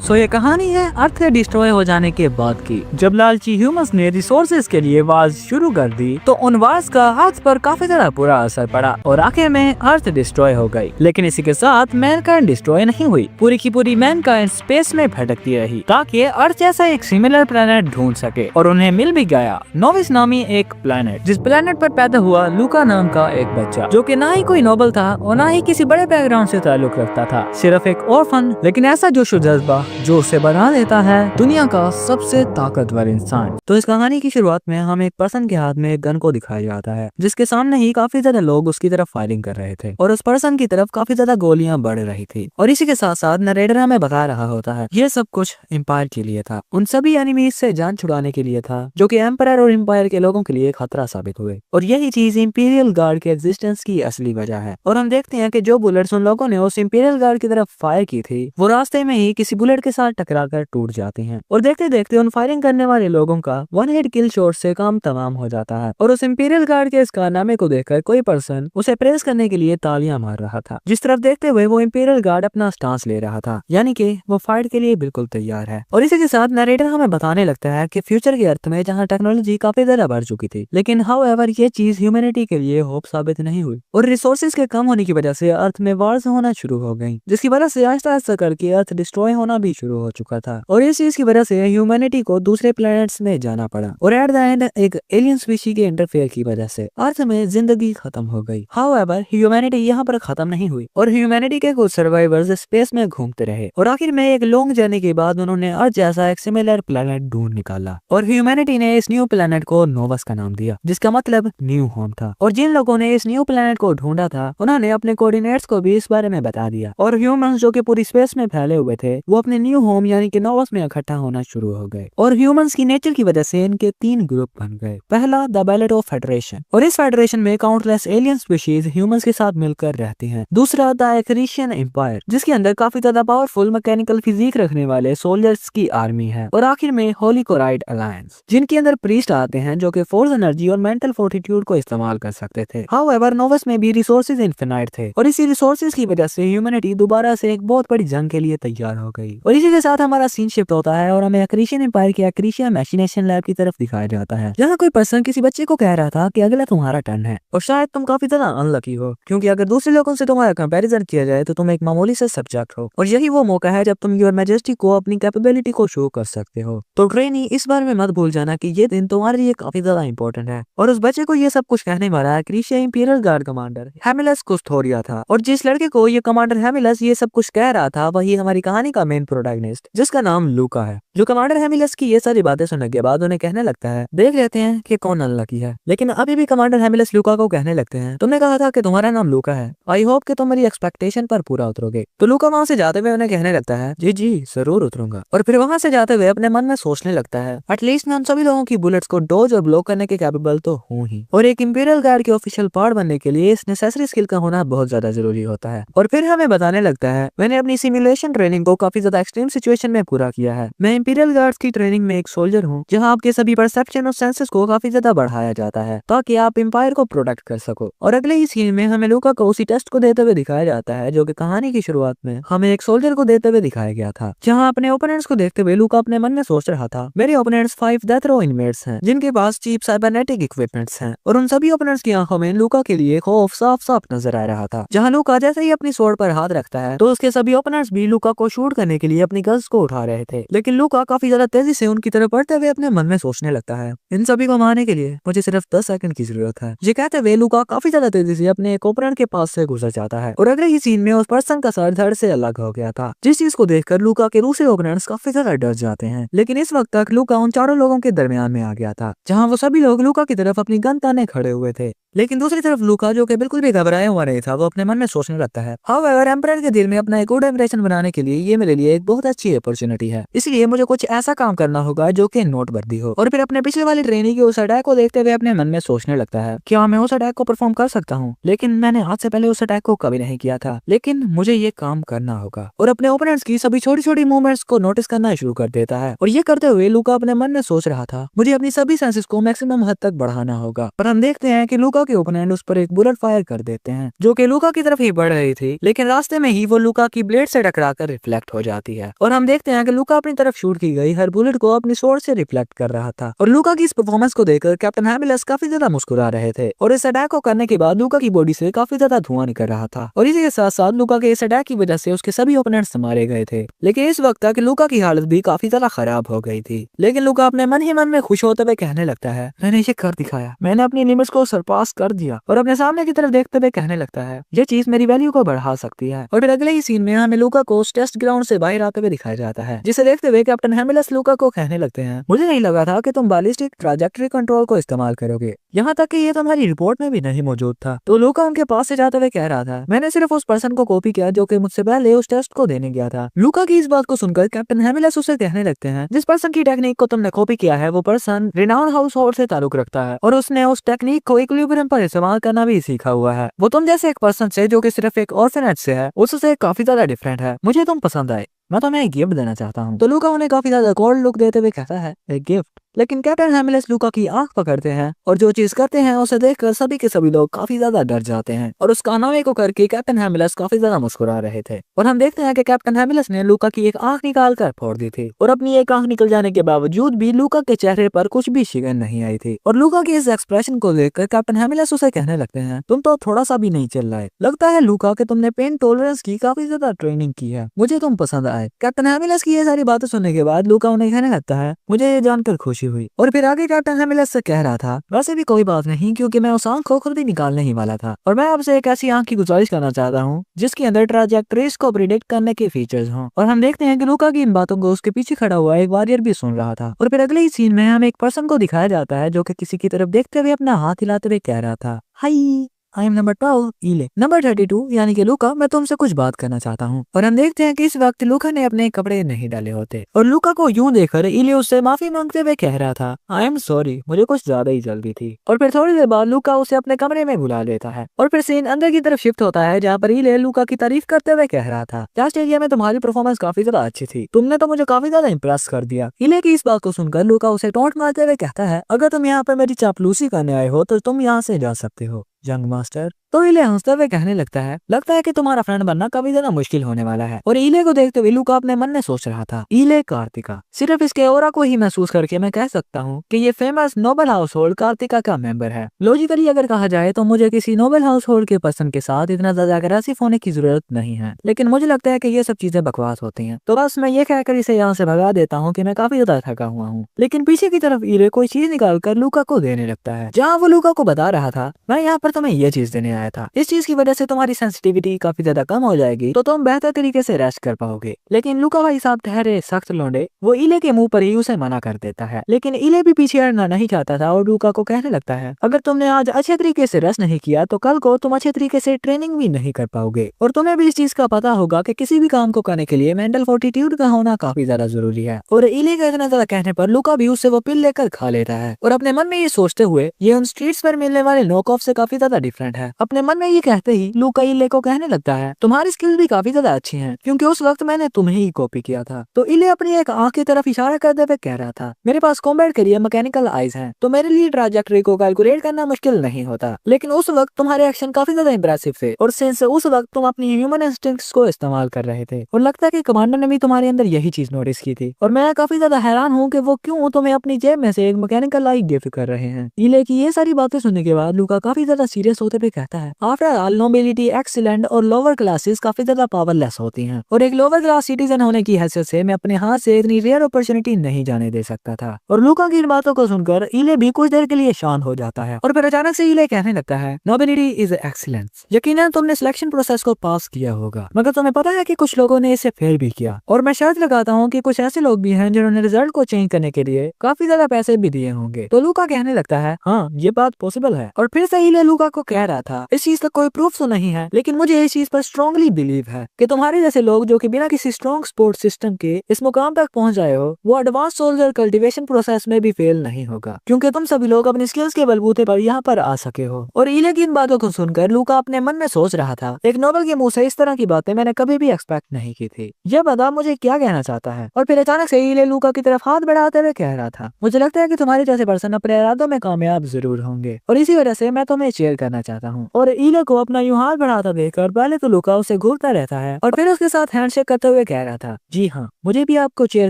सो ये कहानी है अर्थ के डिस्ट्रॉय हो जाने के बाद की। जब लालची ह्यूमंस ने रिसोर्सेज के लिए वार्स शुरू कर दी तो उन वार्स का अर्थ पर काफी ज्यादा बुरा असर पड़ा और आखिर में अर्थ डिस्ट्रॉय हो गई। लेकिन इसी के साथ मैनकाइंड डिस्ट्रॉय नहीं हुई, पूरी की पूरी मैनकाइंड स्पेस में भटकती रही ताकि अर्थ जैसा एक सिमिलर प्लेनेट ढूंढ सके और उन्हें मिल भी गया, नोविस नामी एक प्लेनेट। जिस प्लेनेट पर पैदा हुआ लूका नाम का एक बच्चा, जो कि ना ही कोई नोबल था और ना ही किसी बड़े बैकग्राउंड से ताल्लुक रखता था, सिर्फ एक ऑर्फन, लेकिन ऐसा जोशो जज्बा जो उसे बना देता है दुनिया का सबसे ताकतवर इंसान। तो इस कहानी की शुरुआत में हम एक पर्सन के हाथ में एक गन को दिखाया जाता है, जिसके सामने ही काफी ज्यादा लोग उसकी तरफ फायरिंग कर रहे थे और उस पर्सन की तरफ काफी ज्यादा गोलियां बढ़ रही थी। और इसी के साथ साथ नरेटर हमें बता रहा होता है ये सब कुछ एम्पायर के लिए था, उन सभी एनिमीज से जान छुड़ाने के लिए था जो कि एम्पायर और एम्पायर के लोगों के लिए खतरा साबित हुए। और यही चीज इंपीरियल गार्ड के एग्जिस्टेंस की असली वजह है। और हम देखते हैं कि जो बुलेट्स उन लोगों ने उस इंपीरियल गार्ड की तरफ फायर की थी वो रास्ते में ही किसी बुलेट के साथ टकरा कर टूट जाती हैं। और देखते देखते उन फायरिंग करने वाले लोगों का वन हिट किल शॉट से काम तमाम हो जाता है। और उस इंपीरियल गार्ड के इस कारनामे को देखकर कोई पर्सन उसे प्रेस करने के लिए तालियां मार रहा था। जिस तरफ देखते हुए वो इंपीरियल गार्ड अपना स्टांस ले रहा था, यानी कि वो फाइट के लिए बिल्कुल तैयार है। और इसी के साथ नरेटर हमें बताने लगता है कि फ्यूचर के अर्थ में जहाँ टेक्नोलॉजी काफी ज्यादा बढ़ चुकी थी, लेकिन हाउएवर ये चीज ह्यूमैनिटी के लिए होप साबित नहीं हुई और रिसोर्सेज के कम होने की वजह से अर्थ में वार्स होना शुरू हो गई, जिसकी वजह से आहिस्ता आहिस्ता करके अर्थ डिस्ट्रॉय होना भी शुरू हो चुका था। और इस चीज की वजह से ह्यूमैनिटी को दूसरे प्लैनेट्स में जाना पड़ा और एट द एंड एक एलियन स्पीशीज के इंटरफेयर की वजह से अर्थ में जिंदगी खत्म हो गई। हाउएवर ह्यूमैनिटी यहाँ पर खत्म नहीं हुई और ह्यूमैनिटी के कुछ सर्वाइवर्स स्पेस में घूमते रहे और आखिर में एक लॉन्ग जर्नी के बाद उन्होंने अर्थ जैसा एक सिमिलर प्लैनेट ढूंढ निकाला और ह्यूमैनिटी ने इस न्यू प्लैनेट को नोवस का नाम दिया, जिसका मतलब न्यू होम था। और जिन लोगों ने इस न्यू प्लैनेट को ढूंढा था उन्होंने अपने कोऑर्डिनेट्स को भी इस बारे में बता दिया और ह्यूमंस जो कि पूरी स्पेस में फैले हुए थे वो अपने न्यू होम यानी कि नोवस में इकट्ठा होना शुरू हो गए। और ह्यूमंस की नेचर की वजह से इनके 3 ग्रुप बन गए। पहला द बेलेटो फेडरेशन, और इस फेडरेशन में काउंटलेस एलियन स्पीशीज ह्यूमंस के साथ मिलकर रहती हैं। दूसरा द एक्रीशियन एम्पायर, जिसके अंदर काफी ज्यादा पावरफुल मैकेनिकल फिजिक रखने वाले सोल्जर्स की आर्मी है। और आखिर में होली कोराइड अलायंस, जिनके अंदर प्रीस्ट आते हैं जो कि फोर्स एनर्जी और मेंटल फोर्टिट्यूड को इस्तेमाल कर सकते थे। हाउएवर नोवस में भी रिसोर्सेज इनफिनाइट थे और इसी रिसोर्सेज की वजह से ह्यूमैनिटी दोबारा से एक बहुत बड़ी जंग के लिए तैयार हो गई। और इसी के साथ हमारा सीन शिफ्ट होता है और हमें एक्रीशियन एम्पायर के एक्रीशिया मैशिनेशन लैब की तरफ दिखाया जाता है, जहाँ कोई पर्सन किसी बच्चे को कह रहा था कि अगला तुम्हारा टर्न है और शायद तुम काफी ज्यादा अनलकी हो, क्योंकि अगर दूसरे लोगों से तुम्हारा कंपैरिजन किया जाए तो तुम एक मामूली से सब्जेक्ट हो और यही वो मौका है जब तुम योर मैजेस्टी को अपनी कैपेबिलिटी को शो कर सकते हो। तो ट्रेनी इस बारे में मत भूल जाना कि ये दिन तुम्हारे लिए काफी ज्यादा इंपॉर्टेंट है। और उस बच्चे को ये सब कुछ कहने वाला एक्रीशिया इंपीरियल गार्ड कमांडर हेमिलस कुस्थोरिया था। और जिस लड़के को ये कमांडर हेमिलस ये सब कुछ कह रहा था वही हमारी कहानी का मेन प्रोटैगनिस्ट, जिसका नाम लूका है, जो कमांडर हेमिलस की ये सारी बातें सुनने के बाद उन्हें कहने लगता है देख लेते हैं कि कौन अनलकी है। लेकिन अभी भी कमांडर हेमिलस लूका को कहने लगते हैं तुमने कहा था कि तुम्हारा नाम लूका है, आई होप कि तुम मेरी एक्सपेक्टेशन पर पूरा उतरोगे। तो लूका वहां से जाते हुए उन्हें कहने लगता है जी जी जरूर उतरूंगा। और फिर वहां से जाते हुए अपने मन में सोचने लगता है एटलीस्ट मैं उन सभी लोगों की बुलेट्स को डॉज और ब्लॉक करने के कैपेबल तो हूँ ही, और एक इंपीरियल गार्ड के ऑफिशियल पार्ट बनने के लिए इस नेसेसरी स्किल का होना बहुत ज्यादा जरूरी होता है। और फिर हमें बताने लगता है मैंने अपनी सिमुलेशन ट्रेनिंग को काफी ज्यादा एक्सट्रीम सिचुएशन में पूरा किया है। मैं इंपीरियल गार्ड्स की ट्रेनिंग में एक सोल्जर हूँ जहाँ आपके सभी परसेप्शन और सेंसेस को काफी ज्यादा बढ़ाया जाता है ताकि आप एम्पायर को प्रोटेक्ट कर सको। और अगले ही सीन में हमें लूका को उसी टेस्ट को देते हुए दिखाया जाता है जो कि कहानी की शुरुआत में हमें एक सोल्जर को देते हुए दिखाया गया था, जहाँ अपने ओपोनेंट्स को देखते हुए लूका अपने मन में सोच रहा था मेरे ओपोनेंट्स 5 डेथ रो इनमेट्स हैं जिनके पास चीप साइबरनेटिक इक्विपमेंट्स हैं। और उन सभी ओपोनेंट्स की आंखों में लूका के लिए खौफ साफ साफ नजर आ रहा था, जहाँ लूका जैसे ही अपनी स्वॉर्ड पर हाथ रखता है तो उसके सभी ओपोनेंट्स भी लूका को शूट करने के लिए अपनी गन्स को उठा रहे थे। लेकिन लूका काफी ज्यादा तेजी से उनकी तरफ बढ़ते हुए अपने मन में सोचने लगता है इन सभी को मारने के लिए मुझे सिर्फ 10 सेकंड की जरूरत है। ये कहते हुए लूका काफी ज्यादा तेजी से अपने एक ओपोनेंट के पास से गुजर जाता है और अगले ही सीन में उस पर्सन का सर धड़ से अलग हो गया था, जिस चीज को देखकर लूका के दूसरे ओपोनेंट्स काफी ज्यादा डर जाते हैं। लेकिन इस वक्त तक लूका उन चारों लोगों के दरमियान में आ गया था, जहाँ वो सभी लोग लूका की तरफ अपनी गन ताने खड़े हुए थे। लेकिन दूसरी तरफ लूका जो कि बिल्कुल भी घबराया हुआ नहीं था वो अपने मन में सोचने लगता है हाउएवर एम्परर के दिल में अपना एक गुड इंप्रेशन बनाने के लिए ये मेरे लिए एक बहुत अच्छी अपॉर्चुनिटी है, इसलिए मुझे कुछ ऐसा काम करना होगा जो कि नोटवर्दी हो। और फिर अपने पिछले वाली ट्रेनिंग के उस अटैक को देखते हुए अपने मन में सोचने लगता है क्या मैं उस अटैक को परफॉर्म कर सकता हूँ, लेकिन मैंने आज से पहले उस अटैक को कभी नहीं किया था, लेकिन मुझे ये काम करना होगा। और अपने ओपोनेंट्स की सभी छोटी छोटी मूवमेंट्स को नोटिस करना शुरू कर देता है और ये करते हुए लूका अपने मन में सोच रहा था मुझे अपनी सभी सेंसेस को मैक्सिमम हद तक बढ़ाना होगा। पर हम देखते हैं कि लूका लूका के ओपोनेंट उस पर एक बुलेट फायर कर देते हैं जो कि लूका की तरफ ही बढ़ रही थी, लेकिन रास्ते में ही वो लूका की ब्लेड से टकराकर रिफ्लेक्ट हो जाती है और हम देखते हैं कि लूका अपनी तरफ शूट की गई हर बुलेट को अपनी स्वॉर्ड से रिफ्लेक्ट कर रहा था। और लूका की इस परफॉर्मेंस को देखकर कैप्टन हैमिलस काफी ज्यादा मुस्कुरा रहे थे और इस अटैक को करने के बाद लूका की बॉडी से काफी ज्यादा धुआं निकल रहा था और इसी के साथ साथ लूका के इस अटैक की वजह से उसके सभी ओपोनेंट्स मारे गए थे। लेकिन इस वक्त तक लूका की हालत भी काफी ज्यादा खराब हो गई थी। लेकिन लूका अपने मन ही मन में खुश होते हुए कहने लगता है, मैंने इसे कर दिखाया, मैंने अपनी लिमिट्स को सरपास कर दिया। और अपने सामने की तरफ देखते हुए कहने लगता है, ये चीज मेरी वैल्यू को बढ़ा सकती है। और फिर अगले ही सीन में हमें लूका को टेस्ट ग्राउंड से बाहर आते हुए दिखाया जाता है, जिसे देखते हुए कैप्टन हैमिलस लूका को कहने लगते हैं, मुझे नहीं लगा था कि तुम बैलिस्टिक ट्रैजेक्टरी कंट्रोल को इस्तेमाल करोगे, यहाँ तक कि ये तुम्हारी रिपोर्ट में भी नहीं मौजूद था। तो लूका उनके पास से जाते हुए कह रहा था, मैंने सिर्फ उस पर्सन को कॉपी किया जो कि मुझसे पहले उस टेस्ट को देने गया था। लूका की इस बात को सुनकर कैप्टन हैमिलस उसे कहने लगते हैं, जिस पर्सन की टेक्निक को तुमने कॉपी किया है वो पर्सन रिनाउंड हाउस होल्ड से ताल्लुक रखता है और उसने उस टेक्निक को इक्विलिब्रियम पर इस्तेमाल करना भी सीखा हुआ है। वो तुम जैसे एक पर्सन से जो कि सिर्फ एक ऑर्फनेज से है उससे काफी ज्यादा डिफरेंट है। मुझे तुम पसंद आए, मैं तुम्हें एक गिफ्ट देना चाहता हूँ। तो लूका उन्हें काफी ज्यादा कोल्ड लुक देते हुए कहता है, एक गिफ्ट। लेकिन कैप्टन हैमिलस लूका की आंख पकड़ते हैं और जो चीज करते हैं उसे देखकर सभी के सभी लोग काफी ज्यादा डर जाते हैं और उस कारनामे को करके कैप्टन हैमिलस काफी ज्यादा मुस्कुरा रहे थे। और हम देखते हैं कि कैप्टन हैमिलस ने लूका की एक आंख निकाल कर फोड़ दी थी और अपनी एक आंख निकल जाने के बावजूद भी लूका के चेहरे पर कुछ भी शिकन नहीं आई थी। और लूका के इस एक्सप्रेशन को देखकर कैप्टन हैमिलस उसे कहने लगते हैं, तुम तो थोड़ा सा भी नहीं चल रहा है, लगता है लूका कि तुमने पेन टॉलरेंस की काफी ज्यादा ट्रेनिंग की है, मुझे तुम पसंद आए। कैप्टन हैमिलस की ये सारी बातें सुनने के बाद लूका उन्हें कहने लगता है, मुझे ये जानकर खुशी हुई। और फिर आगे कैप्टन हैमिलस से कह रहा था, वैसे भी कोई बात नहीं क्योंकि मैं उस आंख को खुद ही निकालने ही वाला था और मैं आपसे एक ऐसी आंख की गुजारिश करना चाहता हूँ जिसके अंदर ट्रैजेक्टरीज को प्रिडिक्ट करने के फीचर्स हों। और हम देखते हैं कि लूका की इन बातों को उसके पीछे खड़ा हुआ एक वॉरियर भी सुन रहा था। और फिर अगले ही सीन में हमें एक पर्सन को दिखाया जाता है जो कि किसी की तरफ देखते हुए अपना हाथ हिलाते हुए कह रहा था, हाय आई एम नंबर 12 इले। नंबर 32 यानी कि लूका, मैं तुमसे कुछ बात करना चाहता हूँ। और हम देखते हैं कि इस वक्त लूका ने अपने कपड़े नहीं डाले होते और लूका को यूं देखकर इले उससे माफी मांगते हुए कह रहा था, आई एम सॉरी, मुझे कुछ ज्यादा ही जल्दी थी। और फिर थोड़ी देर बाद लूका उसे अपने कमरे में बुला लेता है और फिर सीन अंदर की तरफ शिफ्ट होता है जहाँ पर इले लूका की तारीफ करते हुए कह रहा था, लास्ट एरिया में तुम्हारी परफॉर्मेंस काफी ज्यादा अच्छी थी, तुमने तो मुझे काफी ज्यादा इंप्रेस कर दिया। इले की इस बात को सुनकर लूका उसे टोंट मारते हुए कहता है, अगर तुम यहाँ पर मेरी चापलूसी करने आए हो तो तुम यहाँ से जा सकते हो यंग मास्टर। तो इले हंसते हुए कहने लगता है कि तुम्हारा फ्रेंड बनना काफी ज्यादा मुश्किल होने वाला है। और इले को देखते हुए लूका अपने मन में सोच रहा था, इले कार्तिका, सिर्फ इसके ऑरा को ही महसूस करके मैं कह सकता हूँ कि ये famous noble house hold Kartika का मेंबर है। लॉजिकली अगर कहा जाए तो मुझे किसी नोबल हाउस होल्ड के पर्सन के साथ इतना ज्यादा अग्रेसिव होने की जरूरत नहीं है, लेकिन मुझे लगता है कि ये सब चीजें बकवास होती हैं। तो बस मैं ये कहकर इसे यहाँ से भगा देता हूँ कि मैं काफी ज्यादा थका हुआ हूँ। लेकिन पीछे की तरफ इले कोई चीज निकाल कर लूका को देने लगता है, जहाँ वो लूका को बता रहा था, मैं यहाँ पर तुम्हें ये चीज देने आया था, इस चीज की वजह से तुम्हारी सेंसिटिविटी काफी ज्यादा कम हो जाएगी तो तुम बेहतर तरीके से रेस्ट कर पाओगे। लेकिन लूका भाई साहब ठहरे सख्त लौंडे, वो इले के मुंह पर ही उसे मना कर देता है। लेकिन इले भी पीछे हटना नहीं चाहता था और लूका को कहने लगता है, अगर तुमने आज अच्छे तरीके से रेस्ट नहीं किया तो कल को तुम अच्छे तरीके से ट्रेनिंग भी नहीं कर पाओगे। और तुम्हें भी इस चीज का पता होगा कि किसी भी काम को करने के लिए मेंटल फोर्टिट्यूड का होना काफी ज्यादा जरूरी है। और इले का इतना ज्यादा कहने पर लूका भी उससे वो पिल लेकर खा लेता है और अपने मन में ये सोचते हुए ये उन स्ट्रीट्स पर मिलने वाले नॉक ऑफ से काफी ज्यादा डिफरेंट है। अपने मन में ये कहते ही लूका इले को कहने लगता है, तुम्हारी स्किल्स भी काफी ज्यादा अच्छी हैं क्योंकि उस वक्त मैंने तुम्हें ही कॉपी किया था। तो इले अपनी एक आंख की तरफ इशारा करते हुए कह रहा था, मेरे पास कॉम्बैट के लिए मैकेनिकल आईज हैं तो मेरे लिए ट्रैजेक्टरी को कैलकुलेट करना मुश्किल नहीं होता। लेकिन उस वक्त तुम्हारे एक्शन काफी ज्यादा इंप्रेसिव थे और सिंस उस वक्त तुम अपनी ह्यूमन इंस्टिंक्ट्स को इस्तेमाल कर रहे थे और लगता है कि कमांडर ने भी तुम्हारे अंदर यही चीज नोटिस की थी और मैं काफी ज्यादा हैरान हूँ कि वो क्यों तुम्हें अपनी जेब में से एक मैकेनिकल आई गिफ्ट कर रहे हैं। इले की ये सारी बातें सुनने के बाद लूका काफी ज्यादा सीरियस होते हुए कहता है, आफ्टर ऑल नोबिलिटी एक्सीलेंट और लोअर क्लासेस काफी ज्यादा पावरलेस होती हैं और एक लोअर क्लास सिटीजन होने की हैसियत से मैं अपने हाथ से इतनी रेयर अपॉर्चुनिटी नहीं जाने दे सकता था। और लूका की इन बातों को सुनकर इले भी कुछ देर के लिए शांत हो जाता है और फिर अचानक से इले कहने लगता है, नोबिलिटी इज एक्सीलेंस, यकीनन तुमने सिलेक्शन प्रोसेस को पास किया होगा मगर तुम्हें पता है कि कुछ लोगों ने इसे फेल भी किया और मैं शर्त लगाता हूँ कि कुछ ऐसे लोग भी हैं जिन्होंने रिजल्ट को चेंज करने के लिए काफी ज्यादा पैसे भी दिए होंगे। तो लूका कहने लगता है, हाँ ये बात पॉसिबल है। और फिर से इले लूका को कह रहा था, इस चीज का कोई प्रूफ तो नहीं है, लेकिन मुझे इस चीज पर स्ट्रांगली बिलीव है कि तुम्हारे जैसे लोग जो कि बिना किसी स्ट्रॉन्ग सपोर्ट सिस्टम के इस मुकाम तक पहुंच जाए हो, वो एडवांस सोल्जर कल्टीवेशन प्रोसेस में भी फेल नहीं होगा, क्योंकि तुम सभी लोग अपनी स्किल्स के बलबूते पर यहाँ पर आ सके हो। और इले की इन बातों को सुनकर लूका अपने मन में सोच रहा था, एक नोबल के मुंह से इस तरह की बातें मैंने कभी भी एक्सपेक्ट नहीं की थी। यह बता मुझे क्या कहना चाहता है। और फिर अचानक से इले लूका की तरफ हाथ बढ़ाते हुए कह रहा था, मुझे लगता है कि तुम्हारे जैसे पर्सन अपने इरादों में कामयाब जरूर होंगे और इसी वजह से मैं तुम्हें चेयर करना चाहता हूँ। और इले को अपना यूं हाथ बढ़ाता देखकर पहले तो लूका उसे घूरता रहता है और फिर उसके साथ हैंडशेक करते हुए कह रहा था, जी हाँ, मुझे भी आपको चेयर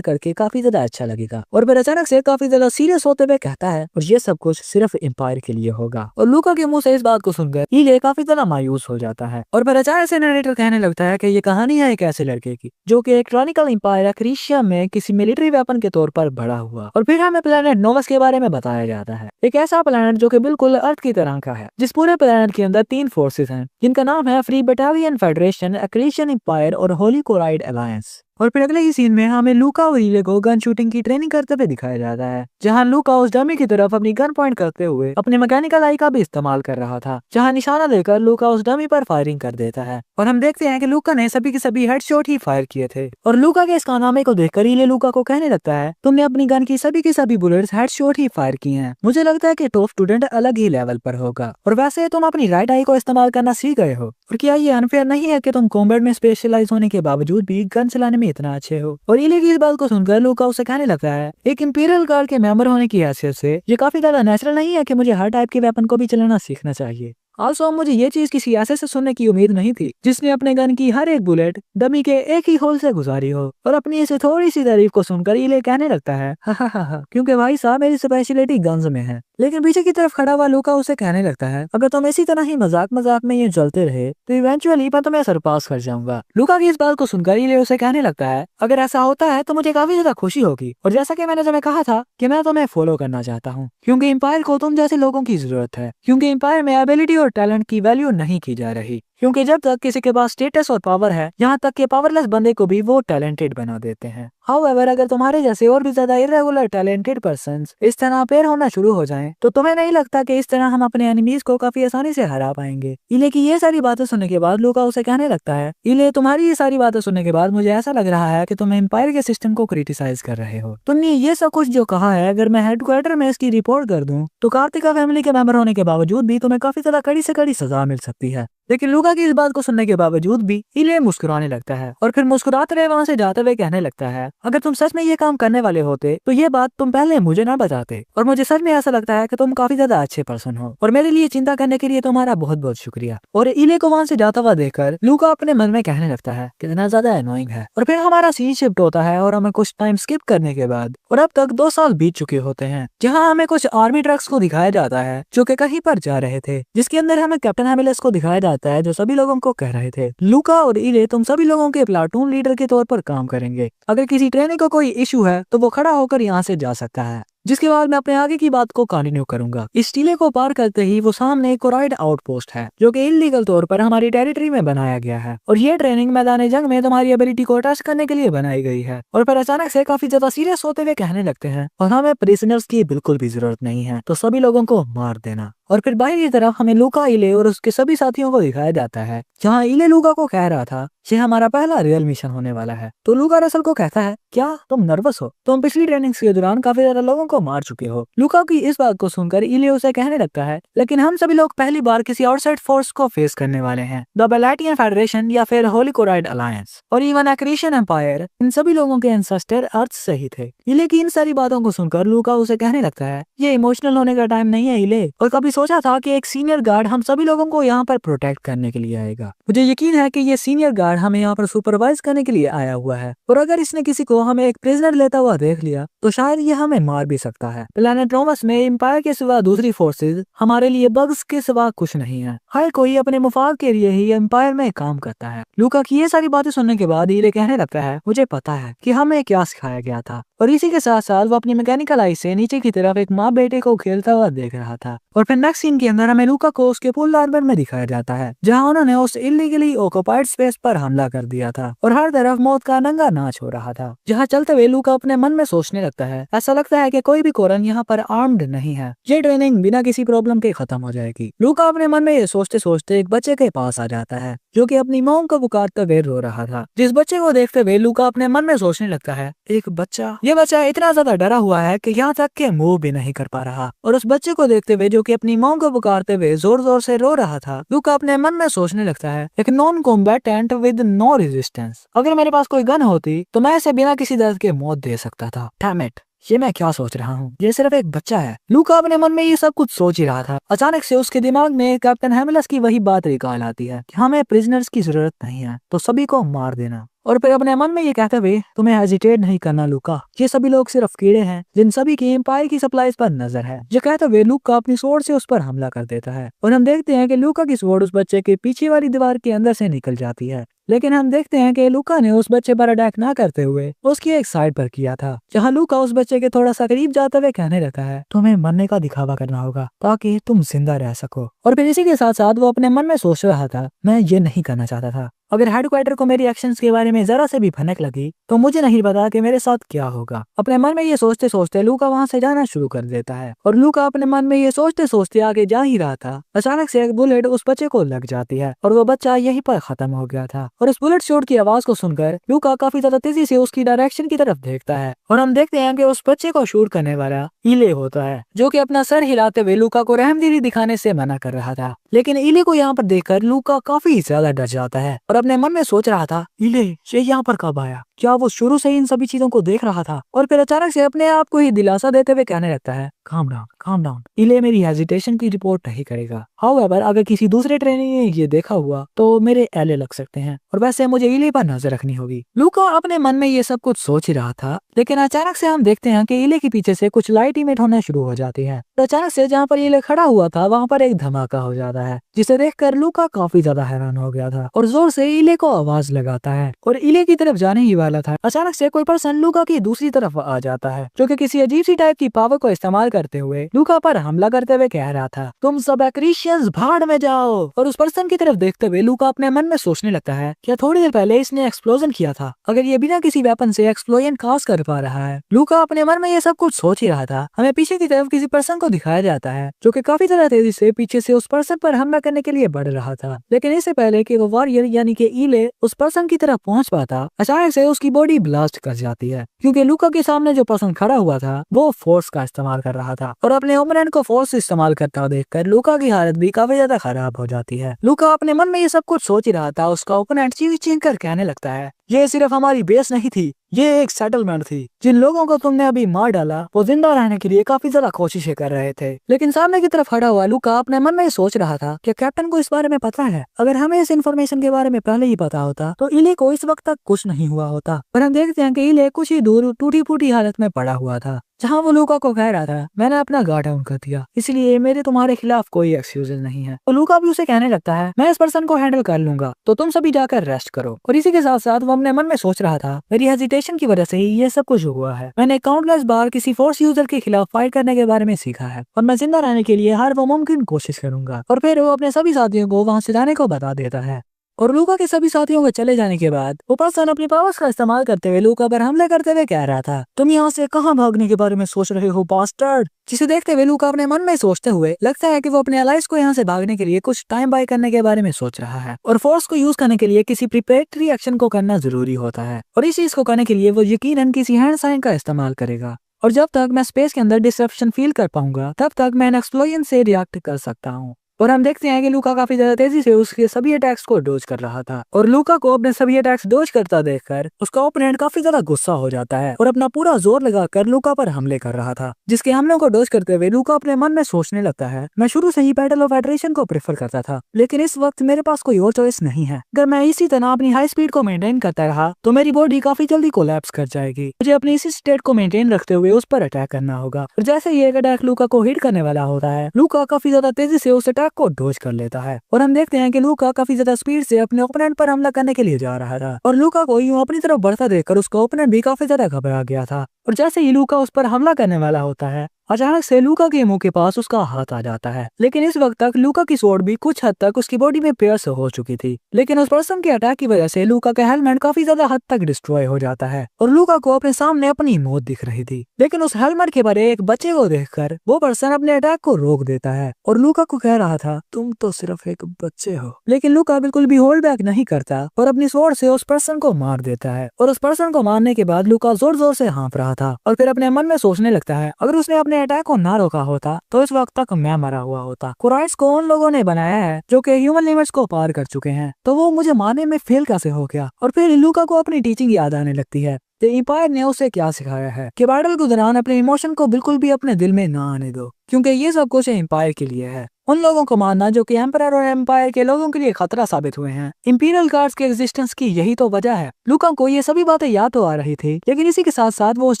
करके काफी ज्यादा अच्छा लगेगा। और फिर अचानक से काफी ज्यादा सीरियस होते हुए कहता है, और ये सब कुछ सिर्फ एम्पायर के लिए होगा। और लूका के मुंह से इस बात को सुनकर इले काफी ज्यादा मायूस हो जाता है। और फिर अचानक से नरेटर कहने लगता है कि ये कहानी है एक ऐसे लड़के की जो कि एक ट्रॉनिकल एम्पायर क्रीशिया में किसी मिलिट्री वेपन के तौर पर बड़ा हुआ। और फिर हमें प्लेनेट नोवस के बारे में बताया जाता है, एक ऐसा प्लेनेट जो कि बिल्कुल अर्थ की तरह का है, जिस पूरे प्लेनेट के अंदर 3 फोर्सेस हैं, जिनका नाम है फ्री बटालियन फेडरेशन, एक्रीशियन एम्पायर और होली कोराइड अलायंस। और फिर अगले ही सीन में हमें लूका और इले को गन शूटिंग की ट्रेनिंग करते हुए दिखाया जाता है, जहां लूका उस डमी की तरफ अपनी गन पॉइंट करते हुए अपने मैकेनिकल आई का भी इस्तेमाल कर रहा था, जहां निशाना देकर लूका उस डमी पर फायरिंग कर देता है। और हम देखते हैं कि लूका ने सभी के सभी हेडशॉट ही फायर किए थे। और लूका के इस कारनामे को देखकर इले लूका को कहने लगता है, तुमने अपनी गन की सभी बुलेट्स हेडशॉट ही फायर की हैं। मुझे लगता है कि टॉप स्टूडेंट अलग ही लेवल पर होगा, और वैसे तुम अपनी राइट आई को इस्तेमाल करना सीख गए हो। और क्या ये अनफेयर नहीं है कि तुम कॉम्बैट में स्पेशलाइज होने के बावजूद भी गन चलाने में इतना अच्छे हो। और इले की इस बात को सुनकर लूका उसे कहने लगता है, एक इंपीरियल गार्ड के मेंबर होने की हैसियत से ये काफी ज्यादा नेचुरल नहीं है कि मुझे हर टाइप के वेपन को भी चलाना सीखना चाहिए। आल्सो मुझे ये चीज किसी ऐसे से सुनने की उम्मीद नहीं थी जिसने अपने गन की हर एक बुलेट डमी के एक ही होल से गुजारी हो। और अपनी इसे थोड़ी सी तारीफ को सुनकर इले कहने लगता है, हा, क्योंकि भाई साहब मेरी स्पेशलिटी गन्स में है। लेकिन पीछे की तरफ खड़ा हुआ लूका उसे कहने लगता है, अगर तुम इसी तरह ही मजाक मजाक में ये जलते रहे तो इवेंचुअली मैं तुम्हें सरपास कर जाऊंगा। लूका की इस बात को सुनकर इले उसे कहने लगता है, अगर ऐसा होता है तो मुझे काफी ज्यादा खुशी होगी, और जैसा कि मैंने तुम्हें कहा था कि मैं तुम्हें फॉलो करना चाहता हूँ, क्योंकि एम्पायर को तुम जैसे लोगों की जरूरत है, क्योंकि एम्पायर में एबिलिटी और टैलेंट की वैल्यू नहीं की जा रही, क्योंकि जब तक किसी के पास स्टेटस और पावर है, यहाँ तक के पावरलेस बंदे को भी वो टैलेंटेड बना देते हैं। हाउएवर अगर तुम्हारे जैसे और भी ज्यादा इरेगुलर टैलेंटेड पर्संस इस तरह पेयर होना शुरू हो जाएं, तो तुम्हें नहीं लगता कि इस तरह हम अपने एनिमीज को काफी आसानी से हरा पाएंगे। इले की ये सारी बातें सुनने के बाद लूका उसे कहने लगता है, इले तुम्हारी ये सारी बातें सुनने के बाद मुझे ऐसा लग रहा है कि तुम एम्पायर के सिस्टम को क्रिटिसाइज कर रहे हो। तुमने ये सब कुछ जो कहा है, अगर मैं हेडक्वार्टर में इसकी रिपोर्ट कर दूं तो कार्तिका फैमिली के मेंबर होने के बावजूद भी तुम्हें काफी ज्यादा कड़ी से कड़ी सजा मिल सकती है। लेकिन लूका की इस बात को सुनने के बावजूद भी इले मुस्कुराने लगता है, और फिर मुस्कुराते हुए वहाँ से जाते हुए कहने लगता है, अगर तुम सच में ये काम करने वाले होते तो ये बात तुम पहले मुझे ना बताते। और मुझे सच में ऐसा लगता है कि तुम काफी ज्यादा अच्छे पर्सन हो, और मेरे लिए चिंता करने के लिए तुम्हारा बहुत बहुत शुक्रिया। और इले को वहाँ से जाता हुआ देखकर लूका अपने मन में कहने लगता है, कितना ज्यादा एनोइंग है। और फिर हमारा सीन शिफ्ट होता है और हमें कुछ टाइम स्किप करने के बाद, और अब तक 2 साल बीत चुके होते हैं, जहाँ हमें कुछ आर्मी ट्रक्स को दिखाया जाता है जो कि कहीं पर जा रहे थे, जिसके अंदर हमें कैप्टन हैमिलस को दिखाया जाता है जो सभी लोगों को कह रहे थे, लूका और इले तुम सभी लोगों के प्लाटून लीडर के तौर पर काम करेंगे। अगर किसी ट्रेनिंग को कोई इशू है तो वो खड़ा होकर यहाँ से जा सकता है। जिसके बाद मैं अपने आगे की बात को कंटिन्यू करूंगा। इस टीले को पार करते ही वो सामने एक कोराइड आउटपोस्ट है जो कि इलीगल तौर पर हमारी टेरिटरी में बनाया गया है, और ये ट्रेनिंग मैदान जंग में तुम्हारी एबिलिटी को टेस्ट करने के लिए बनाई गई है। और फिर अचानक से काफी ज्यादा सीरियस होते हुए कहने लगते हैं, और हमें प्रिजनर्स की बिल्कुल भी जरूरत नहीं है, तो सभी लोगों को मार देना। और फिर बाहर की तरफ हमें लूका, इले और उसके सभी साथियों को दिखाया जाता है, जहाँ इले लूका को कह रहा था ये हमारा पहला रियल मिशन होने वाला है। तो लूका रसल को कहता है, क्या तुम नर्वस हो? तुम पिछली ट्रेनिंग्स के दौरान काफी ज्यादा लोगों को मार चुके हो। लूका की इस बात को सुनकर इले उसे कहने लगता है, लेकिन हम सभी लोग पहली बार किसी आउटसाइड फोर्स को फेस करने वाले हैं, द बेलाटियन फेडरेशन या फिर होली कोराइड अलायंस और इवन एक्रीशियन एम्पायर। इन सभी लोगों के एंसेस्टर अर्थ से ही थे। इले की इन सारी बातों को सुनकर लूका उसे कहने लगता है, ये इमोशनल होने का टाइम नहीं है इले, और कभी सोचा था कि एक सीनियर गार्ड हम सभी लोगों को यहाँ पर प्रोटेक्ट करने के लिए आएगा। मुझे यकीन है कि ये सीनियर गार्ड हमें यहाँ पर सुपरवाइज करने के लिए आया हुआ है, और अगर इसने किसी को हमें एक प्रिजनर लेता हुआ देख लिया तो शायद ये हमें मार भी सकता है। प्लैनेट नोवस में एम्पायर के सिवा दूसरी फोर्सेज हमारे लिए बग्स के सिवा कुछ नहीं है। हर कोई अपने मुफाद के लिए ही एम्पायर में काम करता है। लूका की ये सारी बातें सुनने के बाद इले कहने लगता है, मुझे पता है कि हमें क्या सिखाया गया था, और इसी के साथ साथ वो अपनी मैकेनिकल आई से नीचे की तरफ एक माँ बेटे को खेलता हुआ देख रहा था। और फिर नेक्स्ट सीन के अंदर हमें लूका को उसके फुल आर्मर में दिखाया जाता है, जहाँ उन्होंने उस इलीगली ऑक्युपाइड स्पेस पर हमला कर दिया था और हर तरफ मौत का नंगा नाच हो रहा था। जहाँ चलते हुए लूका अपने मन में सोचने लगता है, ऐसा लगता है कि कोई भी कोरन यहाँ पर आर्म्ड नहीं है, ये ट्रेनिंग बिना किसी प्रॉब्लम के खत्म हो जाएगी। लूका अपने मन में ये सोचते सोचते एक बच्चे के पास आ जाता है जो कि अपनी मॉम को पुकारते हुए रो रहा था। जिस बच्चे को देखते हुए लूका अपने मन में सोचने लगता है, एक बच्चा, ये बच्चा इतना ज्यादा डरा हुआ है कि यहाँ तक के मूव भी नहीं कर पा रहा। और उस बच्चे को देखते हुए जो कि अपनी मॉम को पुकारते हुए जोर जोर से रो रहा था, लूका अपने मन में सोचने लगता है, एक non combatant with no resistance. अगर मेरे पास कोई गन होती तो मैं इसे बिना किसी दर्द के मौत दे सकता था। डैम इट, ये मैं क्या सोच रहा हूँ, ये सिर्फ एक बच्चा है। लूका अपने मन में ये सब कुछ सोच ही रहा था। अचानक से उसके दिमाग में कैप्टन हैमिलस की वही बात रिकॉल आती है कि हमें प्रिजनर्स की जरूरत नहीं है, तो सभी को मार देना। और फिर अपने मन में ये कहते हुए, तुम्हें हेजिटेट नहीं करना लूका, ये सभी लोग सिर्फ कीड़े हैं जिन सभी की एम्पायर की सप्लाईज पर नजर है। ये कहते हुए लूका अपनी स्वॉर्ड से उस पर हमला कर देता है और हम देखते हैं कि लूका की स्वॉर्ड उस बच्चे के पीछे वाली दीवार के अंदर से निकल जाती है। लेकिन हम देखते हैं कि लूका ने उस बच्चे पर अटैक ना करते हुए उसकी एक साइड पर किया था, जहां लूका उस बच्चे के थोड़ा सा करीब जाते हुए कहने लगता है, तुम्हें मरने का दिखावा करना होगा ताकि तुम जिंदा रह सको। और फिर इसी के साथ साथ वो अपने मन में सोच रहा था, मैं ये नहीं करना चाहता था। अगर हेडक्वार्टर को मेरी एक्शंस के बारे में जरा से भी भनक लगी तो मुझे नहीं पता कि मेरे साथ क्या होगा। अपने मन में ये सोचते सोचते लूका वहाँ से जाना शुरू कर देता है और लूका अपने मन में ये सोचते सोचते आगे जा ही रहा था। अचानक से एक बुलेट उस बच्चे को लग जाती है और वो बच्चा यहीं पर खत्म हो गया था। और उस बुलेट शॉट की आवाज को सुनकर लूका काफी ज्यादा तेजी से उसकी डायरेक्शन की तरफ देखता है और हम देखते हैं कि उस बच्चे को शूट करने वाला इले होता है, जो कि अपना सर हिलाते हुए लूका को रहमदिली दिखाने से मना कर रहा था। लेकिन इले को यहाँ पर देखकर लूका काफी ज्यादा डर जाता है और अपने मन में सोच रहा था, इले ये यहाँ पर कब आया, क्या वो शुरू से ही इन सभी चीजों को देख रहा था। और फिर अचानक से अपने आप को ही दिलासा देते हुए कहने लगता है, काम डाउन काम डाउन, इले मेरी हेजिटेशन की रिपोर्ट नहीं करेगा। हाउएवर अगर किसी दूसरे ट्रेनिंग ने ये देखा हुआ तो मेरे एले लग सकते हैं और वैसे मुझे इले पर नजर रखनी होगी। लूका अपने मन में ये सब कुछ सोच ही रहा था, लेकिन अचानक से हम देखते हैं कि इले के पीछे से कुछ लाइट इमिट होने शुरू हो जाती है। तो अचानक से जहाँ पर इले खड़ा हुआ था वहाँ पर एक धमाका हो जाता है, जिसे देखकर लूका काफी ज्यादा हैरान हो गया था और जोर से इले को आवाज लगाता है और इले की तरफ जाने ही वाला था। अचानक से कोई पर्सन लूका की दूसरी तरफ आ जाता है, जो कि किसी अजीब सी टाइप की पावर को इस्तेमाल करते हुए लूका पर हमला करते हुए कह रहा था, तुम सब एक्रीशियंस भाड़ में जाओ। और उस पर्सन की तरफ देखते हुए लूका अपने मन में सोचने लगता है, क्या थोड़ी देर पहले इसने एक्सप्लोजन किया था, अगर ये बिना किसी वेपन से एक्सप्लोजन काज कर पा रहा है। लूका अपने मन में ये सब कुछ सोच ही रहा था। हमें पीछे की तरफ किसी पर्सन को दिखाया जाता है, जो कि काफी ज्यादा तेजी से पीछे से उस पर्सन पर हमला करने के लिए बढ़ रहा था। लेकिन इससे पहले कि वो वॉरियर यानी कि इले उस पर्सन की तरफ पहुंच पाता, अचानक से उसकी बॉडी ब्लास्ट कर जाती है, क्योंकि लूका के सामने जो पर्सन खड़ा हुआ था वो फोर्स का इस्तेमाल कर रहा था और अपने ओपोनेंट को फोर्स इस्तेमाल करता देखकर लूका की हालत भी काफी ज्यादा खराब हो जाती है। लूका अपने मन में ये सब कुछ सोच ही रहा था। उसका ओपोनेंट चीख चीख कर कहने लगता है, ये सिर्फ हमारी बेस नहीं थी, ये एक सेटलमेंट थी। जिन लोगों को तुमने अभी मार डाला वो जिंदा रहने के लिए काफी ज्यादा कोशिशें कर रहे थे। लेकिन सामने की तरफ खड़ा हुआ लूका अपने मन में सोच रहा था कि कैप्टन को इस बारे में पता है। अगर हमें इस इन्फॉर्मेशन के बारे में पहले ही पता होता तो इले को इस वक्त तक कुछ नहीं हुआ होता। पर हम देखते हैं कि इले कुछ ही दूर टूटी फूटी हालत में पड़ा हुआ था, जहाँ वो लूका को कह रहा था, मैंने अपना गार्ड डाउन कर दिया, इसलिए मेरे तुम्हारे खिलाफ कोई एक्सक्यूज नहीं है। तो लूका भी उसे कहने लगता है, मैं इस पर्सन को हैंडल कर लूंगा, तो तुम सभी जाकर रेस्ट करो। और इसी के साथ साथ वो अपने मन में सोच रहा था, मेरी हेजिटेशन की वजह से ही ये सब कुछ हुआ है। मैंने काउंटलेस बार किसी फोर्स यूजर के खिलाफ फाइट करने के बारे में सीखा है और मैं जिंदा रहने के लिए हर वो मुमकिन कोशिश करूंगा। और फिर वो अपने सभी साथियों को वहां से जाने को बता देता है। और लूका के सभी साथियों के चले जाने के बाद वो पर्सन अपनी पावर्स का इस्तेमाल करते हुए लूका पर हमले करते हुए कह रहा था, तुम यहाँ से कहाँ भागने के बारे में सोच रहे हो बास्टर्ड। जिसे देखते हुए लूका अपने मन में सोचते हुए लगता है कि वो अपने अलाइज को यहाँ से भागने के लिए कुछ टाइम बाय करने के बारे में सोच रहा है और फोर्स को यूज करने के लिए किसी प्रिपरेटरी एक्शन को करना जरूरी होता है। और इस चीज को करने के लिए वो यकीनन किसी हैंड साइन का इस्तेमाल करेगा। और जब तक मैं स्पेस के अंदर डिसरप्शन फील कर पाऊंगा तब तक मैं एक्सप्लोजन से रिएक्ट कर सकता हूँ। और हम देखते हैं कि लूका काफी ज्यादा तेजी से उसके सभी अटैक्स को डोज कर रहा था और लूका को अपने सभी अटैक्स डोज करता देखकर उसका ओपोनेंट काफी ज्यादा गुस्सा हो जाता है और अपना पूरा जोर लगाकर लूका पर हमले कर रहा था। जिसके हमलों को डोज करते हुए लूका अपने मन में सोचने लगता है, मैं शुरू से ही बैटल ऑफ एट्रिशन को प्रेफर करता था, लेकिन इस वक्त मेरे पास कोई और चॉइस नहीं है। अगर मैं इसी तरह अपनी हाई स्पीड को मेंटेन करता रहा तो मेरी बॉडी काफी जल्दी कोलैप्स कर जाएगी। मुझे अपनी इसी स्टेट को मेंटेन रखते हुए उस पर अटैक करना होगा। और जैसे ही एक अटैक लूका को हिट करने वाला होता है, लूका काफी ज्यादा तेजी से उस अटैक को डोज कर लेता है और हम देखते हैं कि लूका काफी ज्यादा स्पीड से अपने ओपोनेंट पर हमला करने के लिए जा रहा था और लूका को यूं अपनी तरफ बढ़ता देखकर उसका ओपोनेंट भी काफी ज्यादा घबरा गया था। और जैसे ही लूका उस पर हमला करने वाला होता है, अचानक से लूका के मुंह के पास उसका हाथ आ जाता है। लेकिन इस वक्त तक लूका की स्वॉर्ड भी कुछ हद तक उसकी बॉडी में पियर्स हो चुकी थी। लेकिन उस पर्सन के अटैक की वजह से लूका का हेलमेट काफी ज्यादा हद तक डिस्ट्रॉय हो जाता है और लूका को अपने सामने अपनी मौत दिख रही थी। लेकिन उस हेलमेट के परे एक बच्चे को देखकर वो पर्सन अपने अटैक को रोक देता है और लूका को कह रहा था, तुम तो सिर्फ एक बच्चे हो। लेकिन लूका बिल्कुल भी होल्ड बैक नहीं करता और अपनी स्वॉर्ड से उस पर्सन को मार देता है। और उस पर्सन को मारने के बाद लूका जोर जोर से हाँफ रहा था और फिर अपने मन में सोचने लगता है, अगर उसने अपने अटैक को ना रोका होता तो इस वक्त तक मैं मरा हुआ होता। कुराइट्स को उन लोगों ने बनाया है जो कि ह्यूमन लिमिट्स को पार कर चुके हैं, तो वो मुझे मारने में फेल कैसे हो गया। और फिर लूका को अपनी टीचिंग याद आने लगती है। द एम्पायर ने उसे क्या सिखाया है कि बैटल के दौरान अपने इमोशन को बिल्कुल भी अपने दिल में ना आने दो, क्योंकि ये सब कुछ एम्पायर के लिए है। उन लोगों को मारना जो कि एम्पायर और एम्पायर के लोगों के लिए खतरा साबित हुए हैं। इंपीरियल गार्ड्स के एग्जिस्टेंस की यही तो वजह है। लूका को ये सभी बातें याद तो आ रही थी, लेकिन इसी के साथ साथ वो उस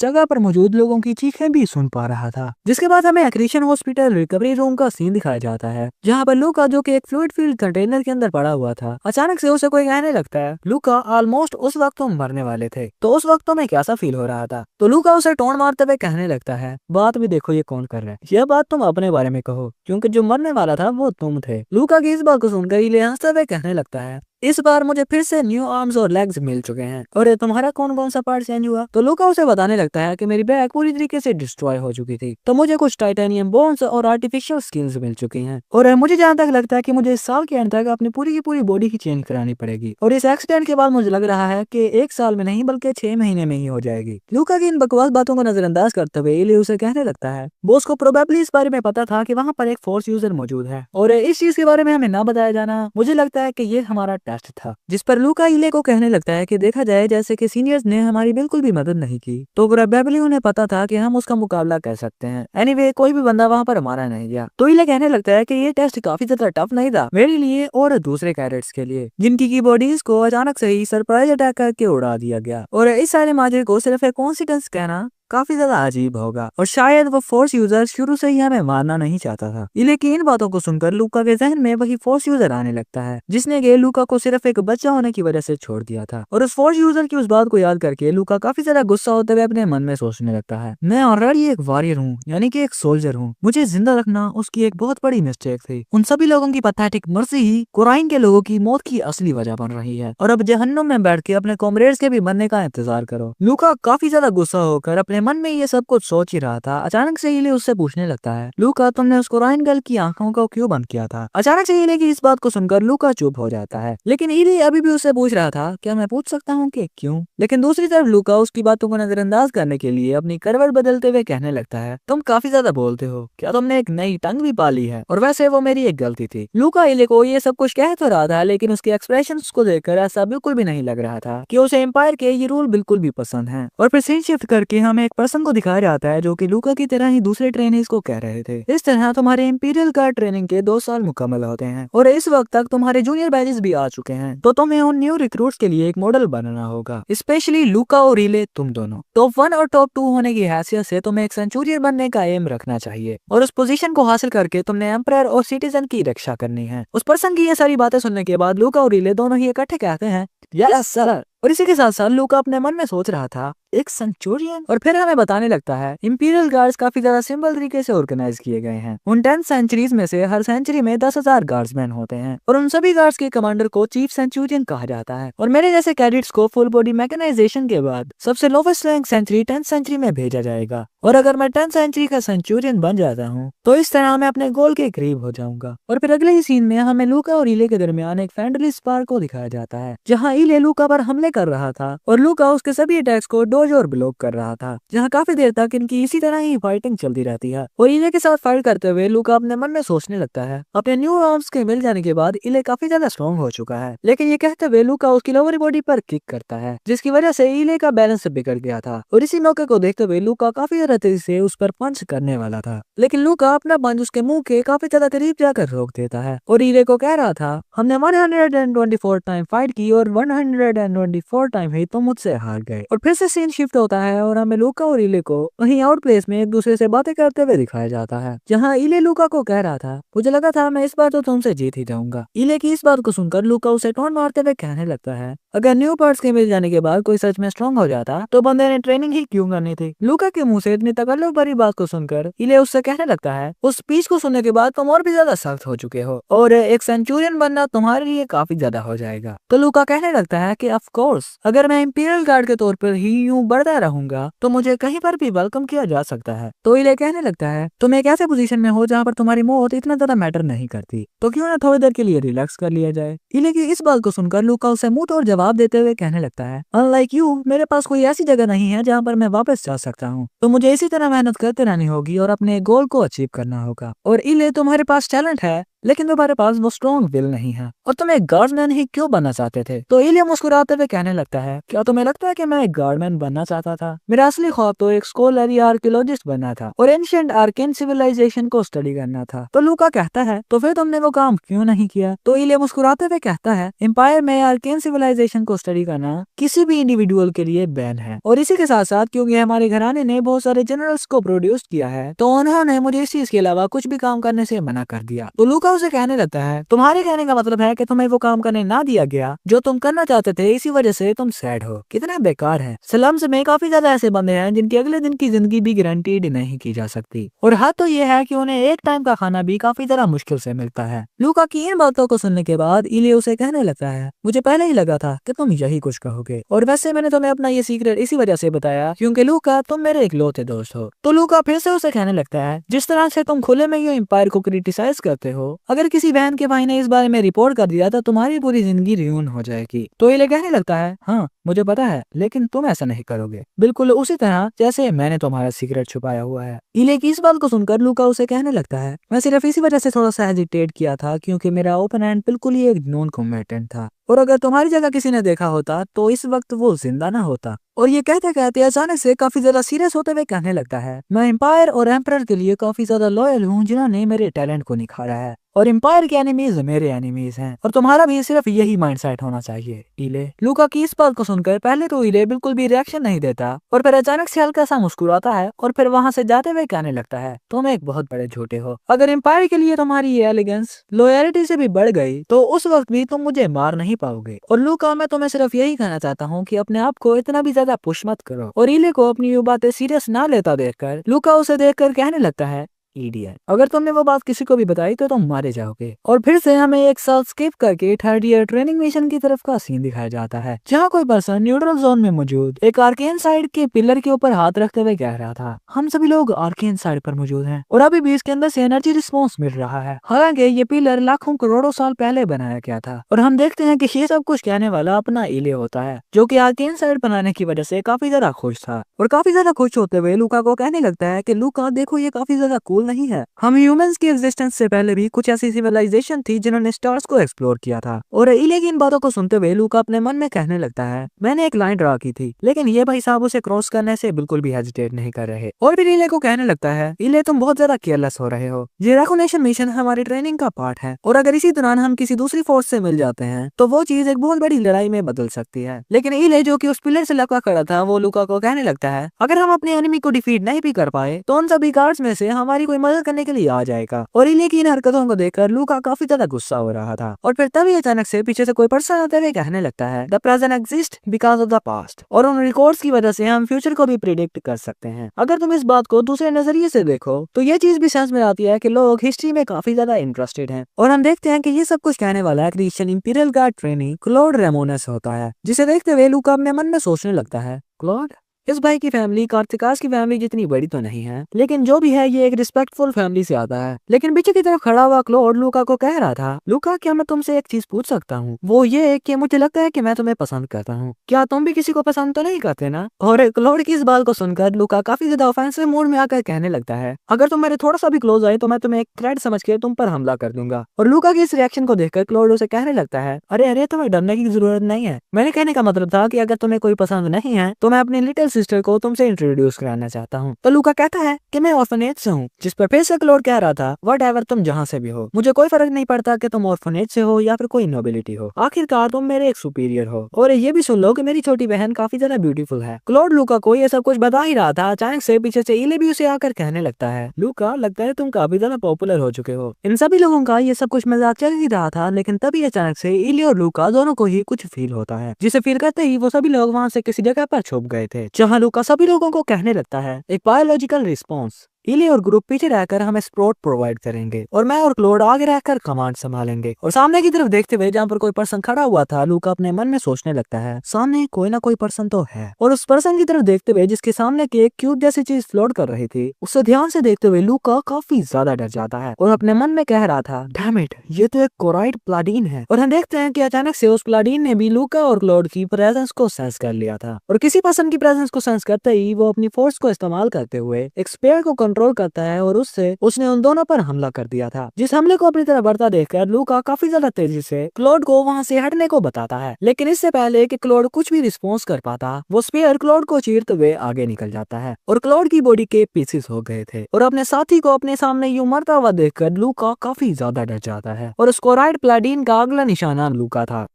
जगह पर मौजूद लोगों की चीखें भी सुन पा रहा था। जिसके बाद हमें क्रिश्चियन हॉस्पिटल रिकवरी रूम का सीन दिखाया जाता है, जहाँ पर लूका जो कि एक फ्लूइड फील्ड कंटेनर के अंदर पड़ा हुआ था, अचानक से उसे कोई कहने लगता है, लूका ऑलमोस्ट उस वक्त तुम मरने वाले थे, तो उस वक्त तुम्हें कैसा फील हो रहा था। तो लूका उसे टोन मारते हुए कहने लगता है, बात भी देखो ये कौन कर रहा है, यह बात तुम अपने बारे में कहो, क्योंकि जो मरने वाला था वो तुम थे। लूका की इस बात को सुनकर इले हंसते हुए कहने लगता है, इस बार मुझे फिर से न्यू आर्म्स और लेग्स मिल चुके हैं। और ये तुम्हारा कौन कौन सा पार्ट चेंज हुआ। तो लूका उसे बताने लगता है कि मेरी बैक पूरी तरीके से डिस्ट्रॉय हो चुकी थी, तो मुझे कुछ टाइटेनियम बोन्स और आर्टिफिशियल स्किन्स मिल चुकी हैं। और मुझे जहाँ तक लगता है कि मुझे इस साल के एंड तक अपनी पूरी की पूरी बॉडी ही चेंज करानी पड़ेगी। और इस एक्सीडेंट के बाद मुझे लग रहा है कि 1 साल में नहीं बल्कि 6 महीने में ही हो जाएगी। लूका की इन बकवास बातों को नजरअंदाज करते हुए इले उसे कहने लगता है, बॉस को प्रोबेबली इस बारे में पता था कि वहाँ पर एक फोर्स यूजर मौजूद है और इस चीज के बारे में हमें ना बताया जाना, मुझे लगता है कि ये हमारा टेस्ट था। जिस पर लूका इले को कहने लगता है कि देखा जाए जैसे कि सीनियर्स ने हमारी बिल्कुल भी मदद नहीं की, तो प्रोबेबली उन्हें पता था कि हम उसका मुकाबला कर सकते हैं। एनीवे कोई भी बंदा वहाँ पर मारा नहीं गया। तो इले कहने लगता है कि ये टेस्ट काफी ज्यादा टफ नहीं था मेरे लिए और दूसरे कैडेट्स के लिए, जिनकी की बॉडीज को अचानक से ही सरप्राइज अटैक करके उड़ा दिया गया। और इस सारे माजरे को सिर्फ एक कोइंसिडेंस कहना काफी ज्यादा अजीब होगा और शायद वो फोर्स यूजर शुरू से ही हमें मारना नहीं चाहता था। लेकिन इन बातों को सुनकर लूका के जहन में वही फोर्स यूजर आने लगता है जिसने के लूका को सिर्फ एक बच्चा होने की वजह से छोड़ दिया था। और उस फोर्स यूजर की उस बात को याद करके लूका काफी ज्यादा गुस्सा होते हुए अपने मन में सोचने लगता है, मैं ऑलरेडी एक वॉरियर हूँ, यानी कि एक सोल्जर हूँ, मुझे जिंदा रखना उसकी एक बहुत बड़ी मिस्टेक थी। उन सभी लोगों की पैथेटिक मर्जी ही कुराइन के लोगों की मौत की असली वजह बन रही है और अब जहन्नुम में बैठ के अपने कॉमरेड्स के भी मरने का इंतजार करो। लूका काफी ज्यादा गुस्सा होकर अपने मन में ये सब कुछ सोच ही रहा था। अचानक से इले उससे पूछने लगता है, लूका तुमने उस कुराइन गर्ल की आंखों को क्यों बंद किया था। अचानक से इले की इस बात को सुनकर लूका चुप हो जाता है, लेकिन इले अभी भी उससे पूछ रहा था, क्या मैं पूछ सकता हूँ कि क्यों। लेकिन दूसरी तरफ लूका उसकी बातों को नजरअंदाज करने के लिए अपनी करवट बदलते हुए कहने लगता है, तुम काफी ज्यादा बोलते हो, क्या तुमने एक नई टंग भी पाली है, और वैसे वो मेरी एक गलती थी। लूका इले को ये सब कुछ कह तो रहा था, लेकिन उसके एक्सप्रेशन को देखकर ऐसा बिल्कुल भी नहीं लग रहा था कि उसे एम्पायर के ये रूल बिल्कुल भी पसंद है। और फिर सीन शिफ्ट करके हमें एक पर्सन को दिखाया जाता है जो कि लूका की तरह ही दूसरे ट्रेनिंग्स को कह रहे थे, इस तरह तुम्हारे इंपीरियल गार्ड ट्रेनिंग के 2 साल मुकम्मल होते हैं और इस वक्त तक तुम्हारे जूनियर बैचेस भी आ चुके हैं, तो तुम्हें उन न्यू रिक्रूट्स के लिए एक मॉडल बनाना होगा, स्पेशली लूका और इले तुम दोनों। टॉप 1 और टॉप 2 होने की हैसियत से तुम्हें एक सेंचुरियन बनने का एम रखना चाहिए और उस पोजीशन को हासिल करके तुमने एम्पायर और सिटीजन की रक्षा करनी है। उस पर्सन की ये सारी बातें सुनने के बाद लूका और इले दोनों ही इकट्ठे कहते हैं, यस सर। और इसी के साथ साथ लूका अपने मन में सोच रहा था, एक सेंचुरियन। और फिर हमें बताने लगता है, इंपीरियल गार्ड्स काफी ज्यादा सिंपल तरीके से ऑर्गेनाइज किए गए हैं। उन 10 सेंचुरीज में से हर सेंचुरी में 10,000 गार्ड्समैन होते हैं और उन सभी गार्ड्स के कमांडर को चीफ सेंचुरियन कहा जाता है। और मेरे जैसे कैडेट्स को फुल बॉडी मैकेनाइजेशन के बाद सबसे lowest rank century 10th century में भेजा जाएगा। और अगर मैं 10th सेंचुरी का सेंचुरियन बन जाता हूँ तो इस तरह मैं अपने गोल के करीब हो जाऊंगा। और फिर अगले ही सीन में हमें लूका और इले के दरमियान एक फ्रेंडली स्पार्क को दिखाया जाता है, जहाँ इले लूका पर हमले कर रहा था और लूका उसके सभी अटैक्स को डॉज और ब्लॉक कर रहा था, जहाँ काफी देर तक इनकी इसी तरह ही फाइटिंग चलती रहती है। और इले के साथ फाइट करते हुए लूका अपने मन में सोचने लगता है, अपने न्यू आर्म्स के मिल जाने के बाद इले काफी ज्यादा स्ट्रॉन्ग हो चुका है। लेकिन ये कहते हुए लूका उसकी लोअर बॉडी पर किक करता है, जिसकी वजह से इले का बैलेंस बिगड़ गया था। और इसी मौके को देखते हुए लूका काफी ज्यादा तेजी से उस पर पंच करने वाला था, लेकिन लूका अपना पंच उसके मुंह के काफी ज्यादा करीब जाकर रोक देता है और इले को कह रहा था, हमने 124 टाइम फाइट की और 124 टाइम ही तुम मुझसे हार गए। और फिर से सीन शिफ्ट होता है और हमें लूका और इले को वहीं आउट प्लेस में एक दूसरे से बातें करते हुए दिखाया जाता है, जहाँ इले लूका को कह रहा था, मुझे लगा था मैं इस बार तो तुमसे जीत ही जाऊंगा। इले की इस बात को सुनकर लूका उसे टोन मारते हुए कहने लगता है, अगर न्यू पार्ट्स के मिल जाने के बाद कोई सच में स्ट्रॉन्ग हो जाता तो बंदे ने ट्रेनिंग ही क्यों करनी थी। लूका के मुंह से इतनी तकल्लुफ भरी बात को सुनकर इले उससे कहने लगता है, उस स्पीच को सुनने के बाद तुम और भी ज्यादा सख्त हो चुके हो और एक सेंचुरियन बनना तुम्हारे लिए काफी ज्यादा हो जाएगा। तो लूका कहने लगता है कि ऑफ कोर्स अगर मैं इंपीरियल गार्ड के तौर पर ही यूं बढ़ता रहूंगा तो मुझे कहीं पर भी वेलकम किया जा सकता है। तो इले कहने लगता है, तुम एक ऐसे पोजीशन में हो जहाँ पर तुम्हारी मौत इतना ज्यादा मैटर नहीं करती, तो क्यों ना थोड़ी देर के लिए रिलैक्स कर लिया जाए। इले की इस बात को सुनकर लूका उसे मुंह तोड़ जवाब देते हुए कहने लगता है, अनलाइक यू मेरे पास कोई ऐसी जगह नहीं है जहाँ पर मैं वापस जा सकता हूँ, तो मुझे इसी तरह मेहनत करते रहनी होगी और अपने गोल को अचीव करना होगा। और इले तुम्हारे पास टैलेंट है लेकिन तुम्हारे पास वो स्ट्रॉन्ग विल नहीं है, और तुम एक गार्डमैन ही क्यों बनना चाहते थे। तो इलिया मुस्कुराते हुए कहने लगता है, क्या तुम्हें लगता है कि मैं एक गार्डमैन बनना चाहता था? मेरा असली ख्वाब तो एक स्कॉलर या आर्कियोलॉजिस्ट बनना था और एंशिएंट आर्केन सिविलाइजेशन को स्टडी करना था। तो लूका कहता है, तो फिर तुमने वो काम क्यों नहीं किया? तो इलिया मुस्कुराते हुए कहता है, एम्पायर में आर्केन सिविलाइजेशन को स्टडी करना किसी भी इंडिविजुअल के लिए बैन है, और इसी के साथ साथ क्योंकि हमारे घराने ने बहुत सारे जनरल्स को प्रोड्यूस किया है तो उन्होंने मुझे इस चीज के अलावा कुछ भी काम करने से मना कर दिया। तो लूका उसे कहने लगता है, तुम्हारे कहने का मतलब है कि तुम्हें वो काम करने ना दिया गया जो तुम करना चाहते थे, इसी वजह से तुम सैड हो। कितना बेकार है। स्लम्स में काफी ज्यादा ऐसे बंदे हैं जिनकी अगले दिन की जिंदगी भी गारंटीड नहीं की जा सकती, और हाथ तो ये है कि उन्हें एक टाइम का खाना भी काफी ज्यादा मुश्किल से मिलता है। लूका की इन बातों को सुनने के बाद इले उसे कहने लगता है, मुझे पहले ही लगा था कि तुम यही कुछ कहोगे, और वैसे मैंने तुम्हें अपना ये सीक्रेट इसी वजह से बताया क्योंकि लूका तुम मेरे इकलौते दोस्त हो। तो लूका फिर से उसे कहने लगता है, जिस तरह से तुम खुले में यूं एम्पायर को क्रिटिसाइज करते हो, अगर किसी बहन के भाई ने इस बारे में रिपोर्ट कर दिया तो तुम्हारी पूरी जिंदगी रियून हो जाएगी। तो इले कहने लगता है, हाँ मुझे पता है, लेकिन तुम ऐसा नहीं करोगे, बिल्कुल उसी तरह जैसे मैंने तुम्हारा सीक्रेट छुपाया हुआ है। इले की इस बात को सुनकर लूका उसे कहने लगता है, मैं सिर्फ इसी वजह से थोड़ा सा हेजिटेट किया था क्योंकि मेरा ओपोनेंट बिल्कुल ही एक नॉन कॉम्बैटेंट था, और अगर तुम्हारी जगह किसी ने देखा होता तो इस वक्त वो जिंदा ना होता। और ये कहते कहते अचानक से काफी ज्यादा सीरियस होते हुए कहने लगता है, मैं एम्पायर और एम्परर के लिए काफी ज्यादा लॉयल हूँ जिन्होंने मेरे टैलेंट को निखारा है, और एम्पायर के एनिमीज मेरे एनिमीज हैं, और तुम्हारा भी सिर्फ यही माइंडसेट होना चाहिए। इले लूका की इस बात को सुनकर पहले तो इले बिल्कुल भी रिएक्शन नहीं देता, और फिर अचानक से हल्का सा मुस्कुराता है और फिर वहां से जाते हुए कहने लगता है, तुम एक बहुत बड़े झूठे हो। अगर एम्पायर के लिए तुम्हारी ये एलिगेंस लॉयलिटी से भी बढ़ गई तो उस वक्त भी तुम मुझे मार नहीं पाओगे। और लूका मैं तुम्हें सिर्फ यही कहना चाहता हूँ कि अपने आप को इतना भी ज्यादा पुश मत करो। और इले को अपनी ये बातें सीरियस ना लेता देखकर लूका उसे देखकर कहने लगता है, इडियट, अगर तुमने वो बात किसी को भी बताई तो तुम मारे जाओगे। और फिर से हमें एक साल स्किप करके थर्ड ईयर ट्रेनिंग मिशन की तरफ का सीन दिखाया जाता है, जहाँ कोई पर्सन न्यूट्रल जोन में मौजूद एक आर्केन साइड के पिलर के ऊपर हाथ रखते हुए कह रहा था, हम सभी लोग आर्केन साइड पर मौजूद हैं और अभी भी इसके अंदर से एनर्जी रिस्पॉन्स मिल रहा है। हालांकि ये पिलर लाखों करोड़ों साल पहले बनाया गया था, और हम देखते हैं कि ये सब कुछ कहने वाला अपना इले होता है, जो कि आर्केन साइड बनाने की वजह से काफी ज्यादा खुश था। और काफी ज्यादा खुश होते हुए लूका को कहने लगता है कि लूका देखो, ये काफी ज्यादा कूल नहीं है, हम ह्यूमंस की एग्जिस्टेंस से पहले भी कुछ ऐसी सिविलाइजेशन थी जिन्होंने स्टार्स को एक्सप्लोर किया था। और इले की इन बातों को सुनते हुए लूका अपने मन में कहने लगता है, मैंने एक लाइन ड्रा की थी लेकिन ये भाई साहब उसे क्रॉस करने से बिल्कुल भी हेजिटेट नहीं कर रहे। और फिर इले को कहने लगता है, इले तुम बहुत ज्यादा केयरलेस हो रहे हो, ये रेकग्निशन मिशन हमारी ट्रेनिंग का पार्ट है, और अगर इसी दौरान हम किसी दूसरी फोर्स से मिल जाते हैं तो वो चीज एक बहुत बड़ी लड़ाई में बदल सकती है। लेकिन इले जो कि उस पिलर से लपका खड़ा था वो लूका को कहने लगता है, अगर हम अपने एनिमी को डिफीट नहीं भी कर पाए तो उन सभी गार्ड्स में से हमारी कोई मदद करने के लिए आ जाएगा। और इले की इन हरकतों को देखकर लूका काफी ज्यादा गुस्सा हो रहा था। और फिर तभी अचानक से पीछे से कोई पर्सन आते हुए कहने लगता है, the present exist because of the past, और उन रिकॉर्ड्स की वजह से हम फ्यूचर को भी प्रिडिक्ट कर सकते हैं। अगर तुम इस बात को दूसरे नजरिए से देखो तो ये चीज भी सेंस में आती है कि लोग हिस्ट्री में काफी ज्यादा इंटरेस्टेड हैं, और हम देखते हैं कि ये सब कुछ कहने वाला Christian imperial guard trainee Claude Raymonds होता है, जिसे देखते हुए लूका अपने मन में सोचने लगता है, क्लॉड, इस भाई की फैमिली कार्तिकास की फैमिली जितनी बड़ी तो नहीं है, लेकिन जो भी है ये एक रिस्पेक्टफुल फैमिली से आता है। लेकिन पीछे की तरफ खड़ा हुआ क्लॉड लूका को कह रहा था, लूका क्या मैं तुमसे एक चीज पूछ सकता हूँ? वो ये कि मुझे लगता है कि मैं तुम्हें पसंद करता हूँ, क्या तुम भी किसी को पसंद तो नहीं करते ना? और क्लॉड की इस बात को सुनकर लूका काफी ज्यादा ऑफेंसिव मूड में आकर कहने लगता है, अगर तुम मेरे थोड़ा सा भी क्लोज आए तो मैं तुम्हें एक थ्रेट समझ के तुम पर हमला कर दूंगा। और लूका की इस रिएक्शन को देखकर क्लॉड उसे कहने लगता है, अरे अरे तुम्हें डरने की जरूरत नहीं है, मैंने कहने का मतलब था कि अगर तुम्हें कोई पसंद नहीं है तो मैं अपनी लिटिल सिस्टर को तुमसे इंट्रोड्यूस कराना चाहता हूँ। तो लूका कहता है कि मैं ऑर्फनेज से हूँ, जिस पर फिर से क्लोड कह रहा था व्हाटएवर, तुम जहाँ से भी हो, मुझे कोई फर्क नहीं पड़ता कि तुम ऑर्फनेज से हो या फिर कोई नोबिलिटी हो, आखिरकार तुम मेरे एक सुपीरियर हो। और ये भी सुन लो कि मेरी छोटी बहन काफी ज्यादा ब्यूटीफुल है। क्लोड लूका को ये सब कुछ बता ही रहा था, अचानक से पीछे से इले भी उसे आकर कहने लगता है, लूका लगता है तुम काफी ज्यादा पॉपुलर हो चुके हो। इन सभी लोगों का ये सब कुछ मजाक चल ही रहा था, लेकिन तभी अचानक से इले और लूका दोनों को ही कुछ फील होता है, जिसे फील करते ही वो सभी लोग वहाँ से किसी जगह पर छुप गए थे, जहाँ लूका सभी लोगों को कहने लगता है एक बायोलॉजिकल रिस्पॉन्स। इले और ग्रुप पीछे रहकर हमें स्प्रोट प्रोवाइड करेंगे और मैं और क्लोड आगे रहकर कमांड संभालेंगे। और सामने की तरफ देखते हुए जहाँ पर कोई पर्सन खड़ा हुआ था, लूका अपने मन में सोचने लगता है सामने कोई ना कोई पर्सन तो है। और उस पर्सन की तरफ देखते हुए जिसके सामने की एक क्यूब जैसी चीज फ्लोट कर रही थी, उससे ध्यान से देखते हुए लूका काफी ज्यादा डर जाता है और अपने मन में कह रहा था डैम इट, ये तो एक कोराइड प्लाडीन है। और हम देखते हैं कि अचानक से उस प्लाडीन ने भी लूका और क्लोड की प्रेजेंस को सेंस कर लिया था और किसी पर्सन की प्रेजेंस को सेंस करते ही वो अपनी फोर्स को इस्तेमाल करते हुए एक स्पेयर को कंट्रोल करता है और उससे उसने उन दोनों पर हमला कर दिया था। जिस हमले को अपनी तरफ बढ़ता देखकर लूका काफी ज्यादा तेजी से क्लोड को वहां से हटने को बताता है, लेकिन इससे पहले कि क्लोड कुछ भी रिस्पॉन्स कर पाता, वो स्पेयर क्लोड को चीरते हुए आगे निकल जाता है और क्लोड की बॉडी के पीसेस हो गए थे। और अपने साथी को अपने सामने यूं मरता हुआ देखकर लूका काफी ज्यादा डर जाता है और उस कोराइड प्लाडीन का अगला निशाना लूका था।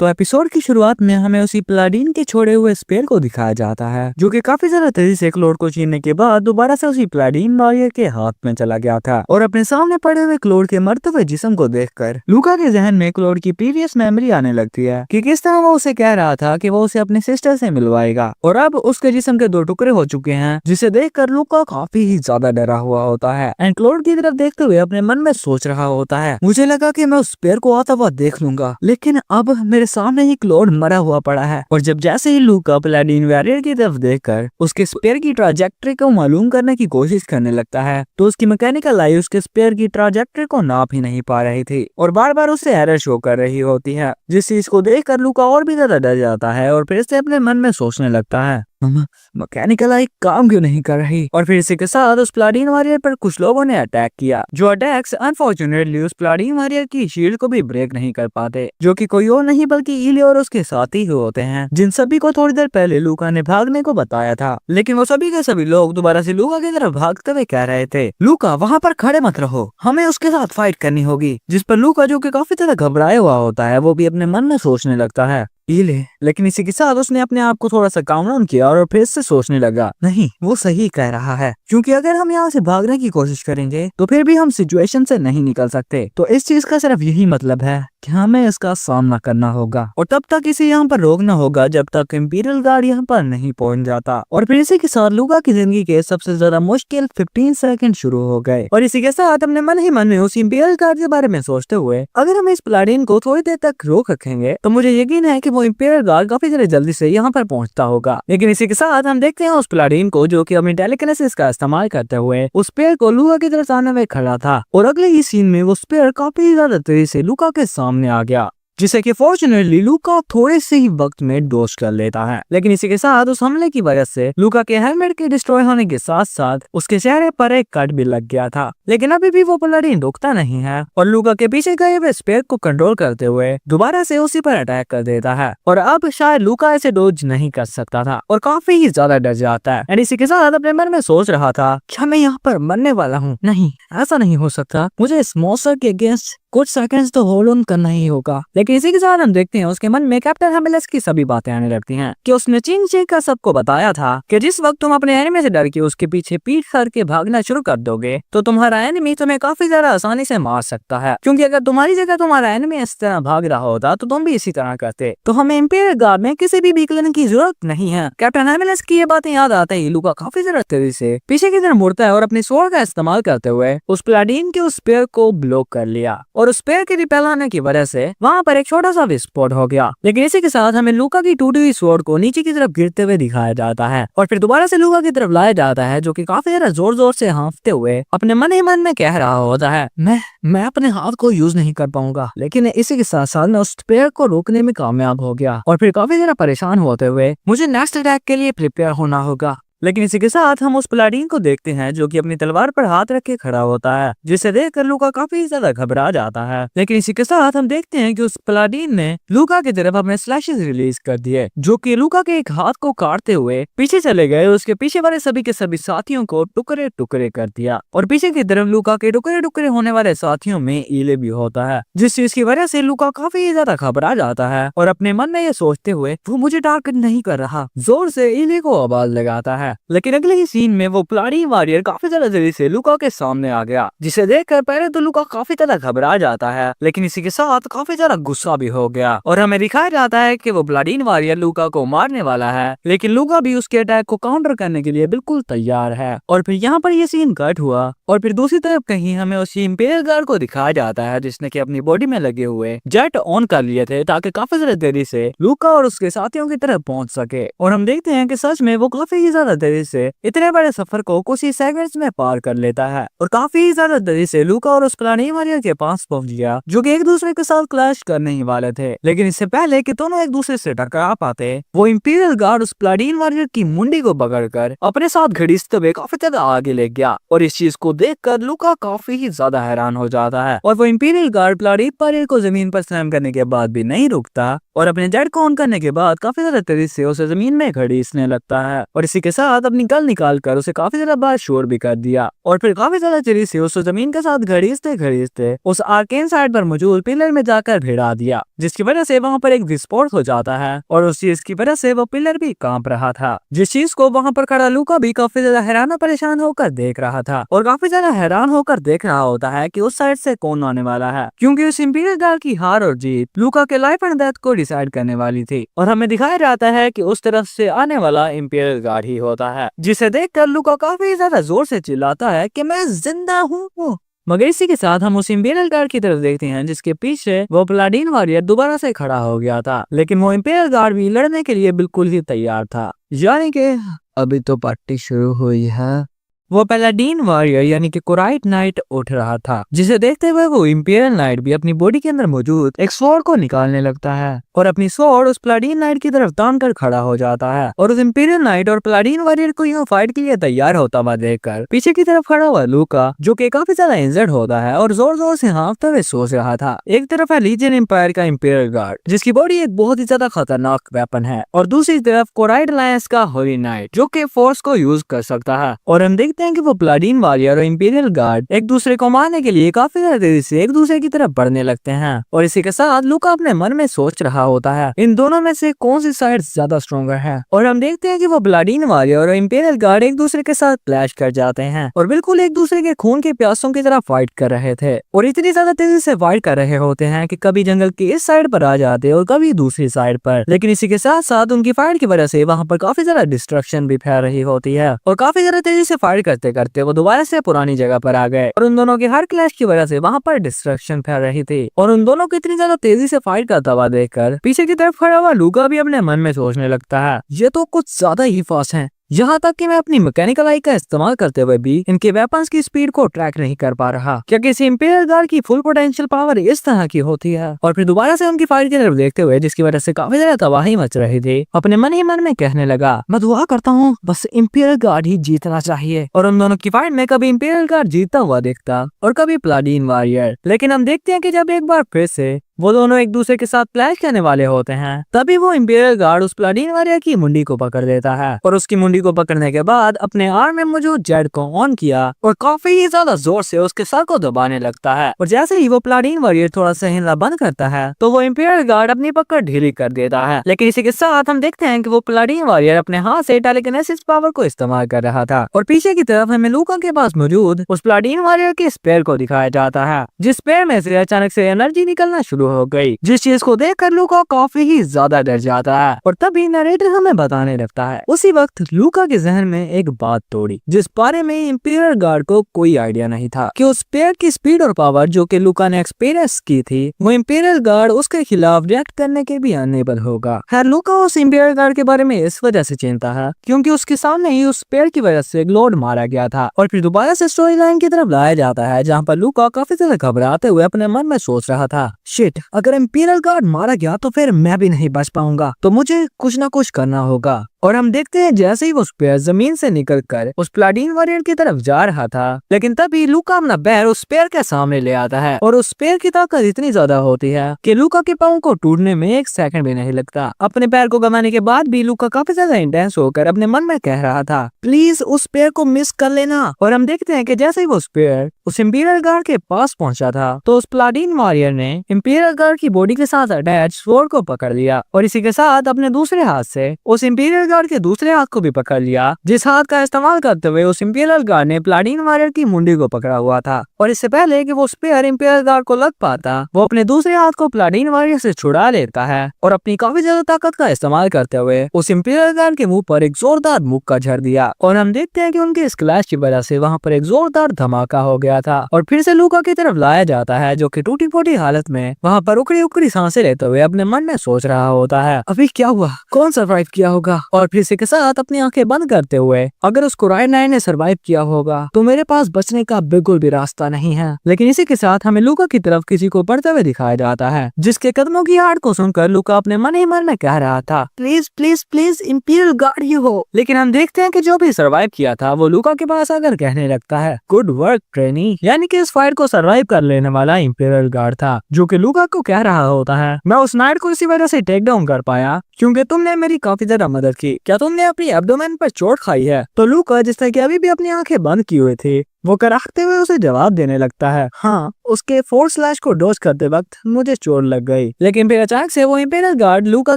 तो एपिसोड की शुरुआत में हमें उसी प्लाडीन के छोड़े हुए स्पेयर को दिखाया जाता है, जो कि काफी ज्यादा तेजी से क्लोड को चीरने के बाद दोबारा से उसी प्लाडीन वॉरियर के हाथ में चला गया था। और अपने सामने पड़े हुए क्लोड के मरते हुए जिस्म को देखकर लूका के जहन में क्लोड की प्रीवियस मेमोरी आने लगती है कि किस तरह वो उसे कह रहा था कि वो उसे अपने सिस्टर से मिलवाएगा, और अब उसके जिस्म के 2 टुकड़े हो चुके हैं, जिसे देखकर लूका काफी ही ज्यादा डरा हुआ होता है एंड क्लोड की तरफ देखते हुए अपने मन में सोच रहा होता है, मुझे लगा कि मैं उस स्पेयर को आता हुआ देख लूंगा, लेकिन अब मेरे सामने ही क्लोड मरा हुआ पड़ा है। और जब जैसे ही लूका प्लाडीन वॉरियर की तरफ देखकर उसके स्पेयर की ट्राजेक्ट्री को मालूम करने की कोशिश करने लगता है, तो उसकी मैकेनिकल आई उसके स्पेयर की ट्राजेक्ट्री को नाप ही नहीं पा रही थी और बार बार उसे एरर शो कर रही होती है, जिस चीज को देखकर लूका और भी ज्यादा डर जाता है और फिर से अपने मन में सोचने लगता है मैकेनिकल आई काम क्यों नहीं कर रही। और फिर इसी के साथ उस प्लाडीन वॉरियर पर कुछ लोगों ने अटैक किया, जो अटैक्स अनफॉर्चुनेटली उस प्लाडीन वॉरियर की शील्ड को भी ब्रेक नहीं कर पाते, जो कि कोई और नहीं बल्कि इले और उसके साथी ही होते हैं, जिन सभी को थोड़ी देर पहले लूका ने भागने को बताया था। लेकिन वो सभी के सभी लोग दोबारा से लूका की तरफ भागते हुए कह रहे थे, लूका वहाँ पर खड़े मत रहो, हमें उसके साथ फाइट करनी होगी। जिस पर लूका, जो कि काफी ज्यादा घबराया हुआ होता है, वो भी अपने मन में सोचने लगता है इले। लेकिन इसी के साथ उसने अपने आप को थोड़ा सा काम डाउन किया और फिर से सोचने लगा, नहीं वो सही कह रहा है, क्योंकि अगर हम यहाँ से भागने की कोशिश करेंगे तो फिर भी हम सिचुएशन से नहीं निकल सकते। तो इस चीज का सिर्फ यही मतलब है कि हमें इसका सामना करना होगा और तब तक इसे यहाँ पर रोकना होगा जब तक इंपीरियल गार्ड यहाँ पर नहीं पहुंच जाता। और फिर इसी के साथ लूका की जिंदगी के सबसे ज्यादा मुश्किल 15 सेकंड शुरू हो गए। और इसी के साथ अपने मन ही मन में उस इंपीरियल गार्ड के बारे में सोचते हुए, अगर हम इस प्लाडीन को थोड़ी देर तक रोक रखेंगे तो मुझे यकीन है कि वो इंपीरियल गार्ड काफी ज्यादा जल्दी से यहाँ पर पहुंचता होगा। लेकिन इसी के साथ हम देखते हैं उस प्लाडीन को, जो कि अपनी टेलीकिनेसिस का इस्तेमाल करते हुए उस पेड़ को लूका की तरफ आने में खड़ा था, और अगले ही सीन में वो पेड़ काफी ज्यादा तेजी से लूका के सामने आ गया, जिसे कि फॉर्चुनेटली लूका थोड़े से ही वक्त में डोज कर लेता है। लेकिन इसी के साथ उस हमले की वजह से लूका के हेलमेट के डिस्ट्रॉय होने के साथ साथ उसके चेहरे पर एक कट भी लग गया था। लेकिन अभी भी वो प्लाडीन रुकता नहीं है और लूका के पीछे गए हुए स्पेयर को कंट्रोल करते हुए दोबारा से उसी पर अटैक कर देता है। और अब शायद लूका ऐसे डोज नहीं कर सकता था और काफी ही ज्यादा डर जाता है। इसी के साथ अपने मन में सोच रहा था, क्या मैं यहाँ पर मरने वाला हूँ? नहीं, ऐसा नहीं हो सकता, मुझे इस मॉन्स्टर के अगेंस्ट कुछ सेकंड्स तो होल्ड ऑन करना ही होगा। लेकिन इसी के साथ हम देखते हैं उसके मन में कैप्टन हैमिलस की सभी बातें आने लगती हैं कि उसने चिंग चिंग का सबको बताया था कि जिस वक्त तुम अपने एनिमी से डर के उसके पीछे पीठ करके भागना शुरू कर दोगे तो तुम्हारा एनिमी तुम्हें काफी ज्यादा आसानी से मार सकता है, क्योंकि अगर तुम्हारी जगह तुम्हारा एनिमी इस तरह भाग रहा होता तो तुम भी इसी तरह करते। तो हमें इंपीरियल गार्ड में किसी भी वीकलिंग की जरूरत नहीं है। कैप्टन हैमिलस की ये बातें याद आते ही लूका काफी ज्यादा तेजी से पीछे की तरफ मुड़ता है और अपनी स्वॉर्ड का इस्तेमाल करते हुए उस प्लाडीन के उस पेड़ को ब्लॉक कर लिया और उस पेड़ के रिपेल आने की वजह से वहाँ पर एक छोटा सा विस्फोट हो गया। लेकिन इसी के साथ हमें लूका की टूटी हुई स्वॉर्ड को नीचे की तरफ गिरते हुए दिखाया जाता है और फिर दोबारा से लूका की तरफ लाया जाता है, जो कि काफी ज्यादा जोर जोर से हाँफते हुए अपने मन ही मन में कह रहा होता है, मैं अपने हाथ को यूज नहीं कर पाऊंगा। लेकिन इसी के साथ साथ मैं उस पेड़ को रोकने में कामयाब हो गया और फिर काफी ज्यादा परेशान होते हुए मुझे नेक्स्ट अटैक के लिए प्रिपेयर होना होगा। लेकिन इसी के साथ हम उस पलाडीन को देखते हैं जो कि अपनी तलवार पर हाथ रख के खड़ा होता है, जिसे देखकर लूका काफी ज्यादा घबरा जाता है। लेकिन इसी के साथ हम देखते हैं कि उस पलाडीन ने लूका की तरफ अपने स्लैशेस रिलीज कर दिए, जो कि लूका के एक हाथ को काटते हुए पीछे चले गए। उसके पीछे वाले सभी के सभी साथियों को टुकड़े टुकड़े कर दिया और पीछे की तरफ लूका के टुकड़े टुकड़े होने वाले साथियों में ईले भी होता है, जिस चीज की वजह से लूका काफी ज्यादा घबरा जाता है और अपने मन में ये सोचते हुए वो मुझे टारगेट नहीं कर रहा, जोर से ईले को आवाज लगाता है। लेकिन अगले ही सीन में वो पलाडीन वॉरियर काफी ज्यादा जल्दी से लूका के सामने आ गया, जिसे देखकर पहले तो लूका काफी ज्यादा घबरा जाता है, लेकिन इसी के साथ काफी ज्यादा गुस्सा भी हो गया और हमें दिखाया जाता है कि वो पलाडीन वॉरियर लूका को मारने वाला है, लेकिन लूका भी उसके अटैक को काउंटर करने के लिए बिल्कुल तैयार है। और फिर यहाँ पर ये सीन कट हुआ और फिर दूसरी तरफ कहीं हमें उस इंपीरियल गार्ड को दिखाया जाता है जिसने कि अपनी बॉडी में लगे हुए जेट ऑन कर लिए थे ताकि काफी ज्यादा देरी से लूका और उसके साथियों की तरफ पहुंच सके। और हम देखते हैं कि सच में वो काफी ज्यादा देरी से इतने बड़े सफर को कुछ ही सेकंड्स में पार कर लेता है और काफी ज्यादा देरी से लूका और उस पलाडीन वॉरियर के पास पहुंच गया, जो कि एक दूसरे के साथ क्लैश करने ही वाले थे। लेकिन इससे पहले कि दोनों एक दूसरे से टकरा पाते, वो इंपीरियल गार्ड उस पलाडीन वॉरियर की मुंडी को पकड़कर अपने साथ घड़ीसते हुए काफी ज्यादा आगे ले गया और इस चीज को देखकर लूका काफी ही ज्यादा हैरान हो जाता है। और वो इंपीरियल गार्ड पलाडीन वॉरियर को जमीन पर स्लैम करने के बाद भी नहीं रुकता और अपने जेट को ऑन करने के बाद काफी ज्यादा तेजी से उसे जमीन में घड़ीसने लगता है और इसी के साथ अपनी गन निकाल कर उसे काफी ज्यादा बार शोर भी कर दिया और फिर काफी ज्यादा तेजी से उसे जमीन के साथ घड़ीसते घड़ीसते उस आर्केन साइड पर मौजूद पिलर में जाकर भिड़ा दिया, जिसकी वजह से वहाँ पर एक विस्फोट हो जाता है और उस चीज की वजह से वो पिलर भी कांप रहा था, जिस चीज को वहाँ पर खड़ा लूका भी काफी ज्यादा हैरान और परेशान होकर देख रहा था और काफी ज्यादा हैरान होकर देख रहा होता है कि उस साइड से कौन आने वाला है, क्योंकि उस इंपीरियल गार्ड की हार और जीत लूका के लाइफ एंड डेथ को डिसाइड करने वाली थी। और हमें दिखाया जाता है कि उस तरफ से आने वाला इंपीरियल गार्ड ही होता है, जिसे देखकर लूका काफी ज्यादा जोर से चिल्लाता है कि मैं जिंदा हूँ। मगर इसी के साथ हम उस इंपीरियल गार्ड की तरफ देखते हैं जिसके पीछे वो पलाडीन वॉरियर दोबारा से खड़ा हो गया था, लेकिन वो इंपीरियल गार्ड भी लड़ने के लिए बिल्कुल ही तैयार था, यानी कि अभी तो पार्टी शुरू हुई है। वो पलाडीन वॉरियर यानी कि कोराइट नाइट उठ रहा था, जिसे देखते हुए वो इंपीरियल नाइट भी अपनी बॉडी के अंदर मौजूद एक स्वॉर्ड को निकालने लगता है और अपनी स्वॉर्ड उस पलाडीन नाइट की तरफ तान कर खड़ा हो जाता है। और उस इंपीरियल नाइट और पलाडीन वॉरियर को यूं फाइट के लिए तैयार होता हुआ देखकर पीछे की तरफ खड़ा हुआ लूका, जो कि काफी ज्यादा इंजर्ड होता है और जोर जोर से हाँफते हुए सोच रहा था। एक तरफ है लीजियन एम्पायर का इंपीरियल गार्ड, जिसकी बॉडी एक बहुत ही ज्यादा खतरनाक वेपन है, और दूसरी तरफ कोराइट अलायंस का होली नाइट, जो कि फोर्स को यूज कर सकता है। और हम देखते हैं कि वो पलाडीन वॉरियर और इंपीरियल गार्ड एक दूसरे को मारने के लिए काफी ज्यादा तेजी से एक दूसरे की तरफ बढ़ने लगते हैं। और इसी के साथ लूका अपने मन में सोच रहा होता है इन दोनों में से कौन सी साइड ज्यादा स्ट्रॉन्गर है। और हम देखते हैं कि वो पलाडीन वॉरियर और इंपीरियल गार्ड एक दूसरे के साथ क्लैश कर जाते हैं और बिल्कुल एक दूसरे के खून के प्यासों की तरह फाइट कर रहे थे और इतनी ज्यादा तेजी से फाइट कर रहे होते हैं कि कभी जंगल की इस साइड पर आ जाते और कभी दूसरी साइड पर। लेकिन इसी के साथ साथ उनकी फाइट की वजह से वहाँ पर काफी ज्यादा डिस्ट्रक्शन भी फैल रही होती है और काफी ज्यादा तेजी से फाइट करते करते वो दोबारा से पुरानी जगह पर आ गए और उन दोनों की हर क्लैश की वजह से वहाँ पर डिस्ट्रक्शन फैल रही थी। और उन दोनों को इतनी ज्यादा तेजी से फाइट करता हुआ देखकर पीछे की तरफ खड़ा हुआ लूका भी अपने मन में सोचने लगता है ये तो कुछ ज्यादा ही फास्ट है, यहाँ तक कि मैं अपनी मैकेनिकल आई का इस्तेमाल करते हुए भी इनके वेपन्स की स्पीड को ट्रैक नहीं कर पा रहा, क्योंकि इस इंपीरियल गार्ड की फुल पोटेंशियल पावर इस तरह की होती है। और फिर दोबारा से उनकी फाइट की तरफ देखते हुए, जिसकी वजह से काफी ज्यादा तबाही मच रही थी, अपने मन ही मन में कहने लगा मैं दुआ करता हूँ बस इंपीरियल गार्ड ही जीतना चाहिए। और उन दोनों की फाइट में कभी इंपीरियल गार्ड जीतता हुआ दिखता और कभी पलाडीन वॉरियर। लेकिन हम देखते हैं कि जब एक बार फिर से वो दोनों एक दूसरे के साथ क्लैश करने वाले होते हैं, तभी वो इंपीरियल गार्ड उस पलाडीन वॉरियर की मुंडी को पकड़ लेता है और उसकी मुंडी को पकड़ने के बाद अपने आर्म में मौजूद जेट को ऑन किया और काफी ही ज्यादा जोर से उसके सर को दबाने लगता है। और जैसे ही वो पलाडीन वॉरियर थोड़ा सा हिलना बंद करता है तो वो इंपीरियल गार्ड अपनी पकड़ ढीली कर देता है। लेकिन इसी के साथ हम देखते हैं कि वो पलाडीन वॉरियर अपने हाथ से टेलीकिनेसिस पावर को इस्तेमाल कर रहा था और पीछे की तरफ हमें लूका के पास मौजूद उस पलाडीन वॉरियर के स्पेयर को दिखाया जाता है, जिस स्पेयर में से अचानक से एनर्जी निकलना शुरू हो गई, जिस चीज को देखकर लूका काफी ही ज्यादा डर जाता है। और तभी नरेटर हमें बताने लगता है उसी वक्त लूका के जहन में एक बात तोड़ी, जिस बारे में इंपीरियल गार्ड को कोई आइडिया नहीं था कि उस स्पेयर की स्पीड और पावर जो कि लूका ने एक्सपीरियंस की थी, वो इंपीरियल गार्ड उसके खिलाफ रिएक्ट करने के भी अनेबल होगा। खैर लूका उस इंपीरियल गार्ड के बारे में इस वजह से चिंता है क्योंकि उसके सामने ही उस स्पेयर की वजह से ग्लोड मारा गया था। और फिर दोबारा से स्टोरी लाइन की तरफ लाया जाता है जहाँ पर लूका काफी ज्यादा घबराते हुए अपने मन में सोच रहा था शिट शिट, अगर इंपीरियल गार्ड मारा गया तो फिर मैं भी नहीं बच पाऊंगा, तो मुझे कुछ ना कुछ करना होगा। और हम देखते हैं जैसे ही वो स्पेयर जमीन से निकलकर उस प्लाडीन वॉरियर की तरफ जा रहा था, लेकिन तभी लूका अपना पैर उस स्पेयर के सामने ले आता है और उस स्पेयर की ताकत इतनी ज्यादा होती है कि लूका के पाँव को टूटने में 1 सेकंड भी नहीं लगता। अपने पैर को गंवाने के बाद भी लूका काफी ज्यादा इंटेंस होकर अपने मन में कह रहा था, प्लीज उस स्पेयर को मिस कर लेना। और हम देखते हैं कि जैसे ही वो स्पेयर उस इंपीरियल गार्ड के पास पहुंचा था तो उस प्लाडीन वॉरियर ने इंपीरियल गार्ड की बॉडी के साथ अटैच स्वॉर्ड को पकड़ लिया और इसी के साथ अपने दूसरे हाथ से उस इंपीरियल गार्ड के दूसरे हाथ को भी पकड़ लिया, जिस हाथ का इस्तेमाल करते हुए उस इंपीरियल गार्ड ने प्लाडीन वॉरियर की मुंडी को पकड़ा हुआ था। और इससे पहले कि वो स्पेयर इंपीरियल गार्ड को लग पाता, वो अपने दूसरे हाथ को प्लाडीन वॉरियर से छुड़ा लेता है और अपनी काफी ज्यादा ताकत का इस्तेमाल करते हुए उस इंपीरियल गार्ड के मुंह पर एक जोरदार मुक्का झड़ दिया। और हम देखते हैं कि उनके इस क्लैश की वजह से वहाँ पर एक जोरदार धमाका हो गया था और फिर से लूका की तरफ लाया जाता है, जो कि टूटी फूटी हालत में वहाँ पर उकड़ी उकड़ी सांसें लेते हुए अपने मन में सोच रहा होता है, अभी क्या हुआ, कौन सर्वाइव किया होगा। और फिर इसी के साथ अपनी आंखें बंद करते हुए, अगर उसको रायनाइन ने सर्वाइव किया होगा तो मेरे पास बचने का बिल्कुल भी रास्ता नहीं है। लेकिन इसी के साथ हमें लूका की तरफ किसी को बढ़ते हुए दिखाया जाता है, जिसके कदमों की आहट को सुनकर लूका अपने मन ही मन में कह रहा था, please please please imperial guard ही हो। लेकिन हम देखते हैं कि जो भी सर्वाइव किया था वो लूका के पास आकर कहने लगता है, गुड वर्क ट्रेनी, यानी कि इस फाइट को सर्वाइव कर लेने वाला इंपीरियल गार्ड था, जो कि लूका को कह रहा होता है, मैं उस नाइट को इसी वजह से टेक डाउन कर पाया क्योंकि तुमने मेरी काफी ज्यादा मदद की। क्या तुमने अपनी एब्डोमेन पर चोट खाई है? तो लूका, जिसने कि अभी भी अपनी आंखें बंद की हुई थी, वो कराहते हुए उसे जवाब देने लगता है, हाँ, उसके फोर्स स्लैश को डॉज करते वक्त मुझे चोट लग गई। लेकिन फिर अचानक से वो इंपीरियल गार्ड लूका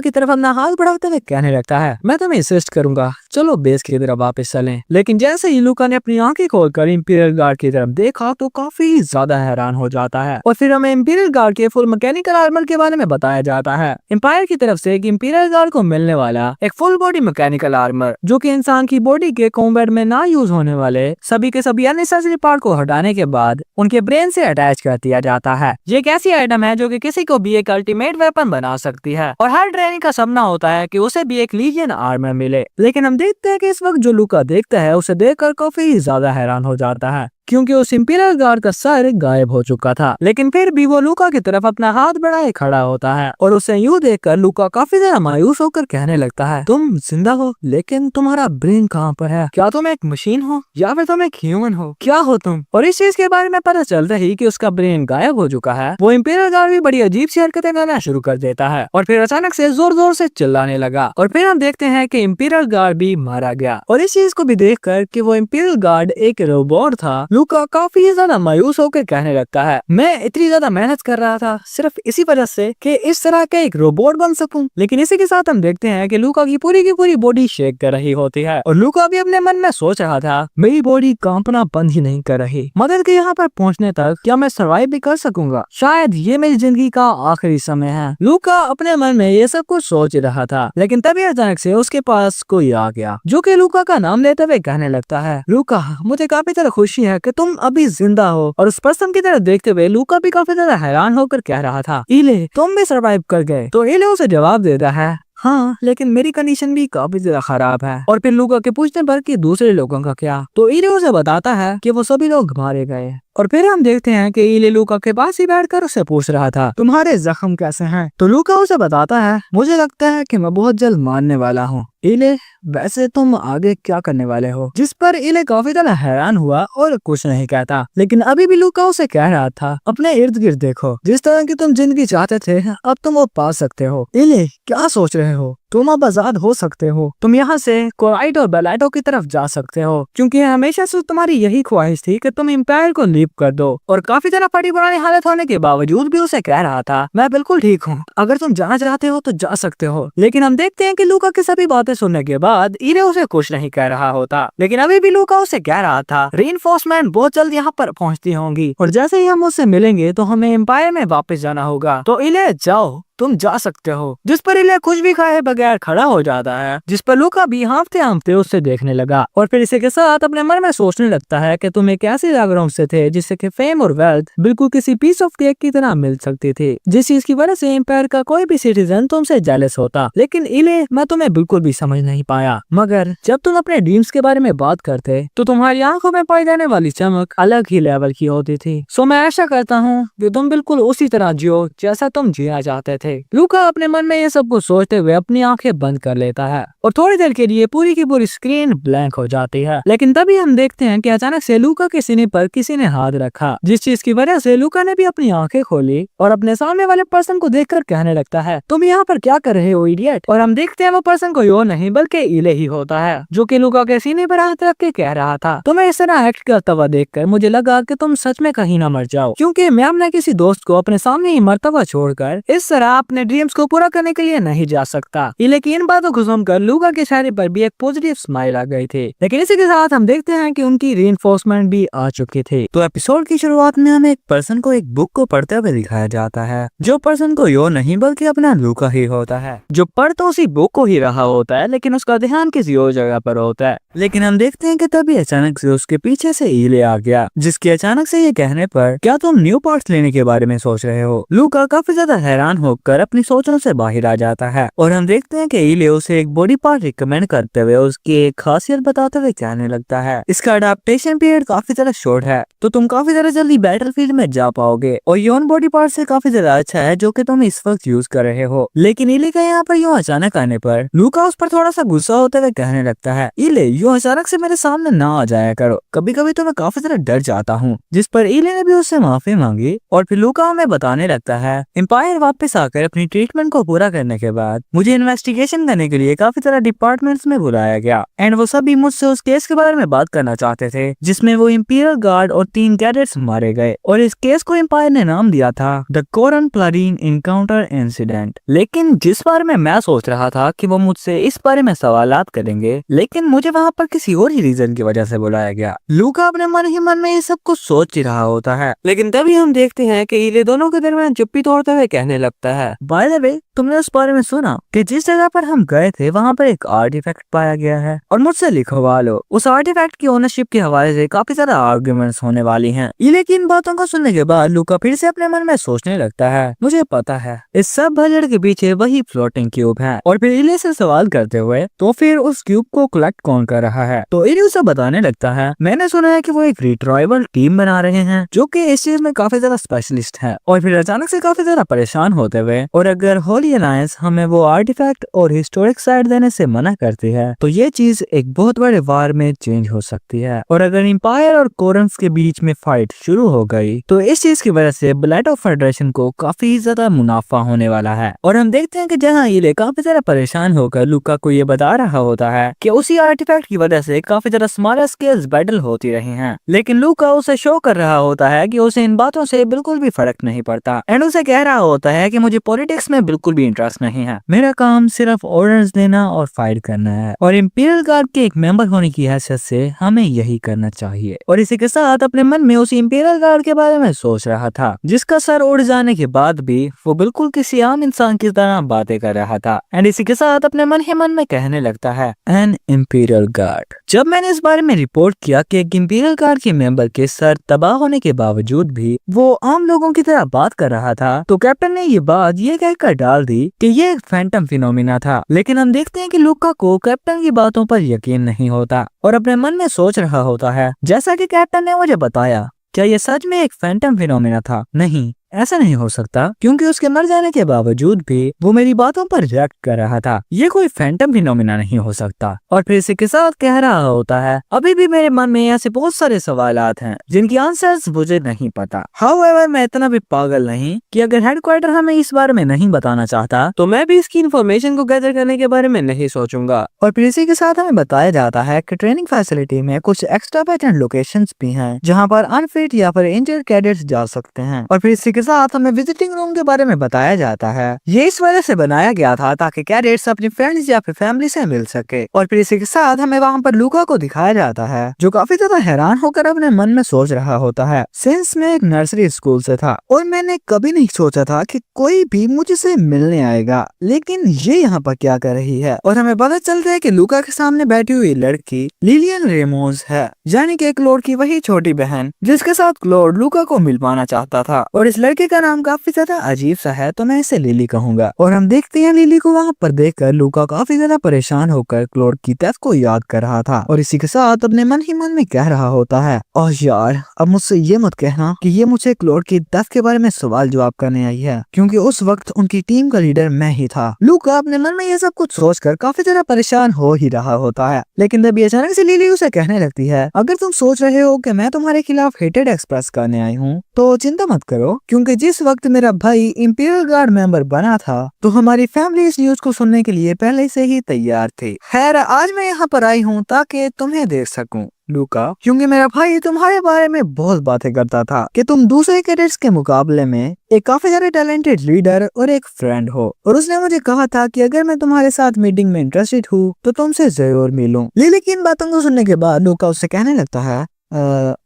की तरफ अपना हाथ बढ़ाते हुए कहने लगता है, मैं तुम्हें असिस्ट करूंगा, चलो बेस की तरफ वापस चलें। लेकिन जैसे ही लूका ने अपनी आंखें खोलकर इंपीरियल गार्ड की तरफ देखा तो काफी ज्यादा हैरान हो जाता है और फिर हमें इंपीरियल गार्ड के फुल मैकेनिकल आर्मर के बारे में बताया जाता है। एम्पायर की तरफ से इंपीरियल गार्ड को मिलने वाला एक फुल बॉडी मैकेनिकल आर्मर, जो कि इंसान की बॉडी के कॉम्बैट में ना यूज होने वाले सभी के सभी अननेसेसरी पार्ट को हटाने के बाद उनके ब्रेन से अटैच कर दिया जाता है। ये एक ऐसी आइटम है जो कि किसी को भी एक अल्टीमेट वेपन बना सकती है और हर ट्रेनी का सपना होता है कि उसे भी एक लीजियन आर्मर मिले। लेकिन हम देखते हैं कि इस वक्त जो लूका देखता है उसे देखकर काफी ज्यादा हैरान हो जाता है क्योंकि उस इंपीरियल गार्ड का सर गायब हो चुका था। लेकिन फिर भी वो लूका की तरफ अपना हाथ बढ़ाए खड़ा होता है और उसे यूं देखकर लूका काफी ज्यादा मायूस होकर कहने लगता है, तुम जिंदा हो लेकिन तुम्हारा ब्रेन कहाँ पर है? क्या तुम एक मशीन हो या फिर तुम एक ह्यूमन हो? क्या हो तुम? और इस चीज के बारे में पता चलता ही कि उसका ब्रेन गायब हो चुका है, वो इंपीरियल गार्ड भी बड़ी अजीब सी हरकतें करना शुरू कर देता है और फिर अचानक से जोर जोर से चिल्लाने लगा। और फिर हम देखते हैं कि इंपीरियल गार्ड भी मारा गया। और इस चीज को भी देख कर कि वो इंपीरियल गार्ड एक रोबोट था, लूका काफी ज्यादा मायूस होकर कहने लगता है, मैं इतनी ज्यादा मेहनत कर रहा था सिर्फ इसी वजह से कि इस तरह का एक रोबोट बन सकूं। लेकिन इसी के साथ हम देखते हैं कि लूका की पूरी बॉडी शेक कर रही होती है और लूका भी अपने मन में सोच रहा था, मेरी बॉडी कांपना बंद ही नहीं कर रही, मदद के यहाँ पर पहुँचने तक क्या मैं सर्वाइव भी कर सकूंगा? शायद ये मेरी जिंदगी का आखिरी समय है। लूका अपने मन में ये सब कुछ सोच रहा था, लेकिन तभी अचानक से उसके पास कोई आ गया जो कि लूका का नाम लेते हुए कहने लगता है, लूका, मुझे काफी ज्यादा खुशी है कि तुम अभी जिंदा हो। और उस पर्सन की तरफ देखते हुए लूका भी काफी ज्यादा हैरान होकर कह रहा था, इले, तुम भी सर्वाइव कर गए? तो इले उसे जवाब देता है, हाँ, लेकिन मेरी कंडीशन भी काफी ज्यादा खराब है। और फिर लूका के पूछने पर कि दूसरे लोगों का क्या, तो इले उसे बताता है कि वो सभी लोग मारे गए। और फिर हम देखते हैं कि इले लूका के पास ही बैठकर उसे पूछ रहा था, तुम्हारे जख्म कैसे हैं? तो लूका उसे बताता है, मुझे लगता है कि मैं बहुत जल्द मारने वाला हूँ। इले, वैसे तुम आगे क्या करने वाले हो? जिस पर इले काफी ज्यादा हैरान हुआ और कुछ नहीं कहता। लेकिन अभी भी लूका उसे कह रहा था, अपने इर्द गिर्द देखो, जिस तरह की तुम जिंदगी चाहते थे अब तुम वो पा सकते हो। इले, क्या सोच रहे हो? तुम अब आजाद हो सकते हो, तुम यहाँ से कोराइट और बेलाइटो की तरफ जा सकते हो, क्योंकि हमेशा से तुम्हारी यही ख्वाहिश थी कि तुम एम्पायर को लीव कर दो। और काफी ज्यादा फटी पुरानी हालत होने के बावजूद भी उसे कह रहा था, मैं बिल्कुल ठीक हूँ, अगर तुम जाना चाहते हो तो जा सकते हो। लेकिन हम देखते हैं कि लूका की सभी बातें सुनने के बाद इले उसे कुछ नहीं कह रहा होता। लेकिन अभी भी लूका उसे कह रहा था, रीइंफोर्समेंट बहुत जल्द यहाँ पर पहुँचती होंगी और जैसे ही हम उससे मिलेंगे तो हमें एम्पायर में वापस जाना होगा, तो इले जाओ तुम जा सकते हो। जिस पर इले कुछ भी खाए बगैर खड़ा हो जाता है, जिस पर लूका भी हाँफते हाँफते उससे देखने लगा और फिर इसी के साथ अपने मन में सोचने लगता है कि तुम एक ऐसे जागरूक से थे जिससे कि फेम और वेल्थ बिल्कुल किसी पीस ऑफ केक की तरह मिल सकती थी, जिस चीज की वजह से एम्पायर का कोई भी सिटीजन तुमसे जेलस होता। लेकिन इले मैं तुम्हें बिल्कुल भी समझ नहीं पाया, मगर जब तुम अपने ड्रीम्स के बारे में बात करते तो तुम्हारी आंखों में पाई जाने वाली चमक अलग ही लेवल की होती थी। सो मैं आशा करता हूँ कि तुम बिल्कुल उसी तरह जियो जैसा तुम जिया चाहते थे। लूका अपने मन में ये सब कुछ सोचते हुए अपनी आंखें बंद कर लेता है और थोड़ी देर के लिए पूरी की पूरी स्क्रीन ब्लैंक हो जाती है। लेकिन तभी हम देखते हैं कि अचानक से लूका के सीने पर किसी ने हाथ रखा, जिस चीज की वजह से लूका ने भी अपनी आंखें खोली और अपने सामने वाले पर्सन को देखकर कहने लगता है, तुम यहाँ पर क्या कर रहे हो इडियट। और हम देखते हैं वो पर्सन कोई और नहीं बल्कि इले ही होता है, जो कि लूका के सीने पर हाथ रख के कह रहा था, तुम्हें इस तरह एक्ट करता हुआ देखकर मुझे लगा कि तुम सच में कहीं ना मर जाओ, क्योंकि मैं अपने किसी दोस्त को अपने सामने ही मरता हुआ छोड़कर इस तरह अपने ड्रीम्स को पूरा करने के लिए नहीं जा सकता। लेकिन इन बातों को सुनकर लूका के चेहरे पर भी एक पॉजिटिव स्माइल आ गई थी। लेकिन इसी के साथ हम देखते हैं कि उनकी रीइंफोर्समेंट भी आ चुकी थी। तो एपिसोड की शुरुआत में हमें एक पर्सन को एक बुक को पढ़ते हुए दिखाया जाता है, जो पर्सन को यो नहीं बल्कि अपना लूका ही होता है, जो पढ़ तो उसी बुक को ही रहा होता है लेकिन उसका ध्यान किसी और जगह पर होता है। लेकिन हम देखते हैं कि तभी अचानक से उसके पीछे से इले आ गया, जिसके अचानक से ये कहने पर क्या तुम न्यू पार्ट्स लेने के बारे में सोच रहे हो। लूका काफी ज्यादा हैरान होकर अपनी सोचों से बाहर आ जाता है और हम देखते हैं कि इले उसे एक बॉडी पार्ट रिकमेंड करते हुए उसकी एक खासियत बताते हुए कहने लगता है, इसका अडेप्टेशन पीरियड काफी ज्यादा शॉर्ट है, तो तुम काफी ज्यादा जल्दी बैटलफील्ड में जा पाओगे और ये उन बॉडी पार्ट से काफी ज्यादा अच्छा है जो कि तुम इस वक्त यूज कर रहे हो। लेकिन इले का यहाँ पर यूँ अचानक आने पर लूका उस पर थोड़ा सा गुस्सा होते हुए कहने लगता है, इले यूँ अचानक से मेरे सामने ना आ जाया करो, कभी कभी तो मैं काफी ज्यादा डर जाता हूँ। जिस पर इले ने भी उससे माफी मांगी और फिर लूका हमें बताने लगता है, एम्पायर वापस आकर अपनी ट्रीटमेंट को पूरा करने के बाद मुझे इन्वेस्टिगेशन करने के लिए काफी सारा डिपार्टमेंट्स में बुलाया गया एंड वो सभी मुझसे उस केस के बारे में बात करना चाहते थे जिसमें वो इंपीरियल गार्ड और 3 कैडेट्स मारे गए और इस केस को एम्पायर ने नाम दिया था द कोरन प्लारीन इनकाउंटर इंसिडेंट। लेकिन जिस बारे में मैं सोच रहा था कि वो मुझसे इस बारे में सवालात करेंगे, लेकिन मुझे वहाँ पर किसी और ही रीजन की वजह से बुलाया गया। लूका अपने मन ही मन में ये सब कुछ सोच ही रहा होता है, लेकिन तभी हम देखते हैं कि ये दोनों के दरमियान चुप्पी तोड़ते हुए कहने लगता है, बाय द वे तुमने उस बारे में सुना कि जिस जगह पर हम गए थे वहाँ पर एक आर्टिफैक्ट पाया गया है और मुझसे लिखवा लो। उस आर्टिफैक्ट की ओनरशिप के हवाले से काफी ज्यादा आर्गुमेंट्स होने वाली हैं। लेकिन बातों को सुनने के बाद लूका फिर से अपने मन में सोचने लगता है, मुझे पता है इस सब भजड़ के पीछे वही फ्लोटिंग क्यूब है। और फिर इले से सवाल करते हुए, तो फिर उस क्यूब को कलेक्ट कौन कर रहा है। तो इले उसे बताने लगता है, मैंने सुना है कि वो एक रिट्राइवल टीम बना रहे हैं जो कि इस चीज में काफी ज्यादा स्पेशलिस्ट है। और फिर अचानक से काफी ज्यादा परेशान होते हुए, और अगर होली अलायंस हमें वो आर्टिफैक्ट और हिस्टोरिक साइट देने से मना करती है तो ये चीज एक बहुत बड़े वार में चेंज हो सकती है। और अगर एम्पायर और कोरन्स के बीच में फाइट शुरू हो गई तो इस चीज की वजह से ब्लड ऑफ फेडरेशन को काफी ज्यादा मुनाफा होने वाला है। और हम देखते हैं कि जहाँ इले काफी ज्यादा परेशान होकर लूका को ये बता रहा होता है कि उसी आर्टिफैक्ट की वजह से काफी ज्यादा स्मॉलर स्केल्स बैटल होती रही हैं, लेकिन लूका उसे शो कर रहा होता है कि उसे इन बातों से बिल्कुल भी फर्क नहीं पड़ता एंड उसे कह रहा होता है कि मुझे पॉलिटिक्स में बिल्कुल भी इंटरेस्ट नहीं है, मेरा काम सिर्फ ऑर्डर्स देना और फाइट करना है और इंपीरियल गार्ड के एक मेंबर होने की हैसियत से हमें यही करना चाहिए। और इसी के साथ अपने मन में उस इंपीरियल गार्ड के बारे में सोच रहा था जिसका सर उड़ जाने के बाद भी वो बिल्कुल किसी आम इंसान की तरह बातें कर रहा था एंड इसी के साथ अपने मन ही मन में कहने लगता है, एन इंपीरियल गार्ड। जब मैंने इस बारे में रिपोर्ट किया कि एक इंपीरियल गार्ड के मेंबर के सर तबाह होने के बावजूद भी वो आम लोगों की तरह बात कर रहा था, तो कैप्टन ने ये बात ये कहकर डाल दी कि ये एक फैंटम फिनोमिना था। लेकिन हम देखते हैं कि लूका को कैप्टन की बातों पर यकीन नहीं होता और अपने मन में सोच रहा होता है, जैसा कि कैप्टन ने मुझे बताया, क्या ये सच में एक फैंटम फिनोमिना था? नहीं, ऐसा नहीं हो सकता, क्योंकि उसके मर जाने के बावजूद भी वो मेरी बातों पर रिएक्ट कर रहा था। ये कोई फैंटम फिनोमिना नहीं हो सकता। और फिर इसी के साथ कह रहा होता है, अभी भी मेरे मन में ऐसे बहुत सारे सवालात हैं जिनकी आंसर्स मुझे नहीं पता। हाउएवर मैं इतना भी पागल नहीं कि अगर हेडक्वार्टर हमें इस बारे में नहीं बताना चाहता तो मैं भी इसकी इन्फॉर्मेशन को गैदर करने के बारे में नहीं सोचूंगा। और फिर इसी के साथ हमें बताया जाता है कि ट्रेनिंग फैसिलिटी में कुछ एक्स्ट्रा पेटेंट लोकेशंस भी हैं जहाँ पर अनफिट या फिर इंजर्ड कैडेट्स जा सकते हैं। और फिर इसी के साथ हमें विजिटिंग रूम के बारे में बताया जाता है। ये इस वजह से बनाया गया था ताकि कैडेट्स अपनी फ्रेंड्स या फिर फैमिली से मिल सके। और फिर इसी के साथ हमें वहाँ पर लूका को दिखाया जाता है जो काफी ज्यादा हैरान होकर अपने मन में सोच रहा होता है। सिंस मैं एक नर्सरी स्कूल से था और मैंने कभी नहीं सोचा था कि कोई भी मुझसे मिलने आएगा, लेकिन ये यहाँ पर क्या कर रही है। और हमें पता चलता है कि लूका के सामने बैठी हुई लड़की लिलियन रेमोस है, यानी कि क्लोड की वही छोटी बहन जिसके साथ क्लोड लूका को मिल पाना चाहता था। और इस लड़के का नाम काफी ज्यादा अजीब सा है, तो मैं इसे लिली कहूंगा। और हम देखते हैं लिली को वहाँ पर देखकर लूका काफी ज्यादा परेशान होकर क्लोड की डेथ को याद कर रहा था और इसी के साथ अपने मन ही मन में कह रहा होता है, ओह यार, अब मुझसे ये मत कहना कि ये मुझे क्लोड की डेथ के बारे में सवाल जवाब करने आई है, क्योंकि उस वक्त उनकी टीम का लीडर मैं ही था। लूका अपने मन में ये सब कुछ सोचकर काफी ज्यादा परेशान हो ही रहा होता है, लेकिन तभी अचानक से लिली उसे कहने लगती है, अगर तुम सोच रहे हो कि मैं तुम्हारे खिलाफ हेटेड एक्सप्रेस करने आई हूँ तो चिंता मत करो, क्योंकि जिस वक्त मेरा भाई इंपीरियल गार्ड मेंबर बना था तो हमारी फैमिली इस न्यूज को सुनने के लिए पहले से ही तैयार थी। खैर, आज मैं यहाँ पर आई हूँ ताकि तुम्हें देख सकूं लूका, क्योंकि मेरा भाई तुम्हारे बारे में बहुत बातें करता था कि तुम दूसरे कैडेट्स के मुकाबले में एक काफी ज्यादा टैलेंटेड लीडर और एक फ्रेंड हो, और उसने मुझे कहा था कि अगर मैं तुम्हारे साथ मीटिंग में इंटरेस्टेड हूँ तो तुमसे जरूर मिलूं। लिली की इन बातों को सुनने के बाद लूका उससे कहने लगता है,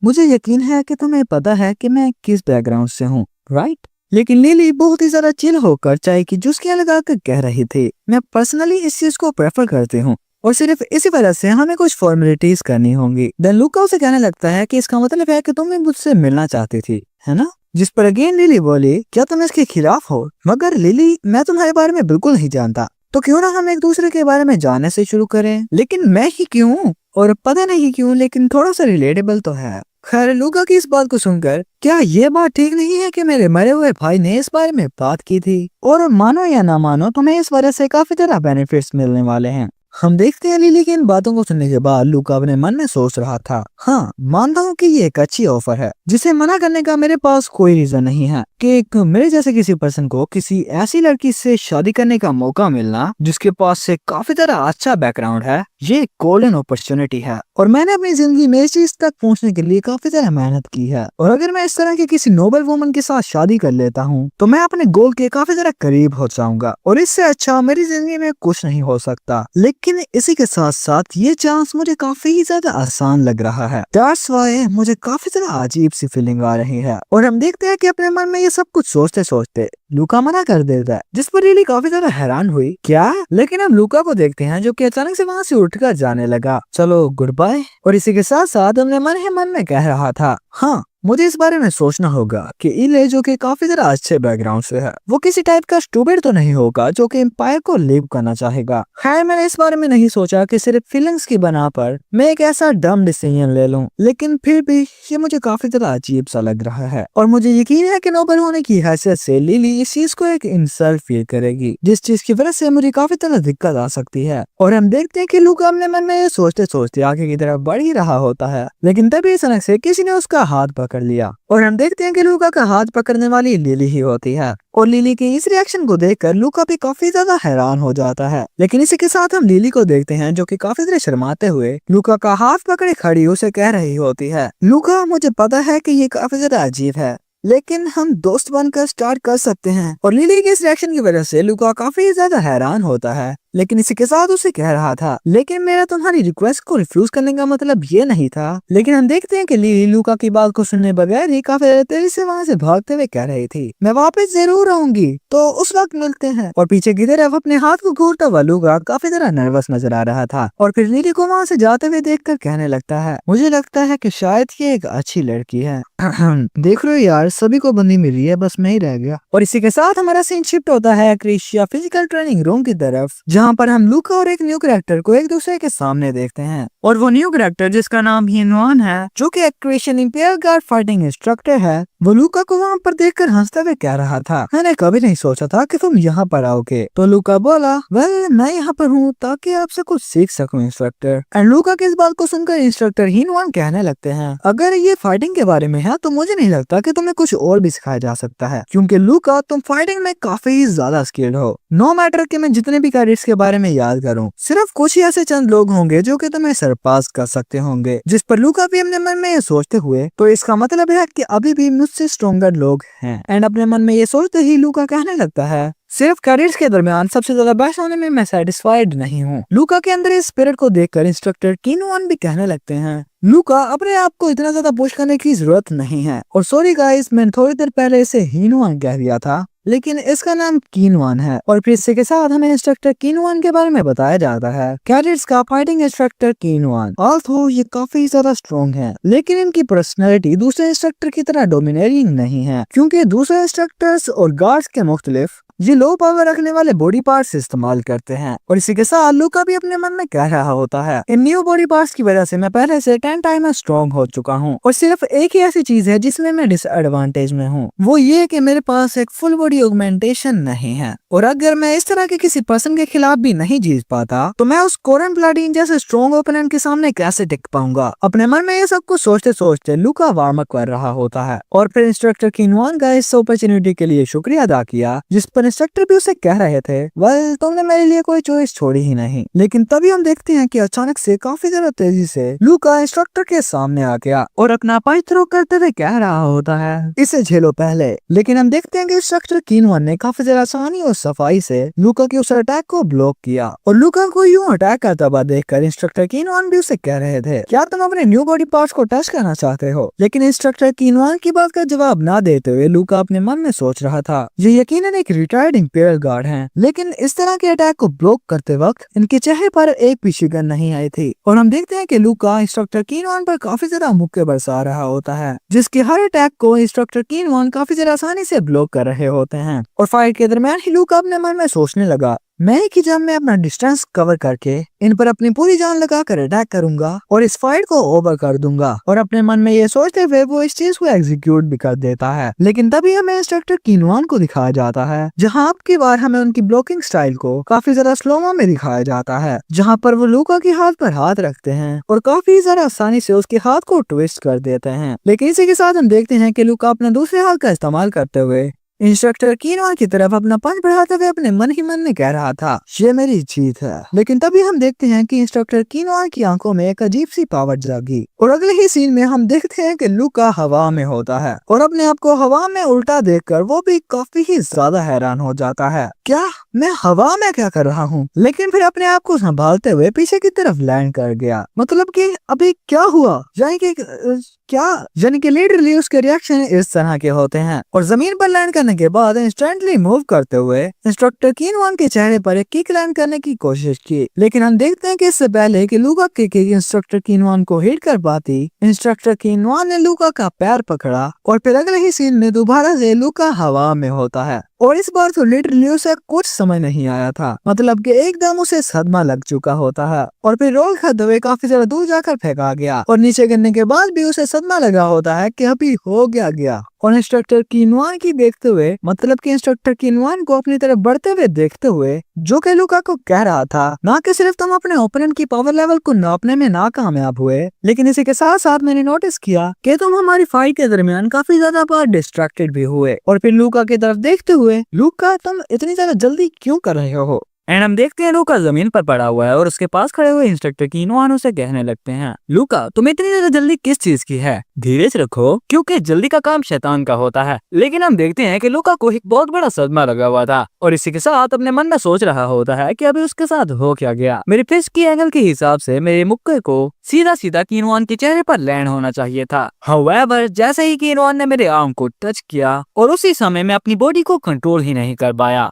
मुझे यकीन है कि तुम्हें पता है कि मैं किस बैकग्राउंड से हूँ, राइट? लेकिन लिली बहुत ही ज्यादा चिल होकर चाय की चुस्कियां लगाकर कह रही थी, मैं पर्सनली इस चीज को प्रेफर करती हूँ और सिर्फ इसी वजह से हमें कुछ फॉर्मेलिटीज करनी होंगी। देन लूका उसे कहने लगता है कि इसका मतलब है कि तुम भी मुझसे मिलना चाहती थी, है ना? जिस पर अगेन लिली बोली, क्या तुम इसके खिलाफ हो? मगर लिली, मैं तुम्हारे बारे में बिल्कुल नहीं जानता, तो क्यों ना हम एक दूसरे के बारे में जानने से शुरू करें। लेकिन मैं ही क्यों? और पता नहीं क्यों, लेकिन थोड़ा सा रिलेटेबल तो है। खैर, लूका की इस बात को सुनकर, क्या ये बात ठीक नहीं है कि मेरे मरे हुए भाई ने इस बारे में बात की थी, और मानो या ना मानो तुम्हें इस वजह से काफी ज्यादा बेनिफिट्स मिलने वाले हैं। हम देखते हैं लिली की इन बातों को सुनने के बाद लूका अपने मन में सोच रहा था, हाँ, मानता हूँ कि ये एक अच्छी ऑफर है जिसे मना करने का मेरे पास कोई रीजन नहीं है कि एक मेरे जैसे किसी पर्सन को किसी ऐसी लड़की से शादी करने का मौका मिलना जिसके पास से काफी ज्यादा अच्छा बैकग्राउंड है, ये गोल्डन अपॉर्चुनिटी है। और मैंने अपनी जिंदगी में इस चीज तक पहुँचने के लिए काफी ज्यादा मेहनत की है, और अगर मैं इस तरह की किसी नोबल वुमन के साथ शादी कर लेता हूँ तो मैं अपने गोल के काफी ज्यादा करीब हो जाऊंगा, और इससे अच्छा मेरी जिंदगी में कुछ नहीं हो सकता। लेकिन इसी के साथ साथ ये चांस मुझे काफी ज्यादा आसान लग रहा है, दैट्स व्हाई मुझे काफी ज्यादा अजीब सी फीलिंग आ रही है। और हम देखते हैं कि अपने मन में ये सब कुछ सोचते सोचते लूका मना कर देता है, जिस पर लिली काफी ज्यादा हैरान हुई, क्या? लेकिन हम लूका को देखते हैं जो कि अचानक से वहाँ से उठकर जाने लगा, चलो गुड बाय। और इसी के साथ साथ हमने मन ही मन में कह रहा था, हाँ, मुझे इस बारे में सोचना होगा कि इले जो कि काफी ज्यादा अच्छे बैकग्राउंड से है, वो किसी टाइप का स्टूपिड तो नहीं होगा जो कि एम्पायर को लीव करना चाहेगा। खैर, मैंने इस बारे में नहीं सोचा कि सिर्फ फीलिंग्स की बना पर मैं एक ऐसा डम डिसीजन ले लूं, लेकिन फिर भी ये मुझे काफी ज्यादा अजीब सा लग रहा है, और मुझे यकीन है कि नोबल होने की हैसियत से लिली इस चीज को एक इंसल्ट फील करेगी, जिस चीज की वजह से मुझे काफी ज्यादा दिक्कत आ सकती है। और हम देखते हैं कि लूका अपने मन में ये सोचते सोचते आगे की तरफ बढ़ ही रहा होता है, लेकिन तभी अचानक से किसी ने उसका हाथ पकड़ लिया, और हम देखते हैं कि लूका का हाथ पकड़ने वाली लिली ही होती है। और लिली के इस रिएक्शन को देखकर लूका भी काफी ज्यादा हैरान हो जाता है। लेकिन इसी के साथ हम लिली को देखते हैं जो कि काफी ज्यादा शर्माते हुए लूका का हाथ पकड़े खड़ी उसे कह रही होती है, लूका, मुझे पता है कि ये काफी ज्यादा अजीब है, लेकिन हम दोस्त बनकर स्टार्ट कर सकते हैं। और लिली के इस रिएक्शन की वजह से लूका काफी ज्यादा हैरान होता है, लेकिन इसी के साथ उसे कह रहा था, लेकिन मेरा तुम्हारी रिक्वेस्ट को रिफ्यूज करने का मतलब ये नहीं था। लेकिन हम देखते हैं कि लिली लूका की बात को सुनने बगैर ही काफी तेजी से वहाँ से भागते हुए कह रही थी, मैं वापस जरूर आऊंगी, तो उस वक्त मिलते हैं। और पीछे की तरफ अपने हाथ को घूरता हुआ लूका काफी ज्यादा नर्वस नजर आ रहा था, और फिर लिली को वहाँ से जाते हुए देखकर कहने लगता है, मुझे लगता है कि शायद ये एक अच्छी लड़की है। देख रहे हो यार, सभी को बंदी मिल रही है, बस मैं ही रह गया। और इसी के साथ हमारा सीन शिफ्ट होता है क्रिशिया फिजिकल ट्रेनिंग रूम की तरफ, जहाँ पर हम लूका और एक न्यू कैरेक्टर को एक दूसरे के सामने देखते हैं। और वो न्यू कैरेक्टर जिसका नाम हिनवान है, जो कि एक Christian imperial guard fighting instructor है, वो लूका को वहाँ पर देखकर हंसते हुए कह रहा था, मैंने कभी नहीं सोचा था कि तुम यहाँ पर आओगे। तो लूका बोला, वेल, मैं यहाँ पर हूँ ताकि आपसे कुछ सीख सकूं इंस्ट्रक्टर। एंड लूका की इस बात को सुनकर इंस्ट्रक्टर हिनवान कहने लगते हैं, अगर ये फाइटिंग के बारे में है तो मुझे नहीं लगता कि तुम्हें कुछ और भी सिखाया जा सकता है, क्योंकि लूका, तुम फाइटिंग में काफी ज्यादा स्किल्ड हो। नो मैटर कि मैं जितने भी कैडेट्स के के बारे में याद करूं, सिर्फ कुछ ही ऐसे चंद लोग होंगे जो कि तुम्हें सरपास कर सकते होंगे। जिस पर लूका भी अपने मन में ये सोचते हुए, तो इसका मतलब है कि अभी भी मुझसे स्ट्रॉन्गर लोग हैं। एंड अपने मन में ये सोचते ही लूका कहने लगता है, सिर्फ कैडेट्स के दरमियान सबसे ज्यादा बेस्ट होने में मैं सेटिस्फाइड नहीं हूँ। लूका के अंदर इस स्पिरिट को देखकर इंस्ट्रक्टर कीनवान भी कहने लगते हैं, लूका अपने आप को इतना ज्यादा पुश करने की जरूरत नहीं है। और सॉरी गाइस, मैंने थोड़ी देर पहले इसे हीनवान कह दिया था, लेकिन इसका नाम कीनवान है। और फिर इसी के साथ हमें इंस्ट्रक्टर कीनवान के बारे में बताया जाता है। कैडेट्स का फाइटिंग इंस्ट्रक्टर कीनवान, ऑल्थो ये काफी ज्यादा स्ट्रॉन्ग है, लेकिन इनकी पर्सनैलिटी दूसरे इंस्ट्रक्टर की तरह डोमिनेटिंग नहीं है, क्योंकि दूसरे इंस्ट्रक्टर्स और गार्ड्स के मुख्तलिफ ये लो पावर रखने वाले बॉडी पार्ट्स इस्तेमाल करते हैं। और इसी के साथ लूका भी अपने मन में कह रहा होता है, इन न्यू बॉडी पार्ट्स की वजह से मैं पहले से 10 टाइम स्ट्रॉन्ग हो चुका हूँ। और सिर्फ एक ही ऐसी चीज है जिसमें मैं डिसएडवांटेज में हूँ, वो ये कि मेरे पास एक फुल बॉडी ऑगमेंटेशन नहीं है। और अगर मैं इस तरह के किसी पर्सन के खिलाफ भी नहीं जीत पाता, तो मैं उस कोरन प्लाटीन जैसे स्ट्रॉन्ग ओपोनेंट के सामने कैसे टिक पाऊंगा। अपने मन में ये सब कुछ सोचते सोचते लूका वार्म अप कर रहा होता है। और फिर इंस्ट्रक्टर कीनवान का इस अपॉर्चुनिटी के लिए शुक्रिया अदा किया, जिस पर इंस्ट्रक्टर भी उसे कह रहे थे, वेल तुमने मेरे लिए कोई चॉइस छोड़ी ही नहीं। लेकिन तभी हम देखते हैं कि अचानक से काफी ज्यादा तेजी से लूका इंस्ट्रक्टर के सामने आ गया और अपना पाई थ्रो करते हुए कह रहा होता है, इसे झेलो पहले। लेकिन हम देखते हैं कि इंस्ट्रक्टर कीनवान ने काफी ज्यादा आसानी और सफाई से लूका के उस अटैक को ब्लॉक किया। और लूका को यूं अटैक करता हुआ देखकर इंस्ट्रक्टर कीनवान भी उसे कह रहे थे, क्या तुम अपने न्यू बॉडी पार्ट्स को टच करना चाहते हो? लेकिन इंस्ट्रक्टर कीनवान की बात का जवाब ना देते हुए लूका अपने मन में सोच रहा था, ये यकीनन एक रिटायर्ड इंपीरियल गार्ड हैं, लेकिन इस तरह के अटैक को ब्लॉक करते वक्त इनके चेहरे पर एक भी शिकन नहीं आई थी। और हम देखते हैं कि लूका इंस्ट्रक्टर कीनवान पर काफी ज्यादा मुक्के बरसा रहा होता है, जिसके हर अटैक को इंस्ट्रक्टर कीनवान काफी ज्यादा आसानी से ब्लॉक कर रहे होते हैं। और फाइट के दरमियान ही लूका अपने मन में सोचने लगा, मैं एक ही जंप में अपना डिस्टेंस कवर करके इन पर अपनी पूरी जान लगाकर अटैक करूंगा और इस फाइट को ओवर कर दूंगा। और अपने मन में ये सोचते हुए वो इस चीज को एग्जीक्यूट भी कर देता है। लेकिन तभी हमें इंस्ट्रक्टर कीनवान को दिखाया जाता है, जहां अब की बार हमें उनकी ब्लॉकिंग स्टाइल को काफी ज्यादा स्लोमो में दिखाया जाता है, जहां पर वो लूका के हाथ पर हाथ रखते हैं और काफी ज्यादा आसानी से उसके हाथ को ट्विस्ट कर देते हैं। लेकिन इसी के साथ हम देखते हैं कि लूका अपने दूसरे हाथ का इस्तेमाल करते हुए इंस्ट्रक्टर कीनवान की तरफ अपना पंच बढ़ाते हुए अपने मन ही मन में कह रहा था, ये मेरी जीत है। लेकिन तभी हम देखते हैं कि इंस्ट्रक्टर कीनवान की आंखों में एक अजीब सी पावर जागी और अगले ही सीन में हम देखते हैं कि लूका हवा में होता है और अपने आप को हवा में उल्टा देखकर वो भी काफी ही ज्यादा हैरान हो जाता है, क्या मैं हवा में क्या कर रहा हूँ? लेकिन फिर अपने आप को संभालते हुए पीछे की तरफ लैंड कर गया। मतलब कि अभी क्या हुआ, यानी कि लिटरली उसके रिएक्शन इस तरह के होते हैं। और जमीन पर लैंड करने के बाद इंस्टेंटली मूव करते हुए इंस्ट्रक्टर कीनवान के चेहरे पर एक किक लैंड करने की कोशिश की। लेकिन हम देखते हैं कि इससे पहले कि लूका की किक इंस्ट्रक्टर कीनवान को हिट कर पाती, इंस्ट्रक्टर कीनवान ने लूका का पैर पकड़ा और फिर अगले ही सीन में दोबारा से लूका हवा में होता है। और इस बार तो लिटरली उसे कुछ समझ नहीं आया था, मतलब कि एकदम उसे सदमा लग चुका होता है और फिर रोल खाते हुए काफी ज्यादा दूर जाकर फेंका गया और नीचे गिरने के बाद भी उसे सदमा लगा होता है कि अभी हो गया। और इंस्ट्रक्टर कीनवान की देखते हुए, मतलब कि इंस्ट्रक्टर कीनवान को अपनी तरफ बढ़ते हुए देखते हुए, जो कि लूका को कह रहा था, ना कि सिर्फ तुम अपने ओपोनेंट की पावर लेवल को नापने में नाकामयाब हुए, लेकिन इसी के साथ साथ मैंने नोटिस किया कि तुम हमारी फाइट के दरमियान काफी ज्यादा बार डिस्ट्रैक्टेड भी हुए। और फिर लूका की तरफ देखते हुए, लूका तुम इतनी ज्यादा जल्दी क्यों कर रहे हो? एंड हम देखते हैं लूका जमीन पर पड़ा हुआ है और उसके पास खड़े हुए इंस्ट्रक्टर कीनवान उसे कहने लगते हैं, लूका तुम इतनी ज्यादा जल्दी किस चीज की है? धीरे से रखो, क्योंकि जल्दी का काम शैतान का होता है। लेकिन हम देखते हैं कि लूका को एक बहुत बड़ा सदमा लगा हुआ था और इसी के साथ अपने मन में सोच रहा होता है कि अभी उसके साथ हो क्या गया। मेरी फिस्ट की एंगल के हिसाब से मेरे मुक्के को सीधा सीधा कीनवान के चेहरे पर लैंड होना चाहिए था। हाउएवर जैसे ही कीनवान ने मेरे आर्म को टच किया और उसी समय मैं अपनी बॉडी को कंट्रोल ही नहीं कर पाया।